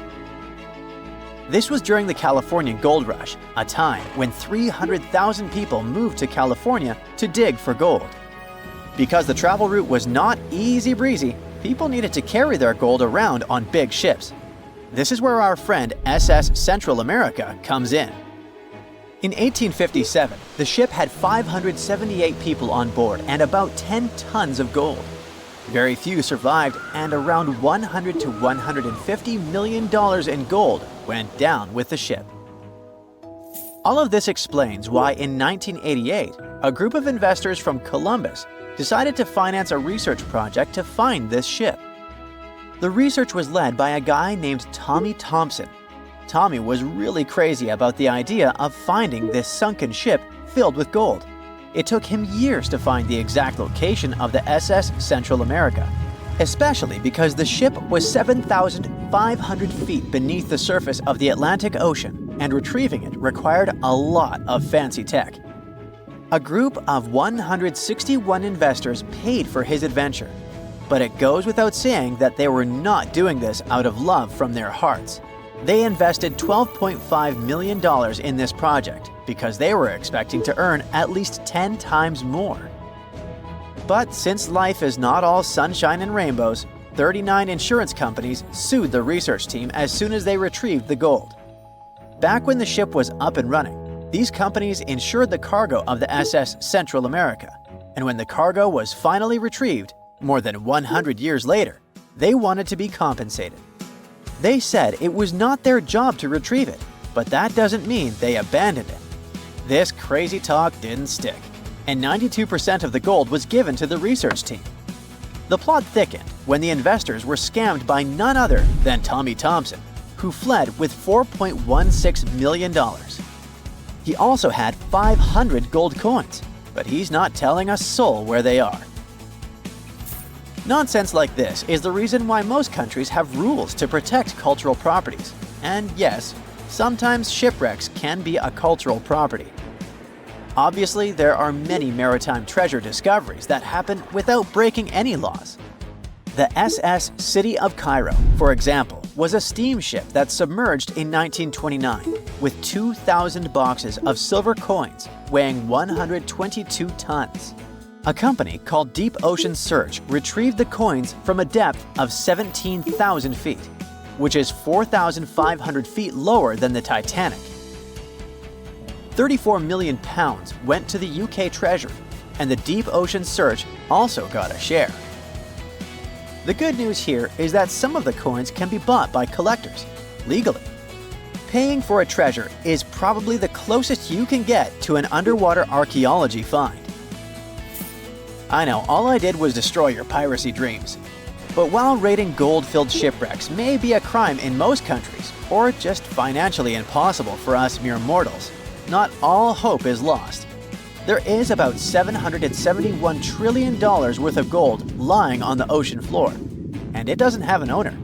This was during the Californian Gold Rush, a time when 300,000 people moved to California to dig for gold. Because the travel route was not easy breezy, people needed to carry their gold around on big ships. This is where our friend SS Central America comes in. In 1857, the ship had 578 people on board and about 10 tons of gold. Very few survived, and around $100 to $150 million in gold went down with the ship. All of this explains why in 1988, a group of investors from Columbus decided to finance a research project to find this ship. The research was led by a guy named Tommy Thompson. Tommy was really crazy about the idea of finding this sunken ship filled with gold. It took him years to find the exact location of the SS Central America, especially because the ship was 7,500 feet beneath the surface of the Atlantic Ocean. and retrieving it required a lot of fancy tech. A group of 161 investors paid for his adventure, but it goes without saying that they were not doing this out of love from their hearts. They invested $12.5 million in this project because they were expecting to earn at least 10 times more. But since life is not all sunshine and rainbows, 39 insurance companies sued the research team as soon as they retrieved the gold. Back when the ship was up and running, these companies insured the cargo of the SS Central America, and when the cargo was finally retrieved, more than 100 years later, they wanted to be compensated. They said it was not their job to retrieve it, but that doesn't mean they abandoned it. This crazy talk didn't stick, and 92% of the gold was given to the research team. The plot thickened when the investors were scammed by none other than Tommy Thompson, who fled with $4.16 million. He also had 500 gold coins, but he's not telling a soul where they are. Nonsense like this is the reason why most countries have rules to protect cultural properties. And yes, sometimes shipwrecks can be a cultural property. Obviously, there are many maritime treasure discoveries that happen without breaking any laws. The SS City of Cairo, for example, was a steamship that submerged in 1929 with 2,000 boxes of silver coins weighing 122 tons. A company called Deep Ocean Search retrieved the coins from a depth of 17,000 feet, which is 4,500 feet lower than the Titanic. 34 million pounds went to the UK Treasury, and the Deep Ocean Search also got a share. The good news here is that some of the coins can be bought by collectors, legally. Paying for a treasure is probably the closest you can get to an underwater archaeology find. I know, all I did was destroy your piracy dreams. But while raiding gold-filled shipwrecks may be a crime in most countries, or just financially impossible for us mere mortals, not all hope is lost. There is about $771 trillion worth of gold lying on the ocean floor, and it doesn't have an owner.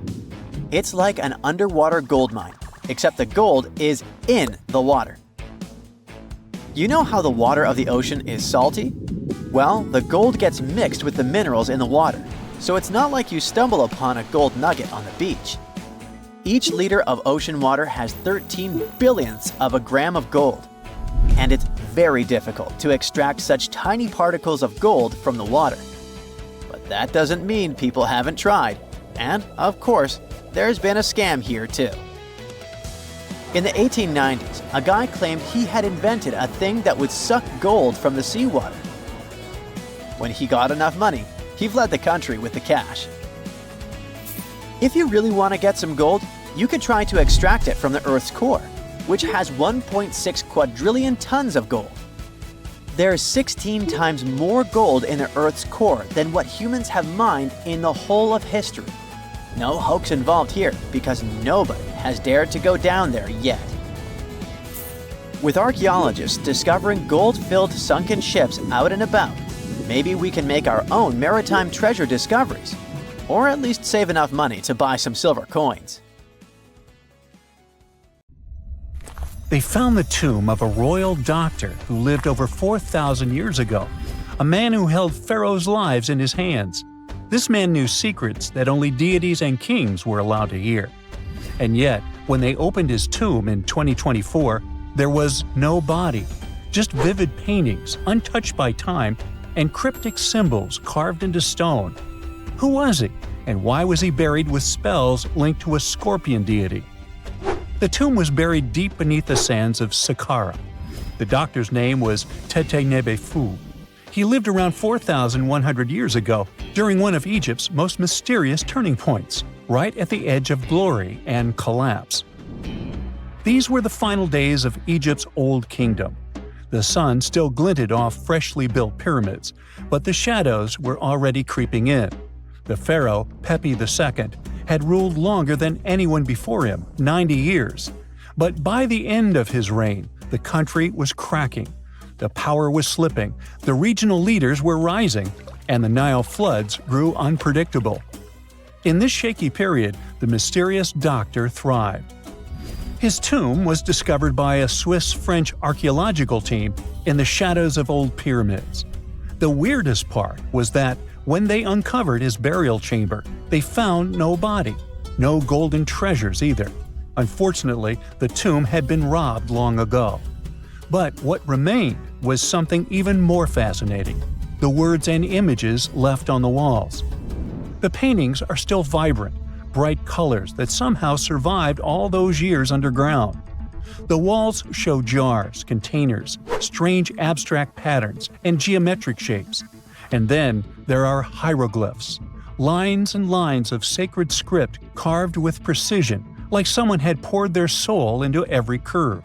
It's like an underwater gold mine, except the gold is in the water. You know how the water of the ocean is salty? Well, the gold gets mixed with the minerals in the water, so it's not like you stumble upon a gold nugget on the beach. Each liter of ocean water has 13 billionths of a gram of gold, and it's very difficult to extract such tiny particles of gold from the water. But that doesn't mean people haven't tried, and of course, there's been a scam here too. In the 1890s, a guy claimed he had invented a thing that would suck gold from the seawater. When he got enough money, he fled the country with the cash. If you really want to get some gold, you could try to extract it from the Earth's core, which has 1.6 quadrillion tons of gold. There's 16 times more gold in the Earth's core than what humans have mined in the whole of history. No hoax involved here, because nobody has dared to go down there yet. With archaeologists discovering gold-filled sunken ships out and about, maybe we can make our own maritime treasure discoveries, or at least save enough money to buy some silver coins. They found the tomb of a royal doctor who lived over 4,000 years ago, a man who held pharaohs' lives in his hands. This man knew secrets that only deities and kings were allowed to hear. And yet, when they opened his tomb in 2024, there was no body, just vivid paintings, untouched by time, and cryptic symbols carved into stone. Who was he, and why was he buried with spells linked to a scorpion deity? The tomb was buried deep beneath the sands of Saqqara. The doctor's name was Tete Nebefu. He lived around 4,100 years ago, during one of Egypt's most mysterious turning points, right at the edge of glory and collapse. These were the final days of Egypt's Old Kingdom. The sun still glinted off freshly built pyramids, but the shadows were already creeping in. The pharaoh, Pepi II, had ruled longer than anyone before him, 90 years. But by the end of his reign, the country was cracking. The power was slipping, the regional leaders were rising, and the Nile floods grew unpredictable. In this shaky period, the mysterious doctor thrived. His tomb was discovered by a Swiss-French archaeological team in the shadows of old pyramids. The weirdest part was that when they uncovered his burial chamber, they found no body, no golden treasures either. Unfortunately, the tomb had been robbed long ago. But what remained was something even more fascinating: the words and images left on the walls. The paintings are still vibrant, bright colors that somehow survived all those years underground. The walls show jars, containers, strange abstract patterns, and geometric shapes. And then there are hieroglyphs, lines and lines of sacred script carved with precision, like someone had poured their soul into every curve.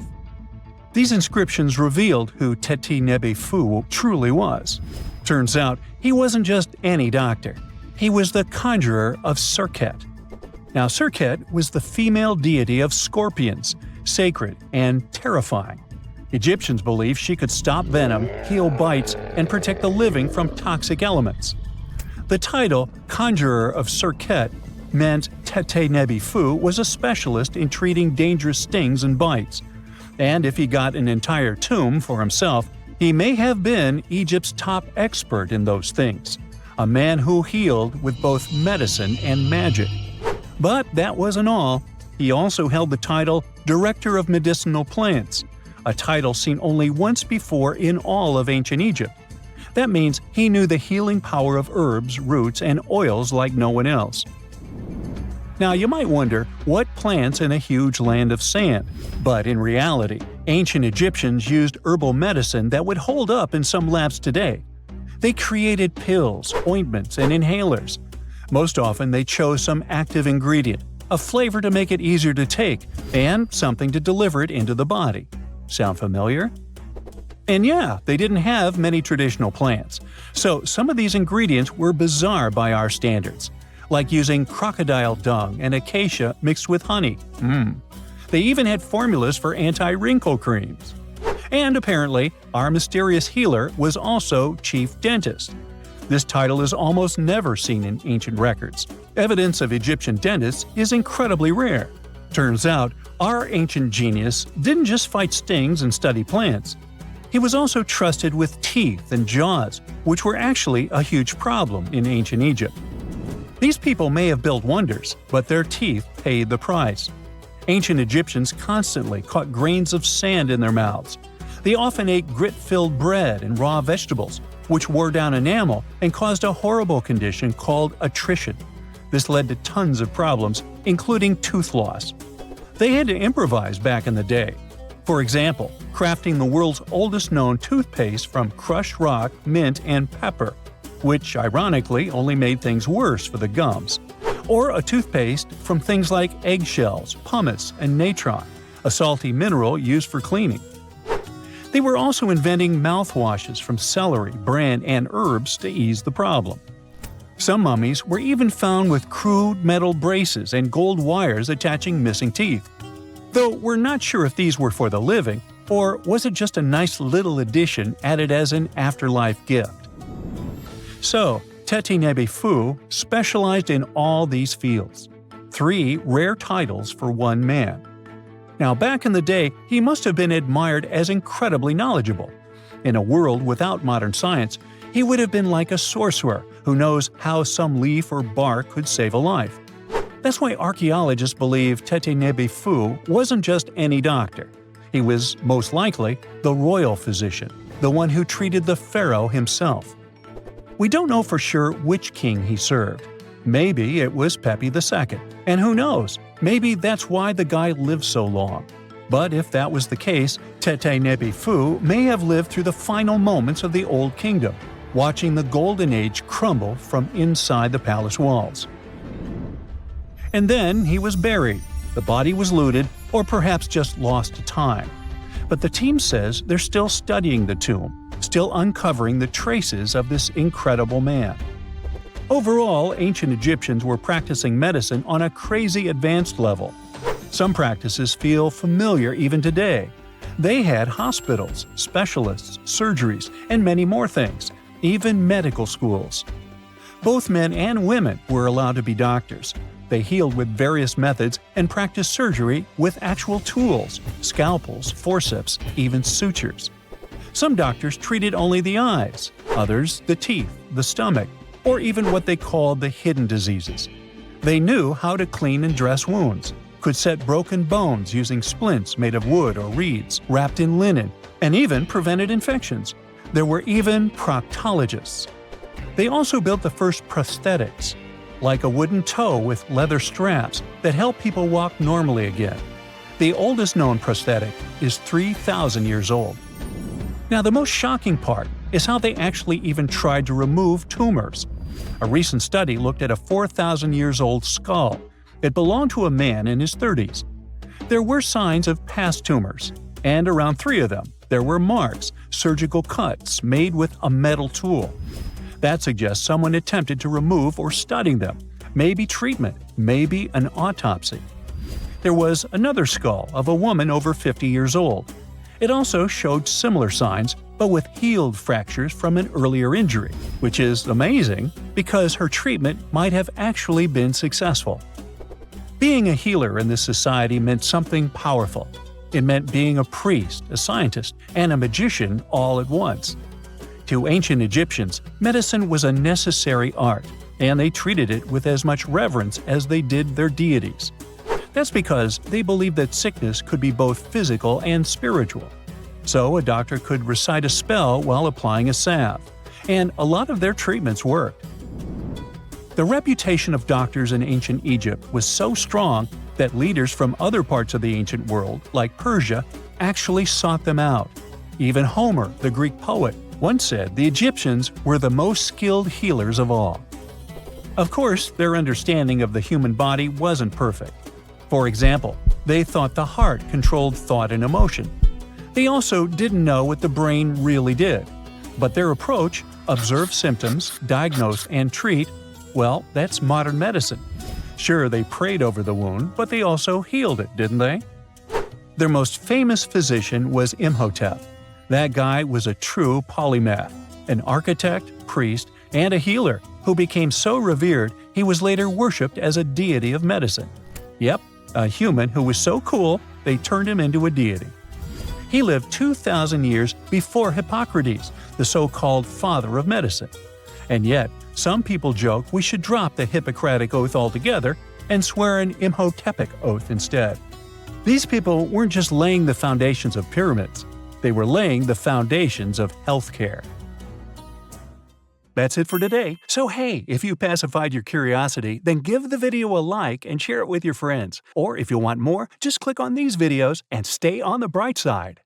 These inscriptions revealed who Teti Nebe Fu truly was. Turns out, he wasn't just any doctor. He was the conjurer of Serket. Now, Serket was the female deity of scorpions, sacred and terrifying. Egyptians believed she could stop venom, heal bites, and protect the living from toxic elements. The title, Conjurer of Serket, meant Tete Nebi Fu was a specialist in treating dangerous stings and bites. And if he got an entire tomb for himself, he may have been Egypt's top expert in those things, a man who healed with both medicine and magic. But that wasn't all. He also held the title Director of Medicinal Plants, a title seen only once before in all of ancient Egypt. That means he knew the healing power of herbs, roots, and oils like no one else. Now, you might wonder what plants in a huge land of sand, but in reality, ancient Egyptians used herbal medicine that would hold up in some labs today. They created pills, ointments, and inhalers. Most often, they chose some active ingredient, a flavor to make it easier to take, and something to deliver it into the body. Sound familiar? And yeah, they didn't have many traditional plants, so some of these ingredients were bizarre by our standards, like using crocodile dung and acacia mixed with honey. They even had formulas for anti-wrinkle creams. And apparently, our mysterious healer was also chief dentist. This title is almost never seen in ancient records. Evidence of Egyptian dentists is incredibly rare. Turns out, our ancient genius didn't just fight stings and study plants. He was also trusted with teeth and jaws, which were actually a huge problem in ancient Egypt. These people may have built wonders, but their teeth paid the price. Ancient Egyptians constantly caught grains of sand in their mouths. They often ate grit-filled bread and raw vegetables, which wore down enamel and caused a horrible condition called attrition. This led to tons of problems, including tooth loss. They had to improvise back in the day. For example, crafting the world's oldest known toothpaste from crushed rock, mint, and pepper, which ironically only made things worse for the gums. Or a toothpaste from things like eggshells, pumice, and natron, a salty mineral used for cleaning. They were also inventing mouthwashes from celery, bran, and herbs to ease the problem. Some mummies were even found with crude metal braces and gold wires attaching missing teeth. Though we're not sure if these were for the living, or was it just a nice little addition added as an afterlife gift. So, Teti Nebe Fu specialized in all these fields. 3 rare titles for one man. Now, back in the day, he must have been admired as incredibly knowledgeable. In a world without modern science, he would have been like a sorcerer who knows how some leaf or bark could save a life. That's why archaeologists believe Teti Nebe Fu wasn't just any doctor. He was, most likely, the royal physician, the one who treated the pharaoh himself. We don't know for sure which king he served. Maybe it was Pepi II, and who knows, maybe that's why the guy lived so long. But if that was the case, Teti Nebe Fu may have lived through the final moments of the Old Kingdom, watching the Golden Age crumble from inside the palace walls. And then he was buried, the body was looted, or perhaps just lost to time. But the team says they're still studying the tomb, still uncovering the traces of this incredible man. Overall, ancient Egyptians were practicing medicine on a crazy advanced level. Some practices feel familiar even today. They had hospitals, specialists, surgeries, and many more things, even medical schools. Both men and women were allowed to be doctors. They healed with various methods and practiced surgery with actual tools, scalpels, forceps, even sutures. Some doctors treated only the eyes, others the teeth, the stomach, or even what they called the hidden diseases. They knew how to clean and dress wounds, could set broken bones using splints made of wood or reeds wrapped in linen, and even prevented infections. There were even proctologists. They also built the first prosthetics, like a wooden toe with leather straps that help people walk normally again. The oldest known prosthetic is 3,000 years old. Now, the most shocking part is how they actually even tried to remove tumors. A recent study looked at a 4,000 years old skull. It belonged to a man in his 30s. There were signs of past tumors, and around 3 of them, there were marks, surgical cuts made with a metal tool. That suggests someone attempted to remove or study them, maybe treatment, maybe an autopsy. There was another skull of a woman over 50 years old. It also showed similar signs, but with healed fractures from an earlier injury, which is amazing because her treatment might have actually been successful. Being a healer in this society meant something powerful. It meant being a priest, a scientist, and a magician all at once. To ancient Egyptians, medicine was a necessary art, and they treated it with as much reverence as they did their deities. That's because they believed that sickness could be both physical and spiritual. So a doctor could recite a spell while applying a salve, and a lot of their treatments worked. The reputation of doctors in ancient Egypt was so strong that leaders from other parts of the ancient world, like Persia, actually sought them out. Even Homer, the Greek poet, once said the Egyptians were the most skilled healers of all. Of course, their understanding of the human body wasn't perfect. For example, they thought the heart controlled thought and emotion. They also didn't know what the brain really did. But their approach, observe symptoms, diagnose, and treat, well, that's modern medicine. Sure, they prayed over the wound, but they also healed it, didn't they? Their most famous physician was Imhotep. That guy was a true polymath, an architect, priest, and a healer who became so revered he was later worshipped as a deity of medicine. Yep, a human who was so cool they turned him into a deity. He lived 2,000 years before Hippocrates, the so-called father of medicine. And yet, some people joke we should drop the Hippocratic Oath altogether and swear an Imhotepic oath instead. These people weren't just laying the foundations of pyramids. They were laying the foundations of healthcare. That's it for today. So hey, if you pacified your curiosity, then give the video a like and share it with your friends. Or if you want more, just click on these videos and stay on the bright side.